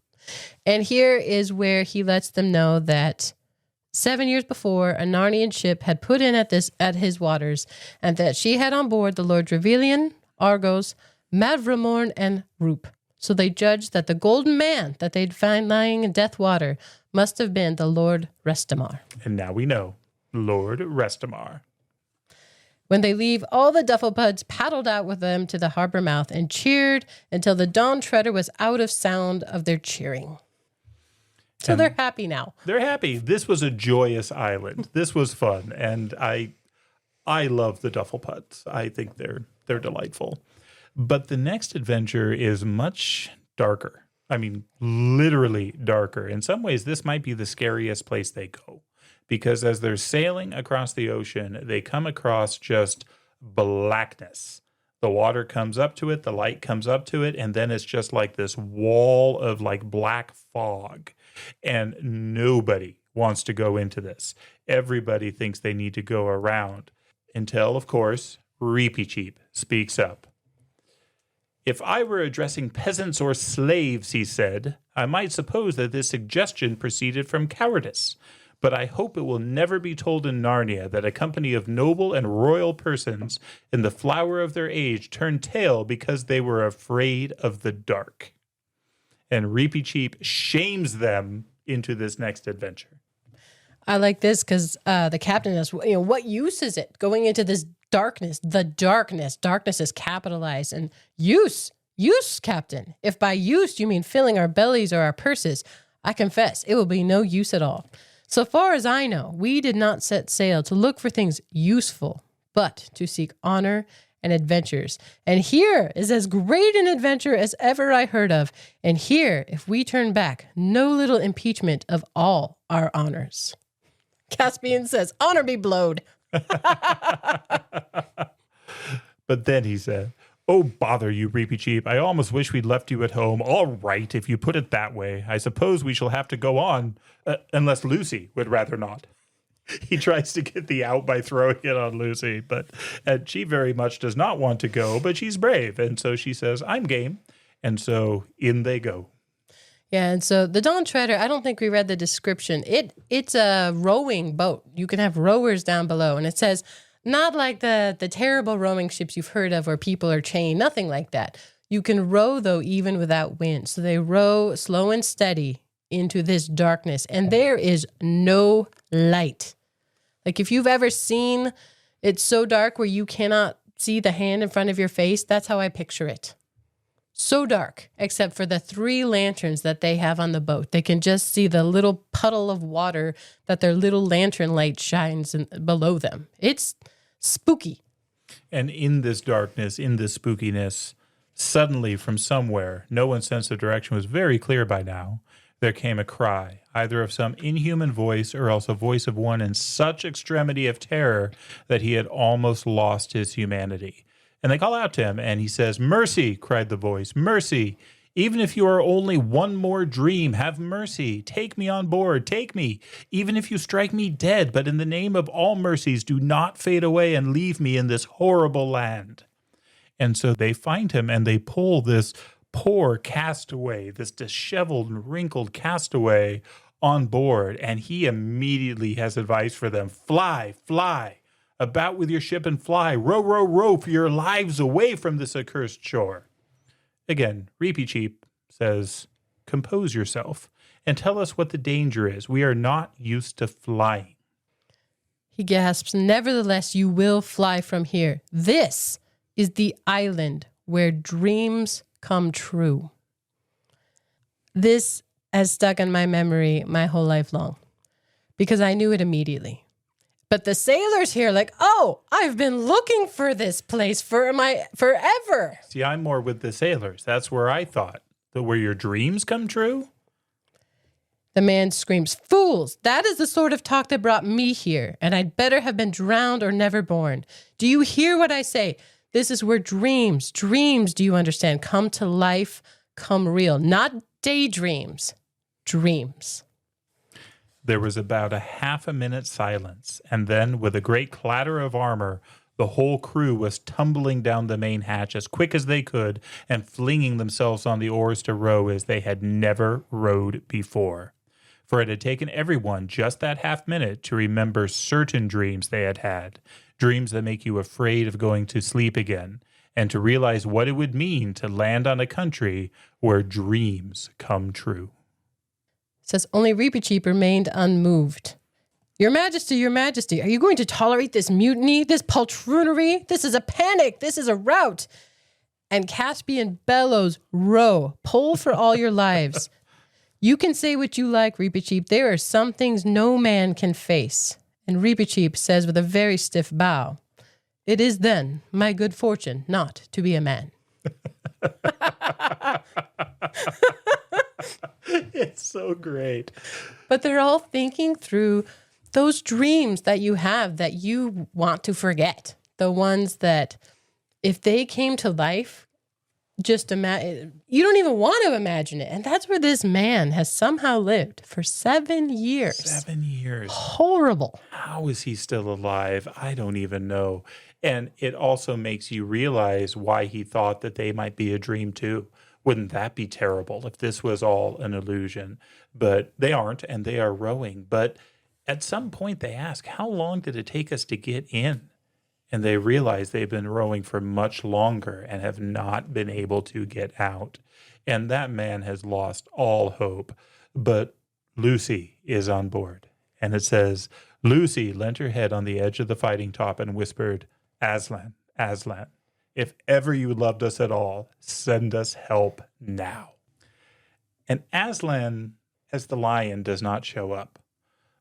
And here is where he lets them know that 7 years before, a Narnian ship had put in at his waters, and that she had on board the Lord Trevelyan, Argos, Mavramorn, and Roop. So they judged that the golden man that they'd find lying in Death Water must have been the Lord Restamar. And now we know, Lord Restamar. When they leave, all the Duffelpuds paddled out with them to the harbor mouth and cheered until the Dawn Treader was out of sound of their cheering. So they're happy now. They're happy. This was a joyous island. This was fun. And I love the Duffelpuds. I think they're delightful. But the next adventure is much darker. I mean, literally darker. In some ways, this might be the scariest place they go. Because as they're sailing across the ocean, they come across just blackness. The water comes up to it, the light comes up to it, and then it's just like this wall of like black fog. And nobody wants to go into this. Everybody thinks they need to go around. Until, of course, Reepicheep speaks up. If I were addressing peasants or slaves, he said, I might suppose that this suggestion proceeded from cowardice, but I hope it will never be told in Narnia that a company of noble and royal persons in the flower of their age turned tail because they were afraid of the dark. And Reepicheep shames them into this next adventure. I like this because the captain is, what use is it going into this darkness? The darkness. Darkness is capitalized. And use, captain. If by use you mean filling our bellies or our purses, I confess it will be no use at all. So far as I know, we did not set sail to look for things useful, but to seek honor and adventures. And here is as great an adventure as ever I heard of. And here, if we turn back, no little impeachment of all our honors. Caspian says, honor be blowed. But then he said, oh, bother you, Reepicheep. I almost wish we'd left you at home. All right, if you put it that way. I suppose we shall have to go on, unless Lucy would rather not. He tries to get the out by throwing it on Lucy, but she very much does not want to go, but she's brave. And so she says, I'm game. And so in they go. Yeah, and so the Dawn Treader, I don't think we read the description. It's a rowing boat. You can have rowers down below. And it says, not like the terrible rowing ships you've heard of where people are chained, nothing like that. You can row, though, even without wind. So they row slow and steady into this darkness. And there is no light. Like if you've ever seen it so dark where you cannot see the hand in front of your face, that's how I picture it. So dark, except for the 3 lanterns that they have on the boat. They can just see the little puddle of water that their little lantern light shines below them. It's spooky. And in this darkness, in this spookiness, suddenly from somewhere, no one's sense of direction was very clear by now, there came a cry, either of some inhuman voice or else a voice of one in such extremity of terror that he had almost lost his humanity. And they call out to him, and he says, mercy, cried the voice, mercy. Even if you are only one more dream, have mercy. Take me on board, take me. Even if you strike me dead, but in the name of all mercies, do not fade away and leave me in this horrible land. And so they find him, and they pull this poor castaway, this disheveled and wrinkled castaway on board, and he immediately has advice for them. Fly, fly. About with your ship and fly, row, row, row for your lives away from this accursed shore. Again, Reepicheep says, compose yourself and tell us what the danger is. We are not used to flying. He gasps, nevertheless, you will fly from here. This is the island where dreams come true. This has stuck in my memory my whole life long because I knew it immediately. But the sailors here like, oh, I've been looking for this place forever. See, I'm more with the sailors. That's where I thought. Where your dreams come true? The man screams, fools, that is the sort of talk that brought me here, and I'd better have been drowned or never born. Do you hear what I say? This is where dreams, do you understand, come to life, come real. Not daydreams, dreams. There was about a half a minute silence, and then, with a great clatter of armor, the whole crew was tumbling down the main hatch as quick as they could and flinging themselves on the oars to row as they had never rowed before. For it had taken everyone just that half minute to remember certain dreams they had had, dreams that make you afraid of going to sleep again, and to realize what it would mean to land on a country where dreams come true. Says only Reepicheep remained unmoved. Your Majesty, are you going to tolerate this mutiny, this poltroonery? This is a panic. This is a rout. And Caspian bellows, row, pull for all your lives. You can say what you like, Reepicheep. There are some things no man can face. And Reepicheep says with a very stiff bow, it is then my good fortune not to be a man. It's so great. But they're all thinking through those dreams that you have that you want to forget. The ones that, if they came to life, just imagine, you don't even want to imagine it. And that's where this man has somehow lived for 7 years. 7 years. Horrible. How is he still alive? I don't even know. And it also makes you realize why he thought that they might be a dream too. Wouldn't that be terrible if this was all an illusion? But they aren't, and they are rowing. But at some point they ask, how long did it take us to get in? And they realize they've been rowing for much longer and have not been able to get out. And that man has lost all hope. But Lucy is on board. And it says, Lucy leant her head on the edge of the fighting top and whispered, Aslan, Aslan, if ever you loved us at all, send us help now. And Aslan, as the lion, does not show up.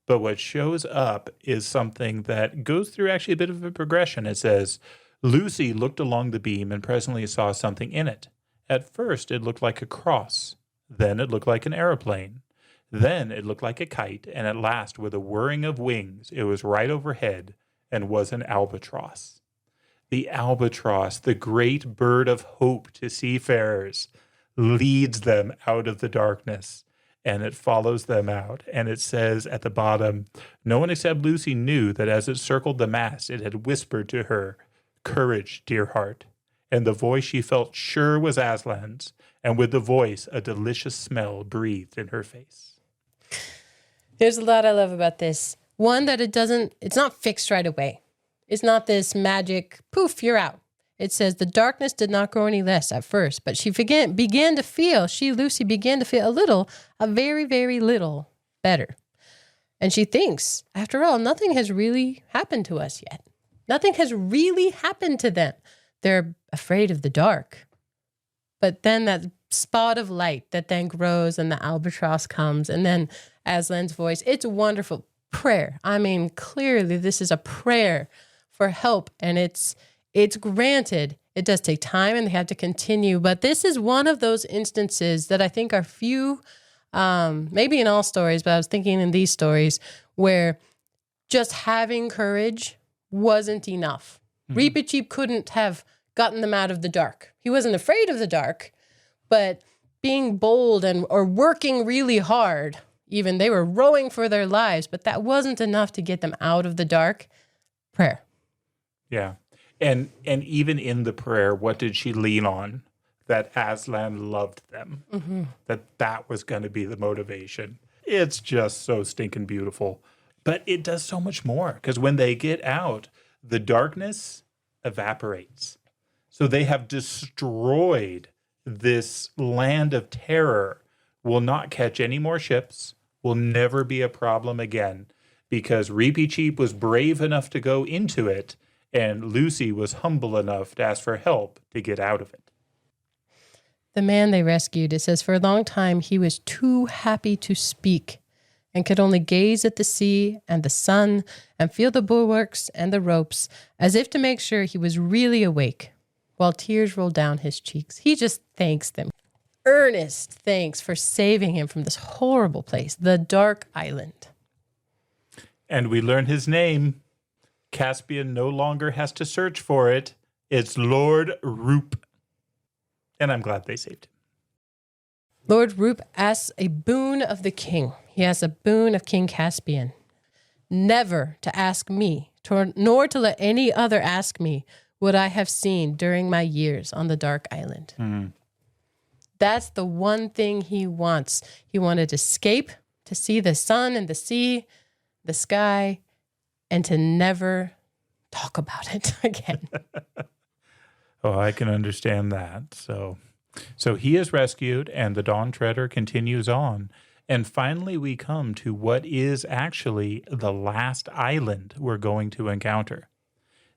But what shows up is something that goes through actually a bit of a progression. It says, Lucy looked along the beam and presently saw something in it. At first, it looked like a cross. Then it looked like an aeroplane. Then it looked like a kite. And at last, with a whirring of wings, it was right overhead and was an albatross. The albatross, the great bird of hope to seafarers, leads them out of the darkness. And it follows them out. And it says at the bottom, no one except Lucy knew that as it circled the mast, it had whispered to her, courage, dear heart. And the voice she felt sure was Aslan's. And with the voice, a delicious smell breathed in her face. There's a lot I love about this. One, that it's not fixed right away. It's not this magic, poof, you're out. It says the darkness did not grow any less at first, but Lucy, began to feel a very, very little better. And she thinks, after all, nothing has really happened to us yet. Nothing has really happened to them. They're afraid of the dark. But then that spot of light that then grows and the albatross comes, and then Aslan's voice, it's a wonderful prayer. I mean, clearly this is a prayer for help, and it's granted. It does take time and they have to continue, but this is one of those instances that I think are few, maybe in all stories, but I was thinking in these stories where just having courage wasn't enough. Mm-hmm. Reepicheep couldn't have gotten them out of the dark. He wasn't afraid of the dark, but being bold or working really hard, even they were rowing for their lives, but that wasn't enough to get them out of the dark. Prayer. Yeah. And even in the prayer, what did she lean on? That Aslan loved them. Mm-hmm. That was going to be the motivation. It's just so stinking beautiful. But it does so much more, because when they get out, the darkness evaporates. So they have destroyed this land of terror, will not catch any more ships, will never be a problem again, because Reepicheep was brave enough to go into it, and Lucy was humble enough to ask for help to get out of it. The man they rescued, it says, for a long time he was too happy to speak and could only gaze at the sea and the sun and feel the bulwarks and the ropes as if to make sure he was really awake, while tears rolled down his cheeks. He just thanks them. Earnest thanks for saving him from this horrible place, the Dark Island. And we learn his name. Caspian no longer has to search for it. It's Lord Roop. And I'm glad they saved him. Lord Roop asks a boon of the king. He asks a boon of King Caspian. Never to ask me, nor to let any other ask me, what I have seen during my years on the Dark Island. Mm-hmm. That's the one thing he wants. He wanted to escape, to see the sun and the sea, the sky, and to never talk about it again. Oh, I can understand that. So he is rescued, and the Dawn Treader continues on. And finally, we come to what is actually the last island we're going to encounter.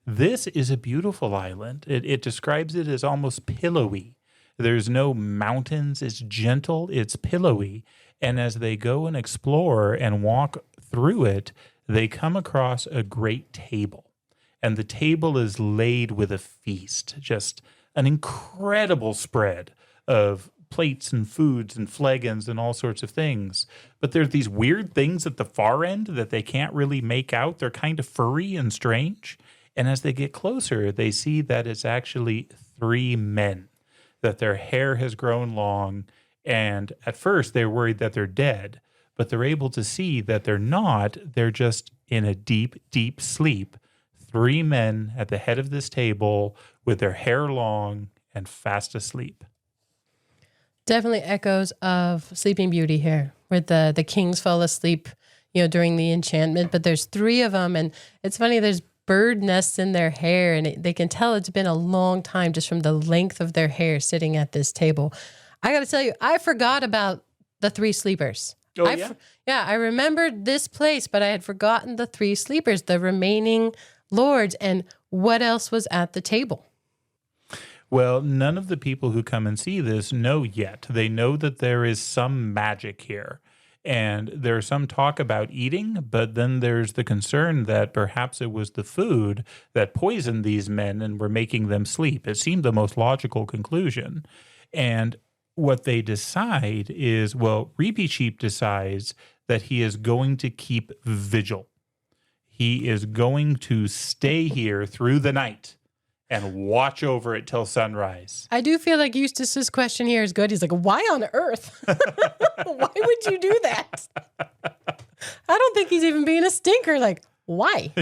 This is a beautiful island. It describes it as almost pillowy. There's no mountains. It's gentle. It's pillowy. And as they go and explore and walk through it, they come across a great table. And the table is laid with a feast, just an incredible spread of plates and foods and flagons and all sorts of things. But there's these weird things at the far end that they can't really make out. They're kind of furry and strange. And as they get closer, they see that it's actually 3 men, that their hair has grown long. And at first, they're worried that they're dead. But they're able to see that they're not. They're just in a deep, deep sleep. 3 men at the head of this table with their hair long and fast asleep. definitely echoes of Sleeping Beauty here, where the kings fall asleep, during the enchantment. But there's 3 of them, and it's funny. There's bird nests in their hair, and they can tell it's been a long time just from the length of their hair sitting at this table. I got to tell you, I forgot about the 3 sleepers. Oh, yeah? I remembered this place, but I had forgotten the 3 sleepers, the remaining lords, and what else was at the table. Well, none of the people who come and see this know yet. They know that there is some magic here. And there's some talk about eating, but then there's the concern that perhaps it was the food that poisoned these men and were making them sleep. It seemed the most logical conclusion. And what they decide is, Reepicheep decides that he is going to keep vigil. He is going to stay here through the night and watch over it till sunrise. I do feel like Eustace's question here is good. He's like, why on earth? Why would you do that? I don't think he's even being a stinker. Like, why?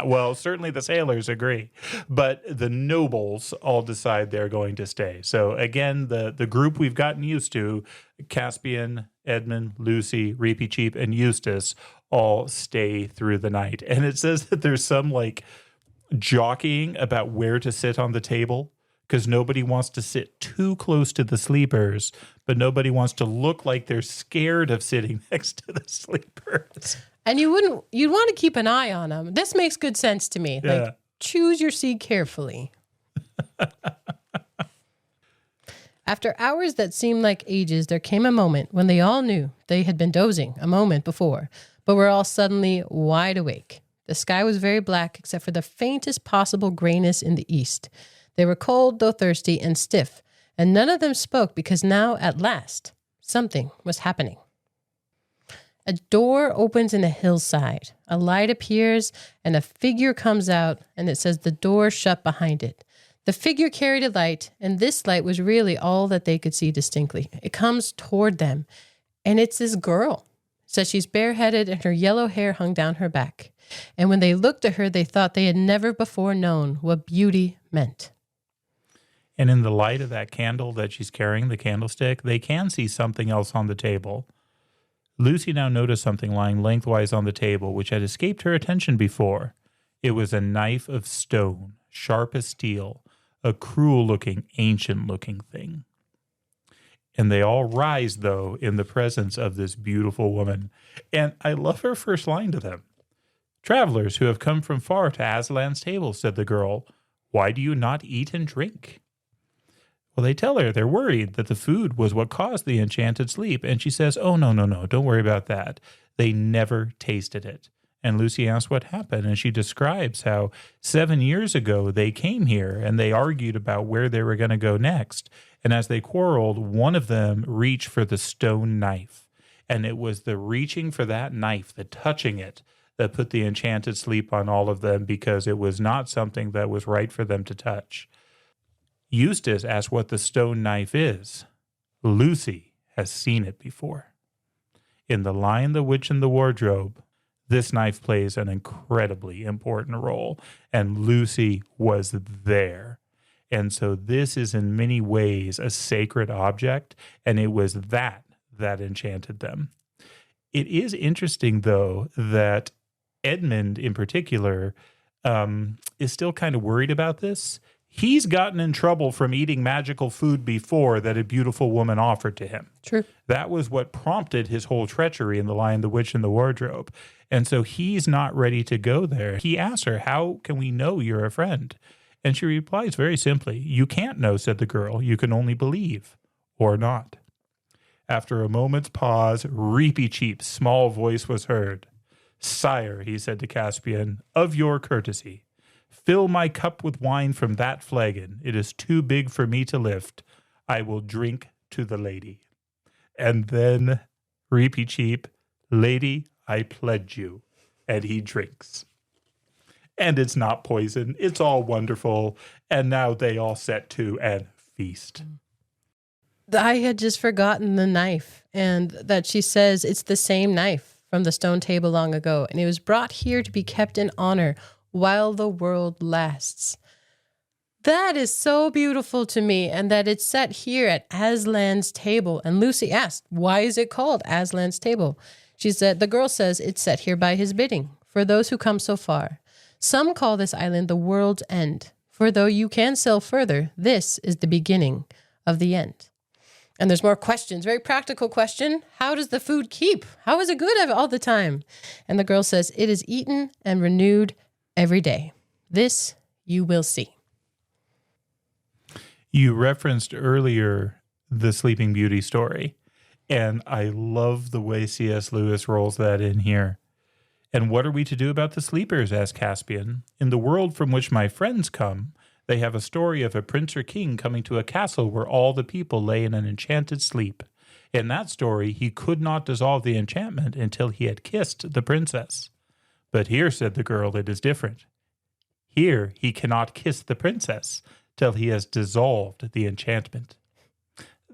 Well, certainly the sailors agree, but the nobles all decide they're going to stay. So again, the group we've gotten used to, Caspian, Edmund, Lucy, Reepicheep, and Eustace, all stay through the night. And it says that there's some jockeying about where to sit on the table, because nobody wants to sit too close to the sleepers, but nobody wants to look like they're scared of sitting next to the sleepers. And you'd want to keep an eye on them. This makes good sense to me. Yeah. Choose your seat carefully. After hours that seemed like ages, there came a moment when they all knew they had been dozing a moment before, but were all suddenly wide awake. The sky was very black except for the faintest possible grayness in the east. They were cold, though thirsty, and stiff, and none of them spoke because now, at last, something was happening. A door opens in a hillside. A light appears, and a figure comes out, and it says the door shut behind it. The figure carried a light, and this light was really all that they could see distinctly. It comes toward them, and it's this girl. It says she's bareheaded, and her yellow hair hung down her back. And when they looked at her, they thought they had never before known what beauty meant. And in the light of that candle that she's carrying, the candlestick, they can see something else on the table. Lucy now noticed something lying lengthwise on the table, which had escaped her attention before. It was a knife of stone, sharp as steel, a cruel-looking, ancient-looking thing. And they all rise, though, in the presence of this beautiful woman. And I love her first line to them. "Travelers who have come from far to Aslan's table," said the girl. "Why do you not eat and drink?" Well, they tell her they're worried that the food was what caused the enchanted sleep. And she says, "Oh, no, don't worry about that. They never tasted it." And Lucy asks what happened, and she describes how 7 years ago they came here and they argued about where they were going to go next. And as they quarreled, one of them reached for the stone knife. And it was the reaching for that knife, the touching it, that put the enchanted sleep on all of them, because it was not something that was right for them to touch. Eustace asks what the stone knife is. Lucy has seen it before. In The Lion, the Witch, and the Wardrobe, this knife plays an incredibly important role, and Lucy was there. And so this is in many ways a sacred object, and it was that enchanted them. It is interesting, though, that Edmund in particular is still kind of worried about this. He's gotten in trouble from eating magical food before that a beautiful woman offered to him. True. That was what prompted his whole treachery in The Lion, the Witch, and the Wardrobe. And so he's not ready to go there. He asks her, "How can we know you're a friend?" And she replies very simply, "You can't know," said the girl. "You can only believe or not." After a moment's pause, Reepicheep's small voice was heard. "Sire," he said to Caspian, "of your courtesy, fill my cup with wine from that flagon. It is too big for me to lift. I will drink to the lady." And then Reepicheep, "Lady, I pledge you." And he drinks. And it's not poison. It's all wonderful. And now they all set to and feast. I had just forgotten the knife, and that she says it's the same knife from the stone table long ago, and it was brought here to be kept in honor while the world lasts. That is so beautiful to me, and that it's set here at Aslan's table. And Lucy asked, why is it called Aslan's table? She said, the girl says it's set here by his bidding, for those who come so far. Some call this island the world's end, for though you can sail further, this is the beginning of the end. And there's more questions, very practical question. How does the food keep? How is it good all the time? And the girl says, it is eaten and renewed every day. This you will see. You referenced earlier the Sleeping Beauty story, and I love the way C.S. Lewis rolls that in here. And what are we to do about the sleepers, asked Caspian. In the world from which my friends come, they have a story of a prince or king coming to a castle where all the people lay in an enchanted sleep. In that story, he could not dissolve the enchantment until he had kissed the princess. But here, said the girl, it is different. Here he cannot kiss the princess till he has dissolved the enchantment.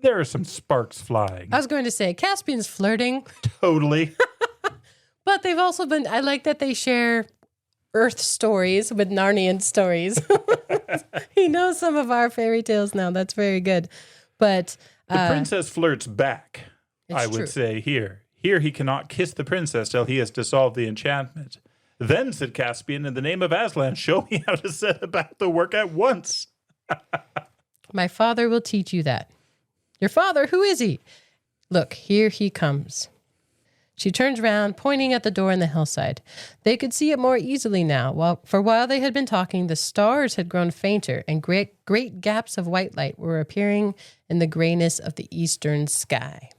There are some sparks flying. I was going to say, Caspian's flirting. Totally. But they've also been, I like that they share Earth stories with Narnian stories. He knows some of our fairy tales now. That's very good. But the princess flirts back, I would true. say here. Here he cannot kiss the princess till he has dissolved the enchantment. Then, said Caspian, in the name of Aslan, show me how to set about the work at once. My father will teach you that. Your father, who is he? Look, here he comes. She turns round, pointing at the door in the hillside. They could see it more easily now, while they had been talking, the stars had grown fainter, and great gaps of white light were appearing in the grayness of the eastern sky.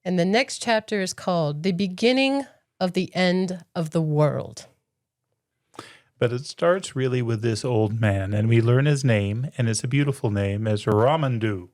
And the next chapter is called The Beginning of the End of the World. But it starts really with this old man, and we learn his name, and it's a beautiful name, as Ramandu,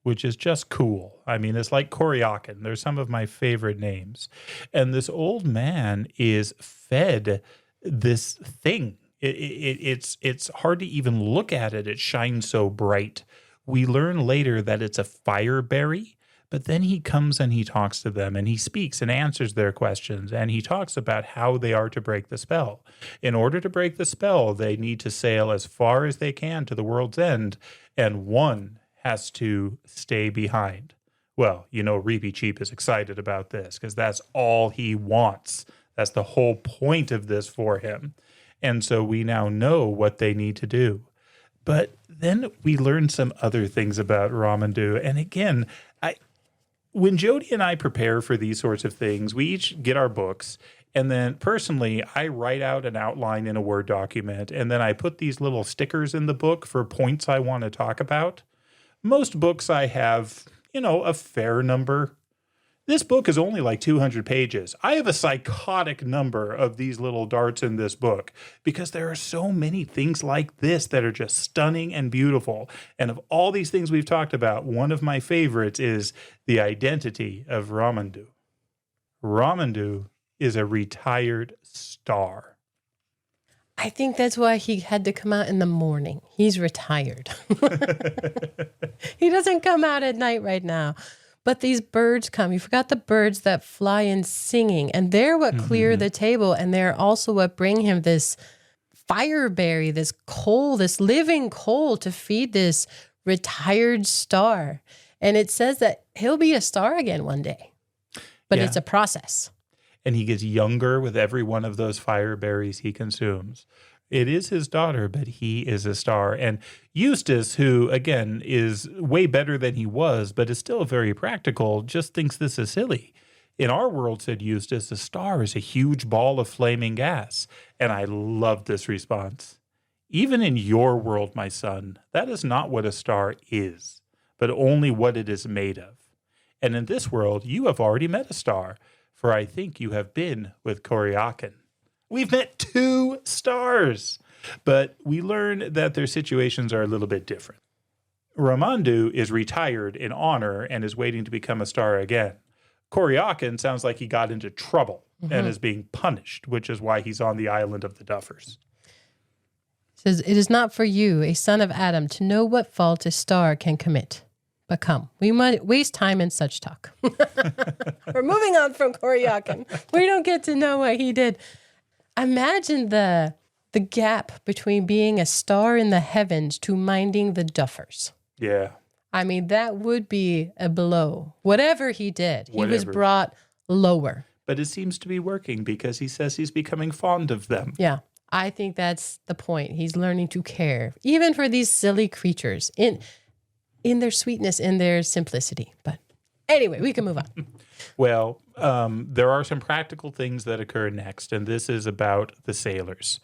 which is just cool. I mean, it's like Koryakin. They're some of my favorite names. And this old man is fed this thing. It's hard to even look at it. It shines so bright. We learn later that it's a fireberry, but then he comes and he talks to them, and he speaks and answers their questions, and he talks about how they are to break the spell. In order to break the spell, they need to sail as far as they can to the world's end, and one has to stay behind. Well, you know, Reepicheep is excited about this because that's all he wants. That's the whole point of this for him. And so we now know what they need to do. But then we learn some other things about Ramandu. And again, when Jody and I prepare for these sorts of things, we each get our books. And then personally, I write out an outline in a Word document. And then I put these little stickers in the book for points I want to talk about. Most books I have, a fair number. This book is only like 200 pages. I have a psychotic number of these little darts in this book because there are so many things like this that are just stunning and beautiful. And of all these things we've talked about, one of my favorites is the identity of Ramandu. Ramandu is a retired star. I think that's why he had to come out in the morning. He's retired. He doesn't come out at night right now. But these birds come. You forgot the birds that fly in singing. And they're what clear the table. And they're also what bring him this fireberry, this coal, this living coal to feed this retired star. And it says that he'll be a star again one day. But it's a process. And he gets younger with every one of those fireberries he consumes. It is his daughter, but he is a star. And Eustace, who, again, is way better than he was, but is still very practical, just thinks this is silly. In our world, said Eustace, a star is a huge ball of flaming gas. And I love this response. Even in your world, my son, that is not what a star is, but only what it is made of. And in this world, you have already met a star, for I think you have been with Koryakin. We've met 2 stars, but we learn that their situations are a little bit different. Ramandu is retired in honor and is waiting to become a star again. Koryakin sounds like he got into trouble and is being punished, which is why he's on the island of the Duffers. It says, it is not for you, a son of Adam, to know what fault a star can commit. But come, we might waste time in such talk. We're moving on from Koryakin. We don't get to know what he did. Imagine the the gap between being a star in the heavens to minding the duffers. Yeah. I mean, that would be a blow. Whatever he did, he was Whatever. brought lower. But it seems to be working because he says he's becoming fond of them. Yeah, I think that's the point. He's learning to care, even for these silly creatures, in their sweetness, in their simplicity. But anyway, we can move on. Well, there are some practical things that occur next, and this is about the sailors.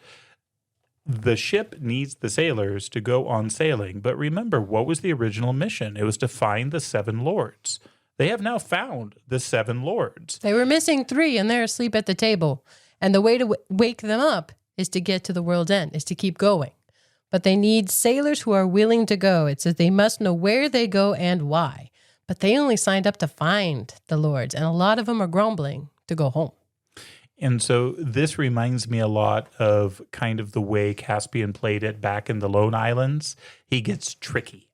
The ship needs the sailors to go on sailing, but remember, what was the original mission? It was to find the 7 lords. They have now found the 7 lords. They were missing 3, and they're asleep at the table. And the way to wake them up is to get to the world's end, is to keep going. But they need sailors who are willing to go. It says they must know where they go and why. But they only signed up to find the lords, and a lot of them are grumbling to go home. And so this reminds me a lot of kind of the way Caspian played it back in the Lone Islands. He gets tricky.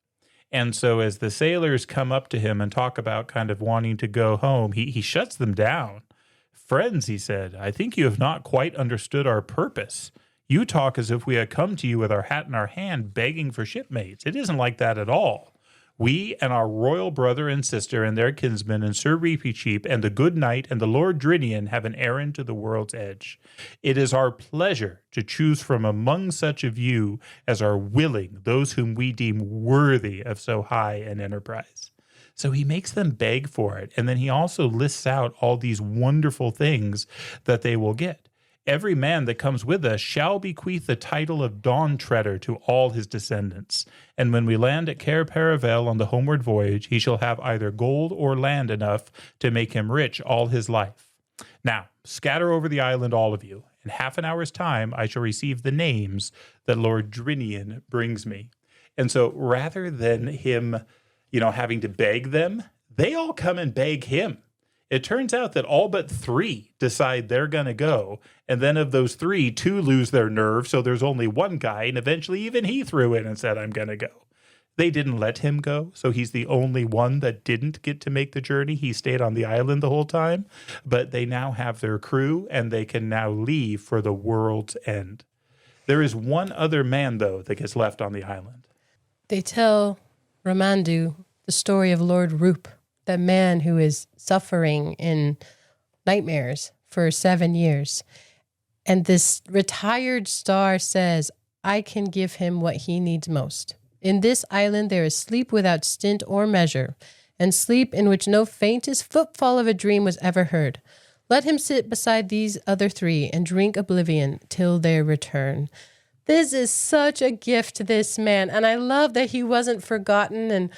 And so as the sailors come up to him and talk about kind of wanting to go home, he shuts them down. Friends, he said, I think you have not quite understood our purpose. You talk as if we had come to you with our hat in our hand begging for shipmates. It isn't like that at all. We and our royal brother and sister and their kinsmen and Sir Reepicheep and the good knight and the Lord Drinian have an errand to the world's edge. It is our pleasure to choose from among such of you as are willing, those whom we deem worthy of so high an enterprise. So he makes them beg for it, and then he also lists out all these wonderful things that they will get. Every man that comes with us shall bequeath the title of Dawn Treader to all his descendants. And when we land at Cair Paravel on the homeward voyage, he shall have either gold or land enough to make him rich all his life. Now, scatter over the island, all of you. In half an hour's time, I shall receive the names that Lord Drinian brings me. And so rather than him, having to beg them, they all come and beg him. It turns out that all but 3 decide they're going to go. And then of those 3, 2 lose their nerve. So there's only one guy. And eventually even he threw in and said, I'm going to go. They didn't let him go. So he's the only one that didn't get to make the journey. He stayed on the island the whole time. But they now have their crew and they can now leave for the world's end. There is one other man, though, that gets left on the island. They tell Ramandu the story of Lord Roop, that man who is suffering in nightmares for 7 years. And this retired star says, I can give him what he needs most. In this island there is sleep without stint or measure, and sleep in which no faintest footfall of a dream was ever heard. Let him sit beside these other 3 and drink oblivion till their return. This is such a gift to this man, and I love that he wasn't forgotten, and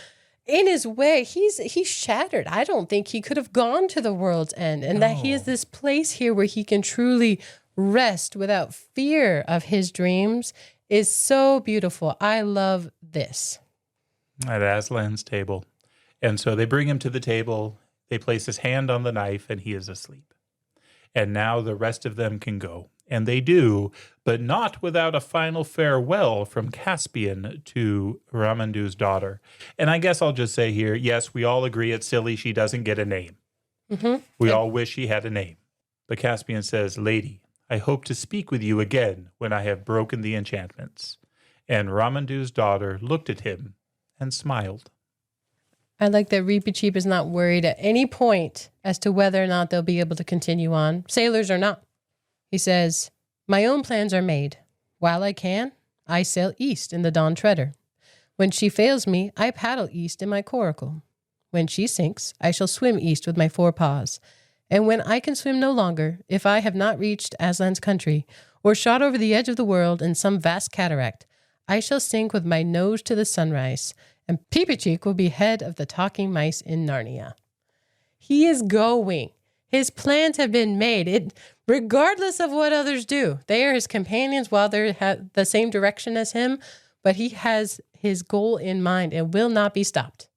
in his way, he's shattered. I don't think he could have gone to the world's end, and that he has this place here where he can truly rest without fear of his dreams is so beautiful. I love this. At Aslan's table. And so they bring him to the table. They place his hand on the knife, and he is asleep. And now the rest of them can go. And they do, but not without a final farewell from Caspian to Ramandu's daughter. And I guess I'll just say here, yes, we all agree it's silly she doesn't get a name. Mm-hmm. We all wish she had a name. But Caspian says, Lady, I hope to speak with you again when I have broken the enchantments. And Ramandu's daughter looked at him and smiled. I like that Reepicheep is not worried at any point as to whether or not they'll be able to continue on. Sailors are not. He says, my own plans are made. While I can, I sail east in the Dawn Treader. When she fails me, I paddle east in my coracle. When she sinks, I shall swim east with my 4 paws. And when I can swim no longer, if I have not reached Aslan's country, or shot over the edge of the world in some vast cataract, I shall sink with my nose to the sunrise, and Reepicheep will be head of the talking mice in Narnia. He is going. His plans have been made, regardless of what others do. They are his companions while they have the same direction as him, but he has his goal in mind and will not be stopped.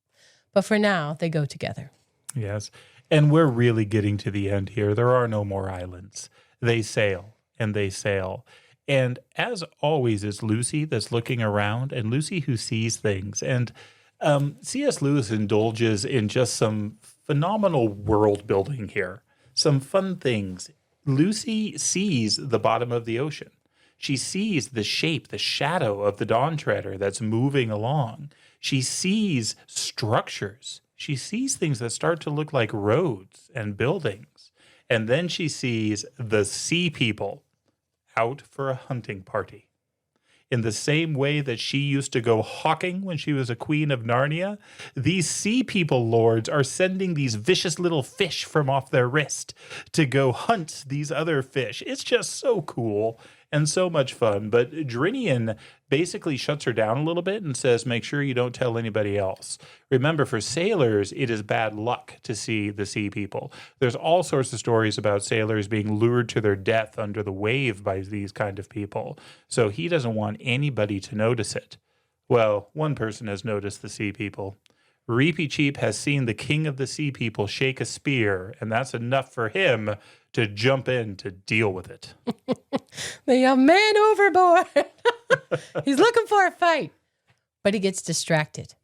But for now, they go together. Yes, and we're really getting to the end here. There are no more islands. They sail, and they sail. And as always, it's Lucy that's looking around, and Lucy who sees things. And C.S. Lewis indulges in just some phenomenal world building here. Some fun things. Lucy sees the bottom of the ocean. She sees the shape, the shadow of the Dawn Treader that's moving along. She sees structures. She sees things that start to look like roads and buildings. And then she sees the sea people out for a hunting party. In the same way that she used to go hawking when she was a queen of Narnia, these sea people lords are sending these vicious little fish from off their wrist to go hunt these other fish. It's just so cool and so much fun. But Drinian basically shuts her down a little bit and says, make sure you don't tell anybody else. Remember, for sailors, it is bad luck to see the sea people. There's all sorts of stories about sailors being lured to their death under the wave by these kind of people. So he doesn't want anybody to notice it. Well, one person has noticed the sea people. Reepicheep has seen the king of the sea people shake a spear, and that's enough for him to jump in to deal with it. The young man overboard. He's looking for a fight, but he gets distracted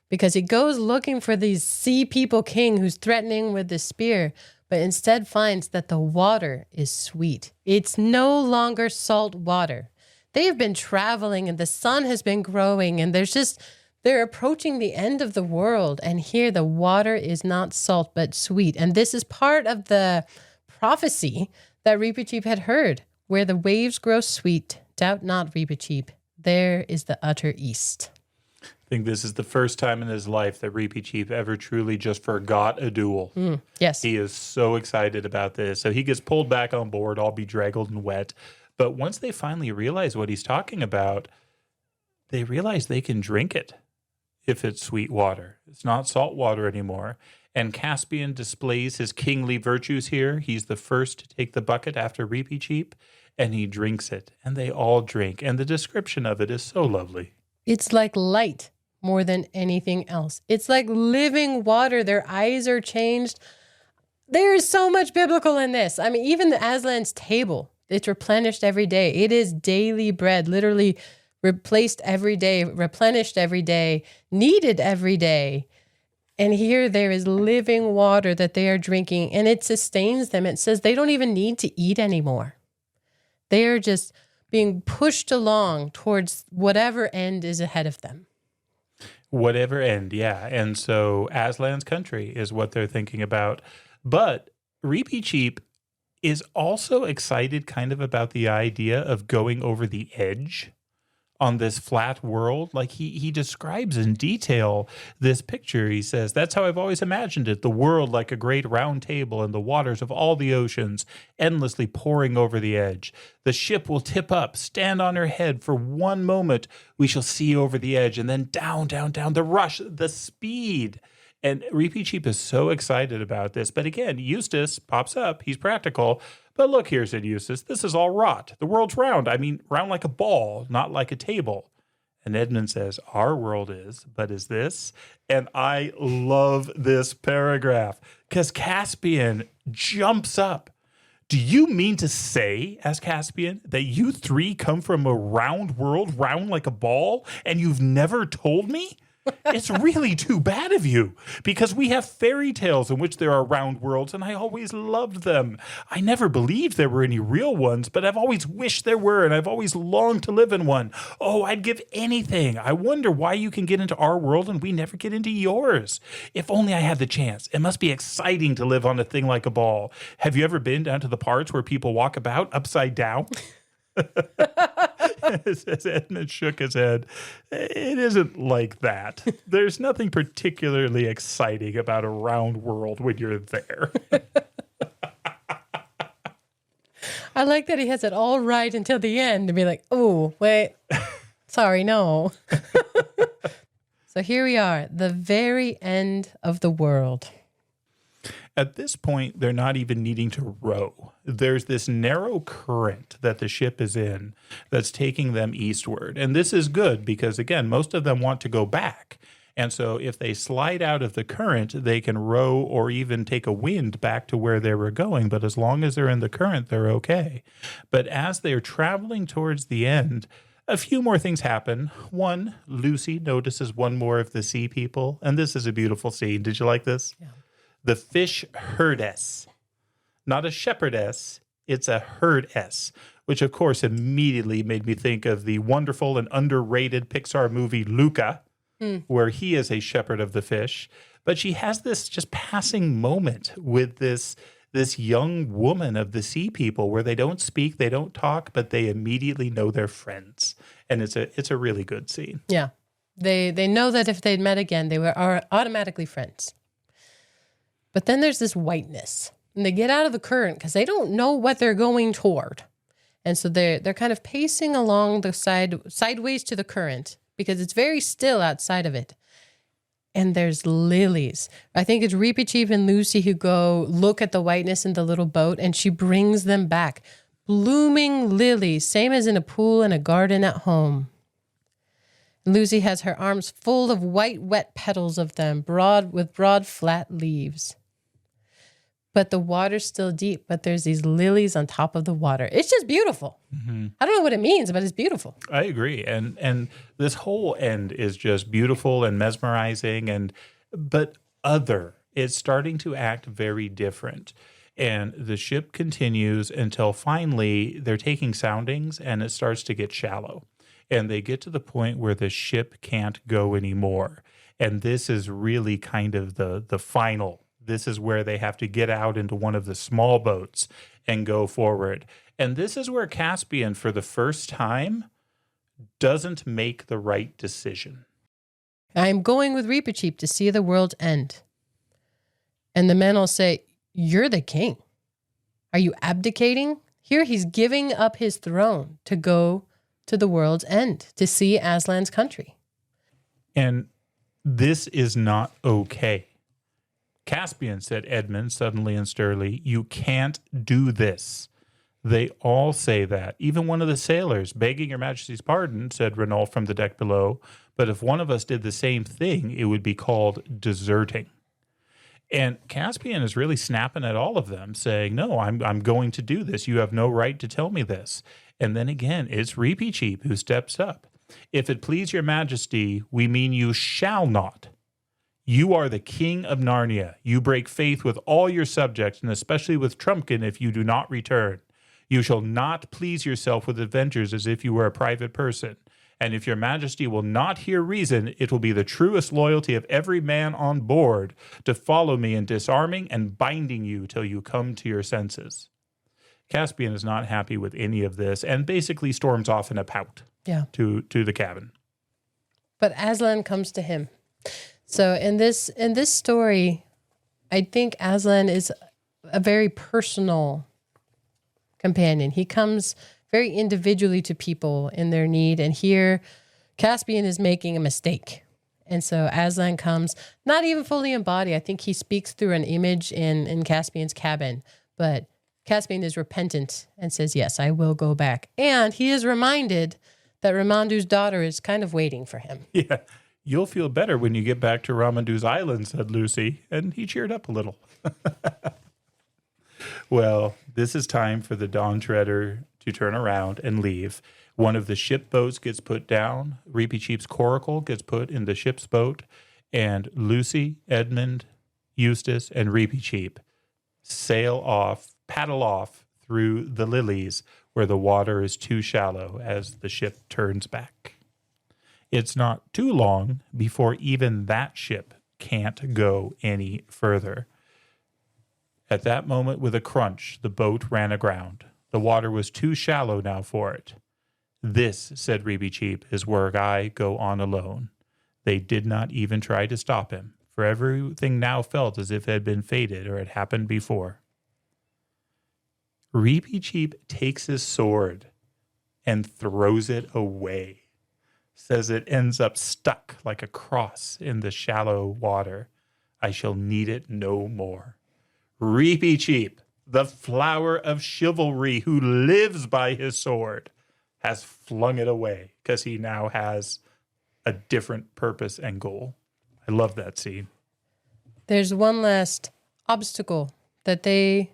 because he goes looking for these sea people king who's threatening with the spear, but instead finds that the water is sweet. It's no longer salt water. They have been traveling and the sun has been growing and they're approaching the end of the world. And here the water is not salt, but sweet. And this is part of the prophecy that Reepicheep had heard, where the waves grow sweet. Doubt not, Reepicheep. There is the utter east. I think this is the first time in his life that Reepicheep ever truly just forgot a duel. Yes. He is so excited about this. So he gets pulled back on board, all bedraggled and wet. But once they finally realize what he's talking about, they realize they can drink it if it's sweet water. It's not salt water anymore. And Caspian displays his kingly virtues here. He's the first to take the bucket after Reepicheep, and he drinks it. And they all drink. And the description of it is so lovely. It's like light more than anything else. It's like living water. Their eyes are changed. There is so much biblical in this. I mean, even the Aslan's table, it's replenished every day. It is daily bread, literally replaced every day, replenished every day, needed every day. And here there is living water that they are drinking, and it sustains them. It says they don't even need to eat anymore. They are just being pushed along towards whatever end is ahead of them. Whatever end, yeah. And so Aslan's country is what they're thinking about. But Reepicheep is also excited kind of about the idea of going over the edge on this flat world. Like he describes in detail this picture. He says, that's how I've always imagined it, the world like a great round table and the waters of all the oceans endlessly pouring over the edge. The ship will tip up, stand on her head for one moment. We shall see over the edge and then down, down, down, the rush, the speed. And Reepicheep is so excited about this. But again, Eustace pops up. He's practical. But look here, said Eustace, this is all rot. The world's round. I mean, round like a ball, not like a table. And Edmund says, our world is, but is this? And I love this paragraph because Caspian jumps up. Do you mean to say, asked Caspian, that you three come from a round world, round like a ball, and you've never told me? It's really too bad of you, because we have fairy tales in which there are round worlds, and I always loved them. I never believed there were any real ones, but I've always wished there were, and I've always longed to live in one. Oh, I'd give anything. I wonder why you can get into our world and we never get into yours. If only I had the chance. It must be exciting to live on a thing like a ball. Have you ever been down to the parts where people walk about upside down? As Edmund shook his head, it isn't like that. There's nothing particularly exciting about a round world when you're there. I like that he has it all right until the end to be like, oh, wait, sorry, no. So here we are, the very end of the world. At this point, they're not even needing to row. There's this narrow current that the ship is in that's taking them eastward. And this is good because, again, most of them want to go back. And so if they slide out of the current, they can row or even take a wind back to where they were going. But as long as they're in the current, they're okay. But as they're traveling towards the end, a few more things happen. One, Lucy notices one more of the sea people. And this is a beautiful scene. Did you like this? Yeah. The fish herdess, not a shepherdess, it's a herdess, which of course immediately made me think of the wonderful and underrated Pixar movie Luca, where he is a shepherd of the fish. But she has this just passing moment with this young woman of the sea people where they don't speak, they don't talk, but they immediately know they're friends. And it's a really good scene. Yeah. They know that if they'd met again, they are automatically friends. But then there's this whiteness. And they get out of the current because they don't know what they're going toward. And so they're kind of pacing along the sideways to the current because it's very still outside of it. And there's lilies. I think it's Reepicheep and Lucy who go look at the whiteness in the little boat, and she brings them back. Blooming lilies, same as in a pool and a garden at home. Lucy has her arms full of white, wet petals of them, with broad, flat leaves. But the water's still deep, but there's these lilies on top of the water. It's just beautiful. Mm-hmm. I don't know what it means, but it's beautiful. I agree. And this whole end is just beautiful and mesmerizing, but it's starting to act very different. And the ship continues until finally they're taking soundings and it starts to get shallow. And they get to the point where the ship can't go anymore. And this is really kind of the final. This is where they have to get out into one of the small boats and go forward. And this is where Caspian, for the first time, doesn't make the right decision. I'm going with Reepicheep to see the world's end. And the men will say, "You're the king. Are you abdicating?" Here he's giving up his throne to go to the world's end, to see Aslan's country. And this is not okay. Caspian, said Edmund suddenly and sternly, "you can't do this." They all say that. Even one of the sailors, "Begging your majesty's pardon," said Renault from the deck below, "but if one of us did the same thing, it would be called deserting." And Caspian is really snapping at all of them, saying, "No, I'm going to do this. You have no right to tell me this." And then again, it's Reepicheep who steps up. "If it please your majesty, we mean you shall not. You are the king of Narnia. You break faith with all your subjects, and especially with Trumpkin if you do not return. You shall not please yourself with adventures as if you were a private person. And if your majesty will not hear reason, it will be the truest loyalty of every man on board to follow me in disarming and binding you till you come to your senses." Caspian is not happy with any of this and basically storms off in a pout to the cabin. But Aslan comes to him. So in this story, I think Aslan is a very personal companion. He comes very individually to people in their need. And here, Caspian is making a mistake. And so Aslan comes, not even fully in body. I think he speaks through an image in Caspian's cabin. But Caspian is repentant and says, "Yes, I will go back." And he is reminded that Ramandu's daughter is kind of waiting for him. Yeah. "You'll feel better when you get back to Ramandu's island," said Lucy, and he cheered up a little. Well, this is time for the Dawn Treader to turn around and leave. One of the ship boats gets put down. Reepicheep's coracle gets put in the ship's boat, and Lucy, Edmund, Eustace, and Reepicheep paddle off through the lilies where the water is too shallow as the ship turns back. It's not too long before even that ship can't go any further. At that moment, with a crunch, the boat ran aground. The water was too shallow now for it. "This," said Reepicheep, "is where I go on alone." They did not even try to stop him, for everything now felt as if it had been fated or had happened before. Reepicheep takes his sword and throws it away. Says it ends up stuck like a cross in the shallow water. "I shall need it no more." Reepicheep, the flower of chivalry who lives by his sword, has flung it away because he now has a different purpose and goal. I love that scene. There's one last obstacle that the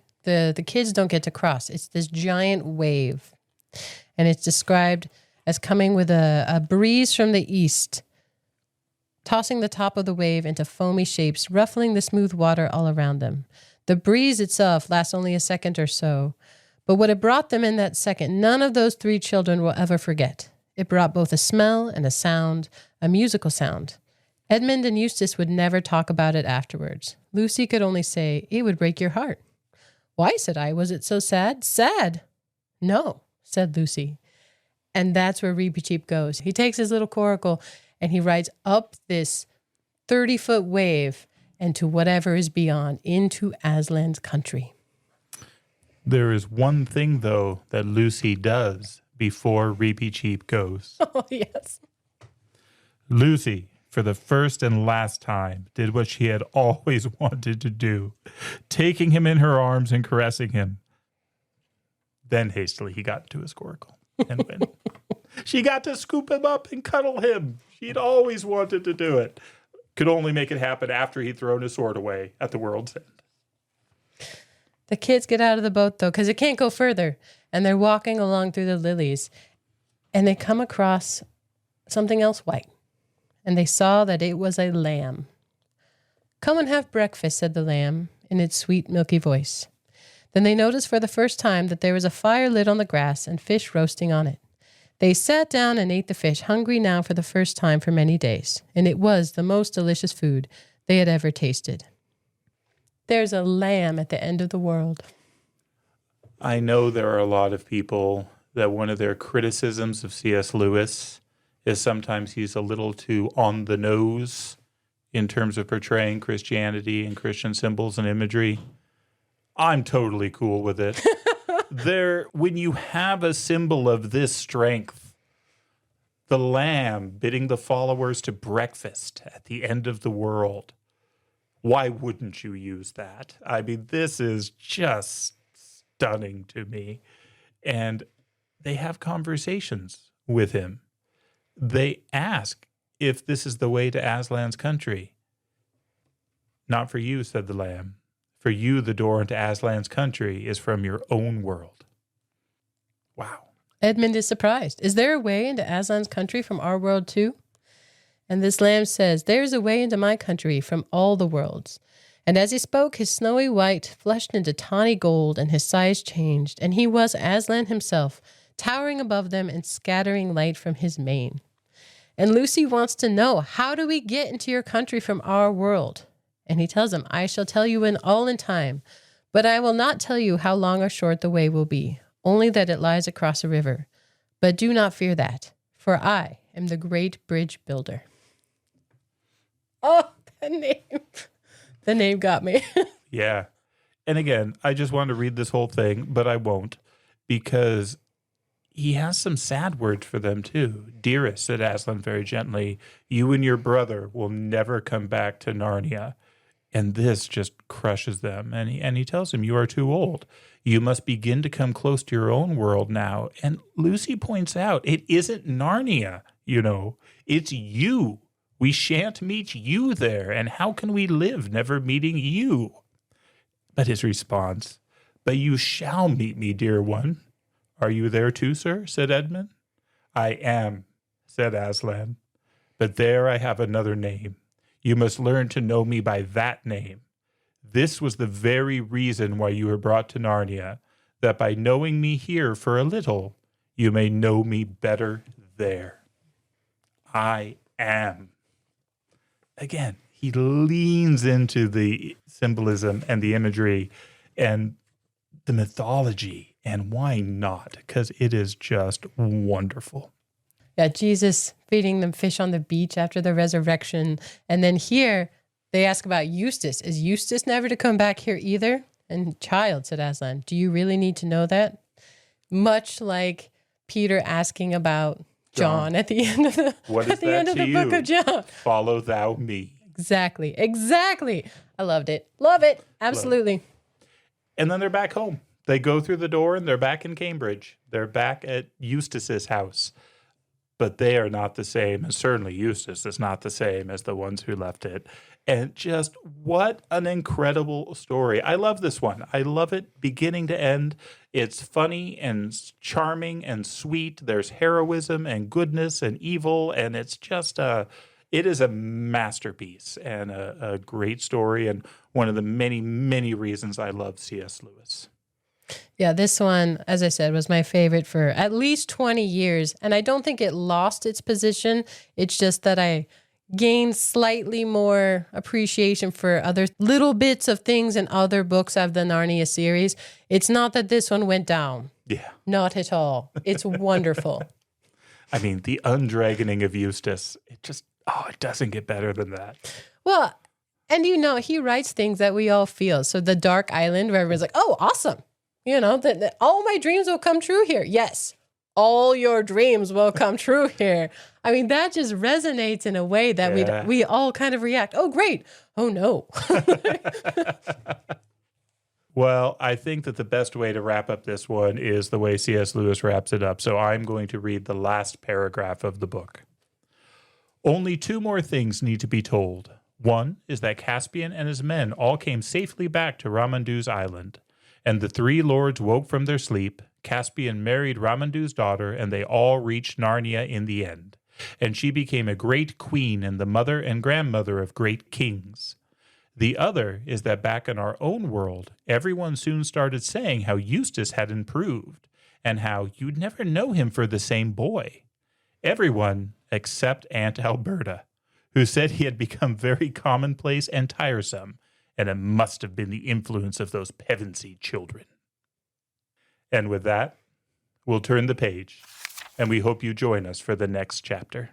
kids don't get to cross. It's this giant wave. And it's described as coming with a breeze from the east, tossing the top of the wave into foamy shapes, ruffling the smooth water all around them. The breeze itself lasts only a second or so, But what it brought them in that second, none of those three children will ever forget. It brought both a smell and a sound, a musical sound. Edmund and Eustace would never talk about it afterwards. Lucy could only say, "It would break your heart." "Why," said I, "was it so sad?" "Sad?" "No," said Lucy. And that's where Reepicheep goes. He takes his little coracle and he rides up this 30-foot wave and to whatever is beyond, into Aslan's country. There is one thing, though, that Lucy does before Reepicheep goes. Oh, yes. Lucy, for the first and last time, did what she had always wanted to do, taking him in her arms and caressing him. Then hastily he got into his coracle and went. She got to scoop him up and cuddle him. She'd always wanted to do it. Could only make it happen after he'd thrown his sword away at the world's end. The kids get out of the boat, though, because it can't go further. And they're walking along through the lilies. And they come across something else white. And they saw that it was a lamb. "Come and have breakfast," said the lamb in its sweet, milky voice. Then they noticed for the first time that there was a fire lit on the grass and fish roasting on it. They sat down and ate the fish, hungry now for the first time for many days. And it was the most delicious food they had ever tasted. There's a lamb at the end of the world. I know there are a lot of people that one of their criticisms of C.S. Lewis is sometimes he's a little too on the nose in terms of portraying Christianity and Christian symbols and imagery. I'm totally cool with it. When you have a symbol of this strength, the lamb bidding the followers to breakfast at the end of the world, why wouldn't you use that? I mean, this is just stunning to me. And they have conversations with him. They ask if this is the way to Aslan's country. "Not for you," said the lamb. "For you, the door into Aslan's country is from your own world." Wow. Edmund is surprised. "Is there a way into Aslan's country from our world too?" And this lamb says, "There's a way into my country from all the worlds." And as he spoke, his snowy white flushed into tawny gold, and his size changed, and he was Aslan himself, towering above them and scattering light from his mane. And Lucy wants to know, "How do we get into your country from our world?" And he tells him, "I shall tell you in time, but I will not tell you how long or short the way will be, only that it lies across a river. But do not fear that, for I am the great bridge builder." Oh, the name. The name got me. Yeah. And again, I just wanted to read this whole thing, but I won't, because he has some sad words for them too. "Dearest," said Aslan very gently, "you and your brother will never come back to Narnia." And this just crushes them. And he tells him, "You are too old. You must begin to come close to your own world now." And Lucy points out, it isn't Narnia, it's you. We shan't meet you there. And how can we live never meeting you? But his response, "But you shall meet me, dear one." "Are you there too, sir?" said Edmund. "I am," said Aslan. "But there I have another name. You must learn to know me by that name. This was the very reason why you were brought to Narnia, that by knowing me here for a little, you may know me better there. I am." Again, he leans into the symbolism and the imagery and the mythology, and why not? Because it is just wonderful. Yeah, Jesus feeding them fish on the beach after the resurrection. And then here they ask about Eustace. Is Eustace never to come back here either? And "Child," said Aslan, "do you really need to know that?" Much like Peter asking about John at the end of the book of John. "Follow thou me." Exactly. I loved it. Love it. Absolutely. And then they're back home. They go through the door and they're back in Cambridge. They're back at Eustace's house. But they are not the same, and certainly Eustace is not the same as the ones who left it. And just what an incredible story. I love this one. I love it beginning to end. It's funny and charming and sweet. There's heroism and goodness and evil, and it's just it is a masterpiece and a great story, and one of the many, many reasons I love C.S. Lewis. Yeah, this one, as I said, was my favorite for at least 20 years. And I don't think it lost its position. It's just that I gained slightly more appreciation for other little bits of things in other books of the Narnia series. It's not that this one went down. Yeah. Not at all. It's wonderful. I mean, the undragoning of Eustace, it doesn't get better than that. Well, and he writes things that we all feel. So the Dark Island, where everyone's like, oh, awesome. That all my dreams will come true here. Yes, all your dreams will come true here. I mean, that just resonates in a way that we all kind of react. Oh, great. Oh, no. Well, I think that the best way to wrap up this one is the way C.S. Lewis wraps it up. So I'm going to read the last paragraph of the book. Only two more things need to be told. One is that Caspian and his men all came safely back to Ramandu's island, and the three lords woke from their sleep. Caspian married Ramandu's daughter, and they all reached Narnia in the end. And she became a great queen and the mother and grandmother of great kings. The other is that back in our own world, everyone soon started saying how Eustace had improved, and how you'd never know him for the same boy. Everyone except Aunt Alberta, who said he had become very commonplace and tiresome, and it must have been the influence of those Pevensey children. And with that, we'll turn the page, and we hope you join us for the next chapter.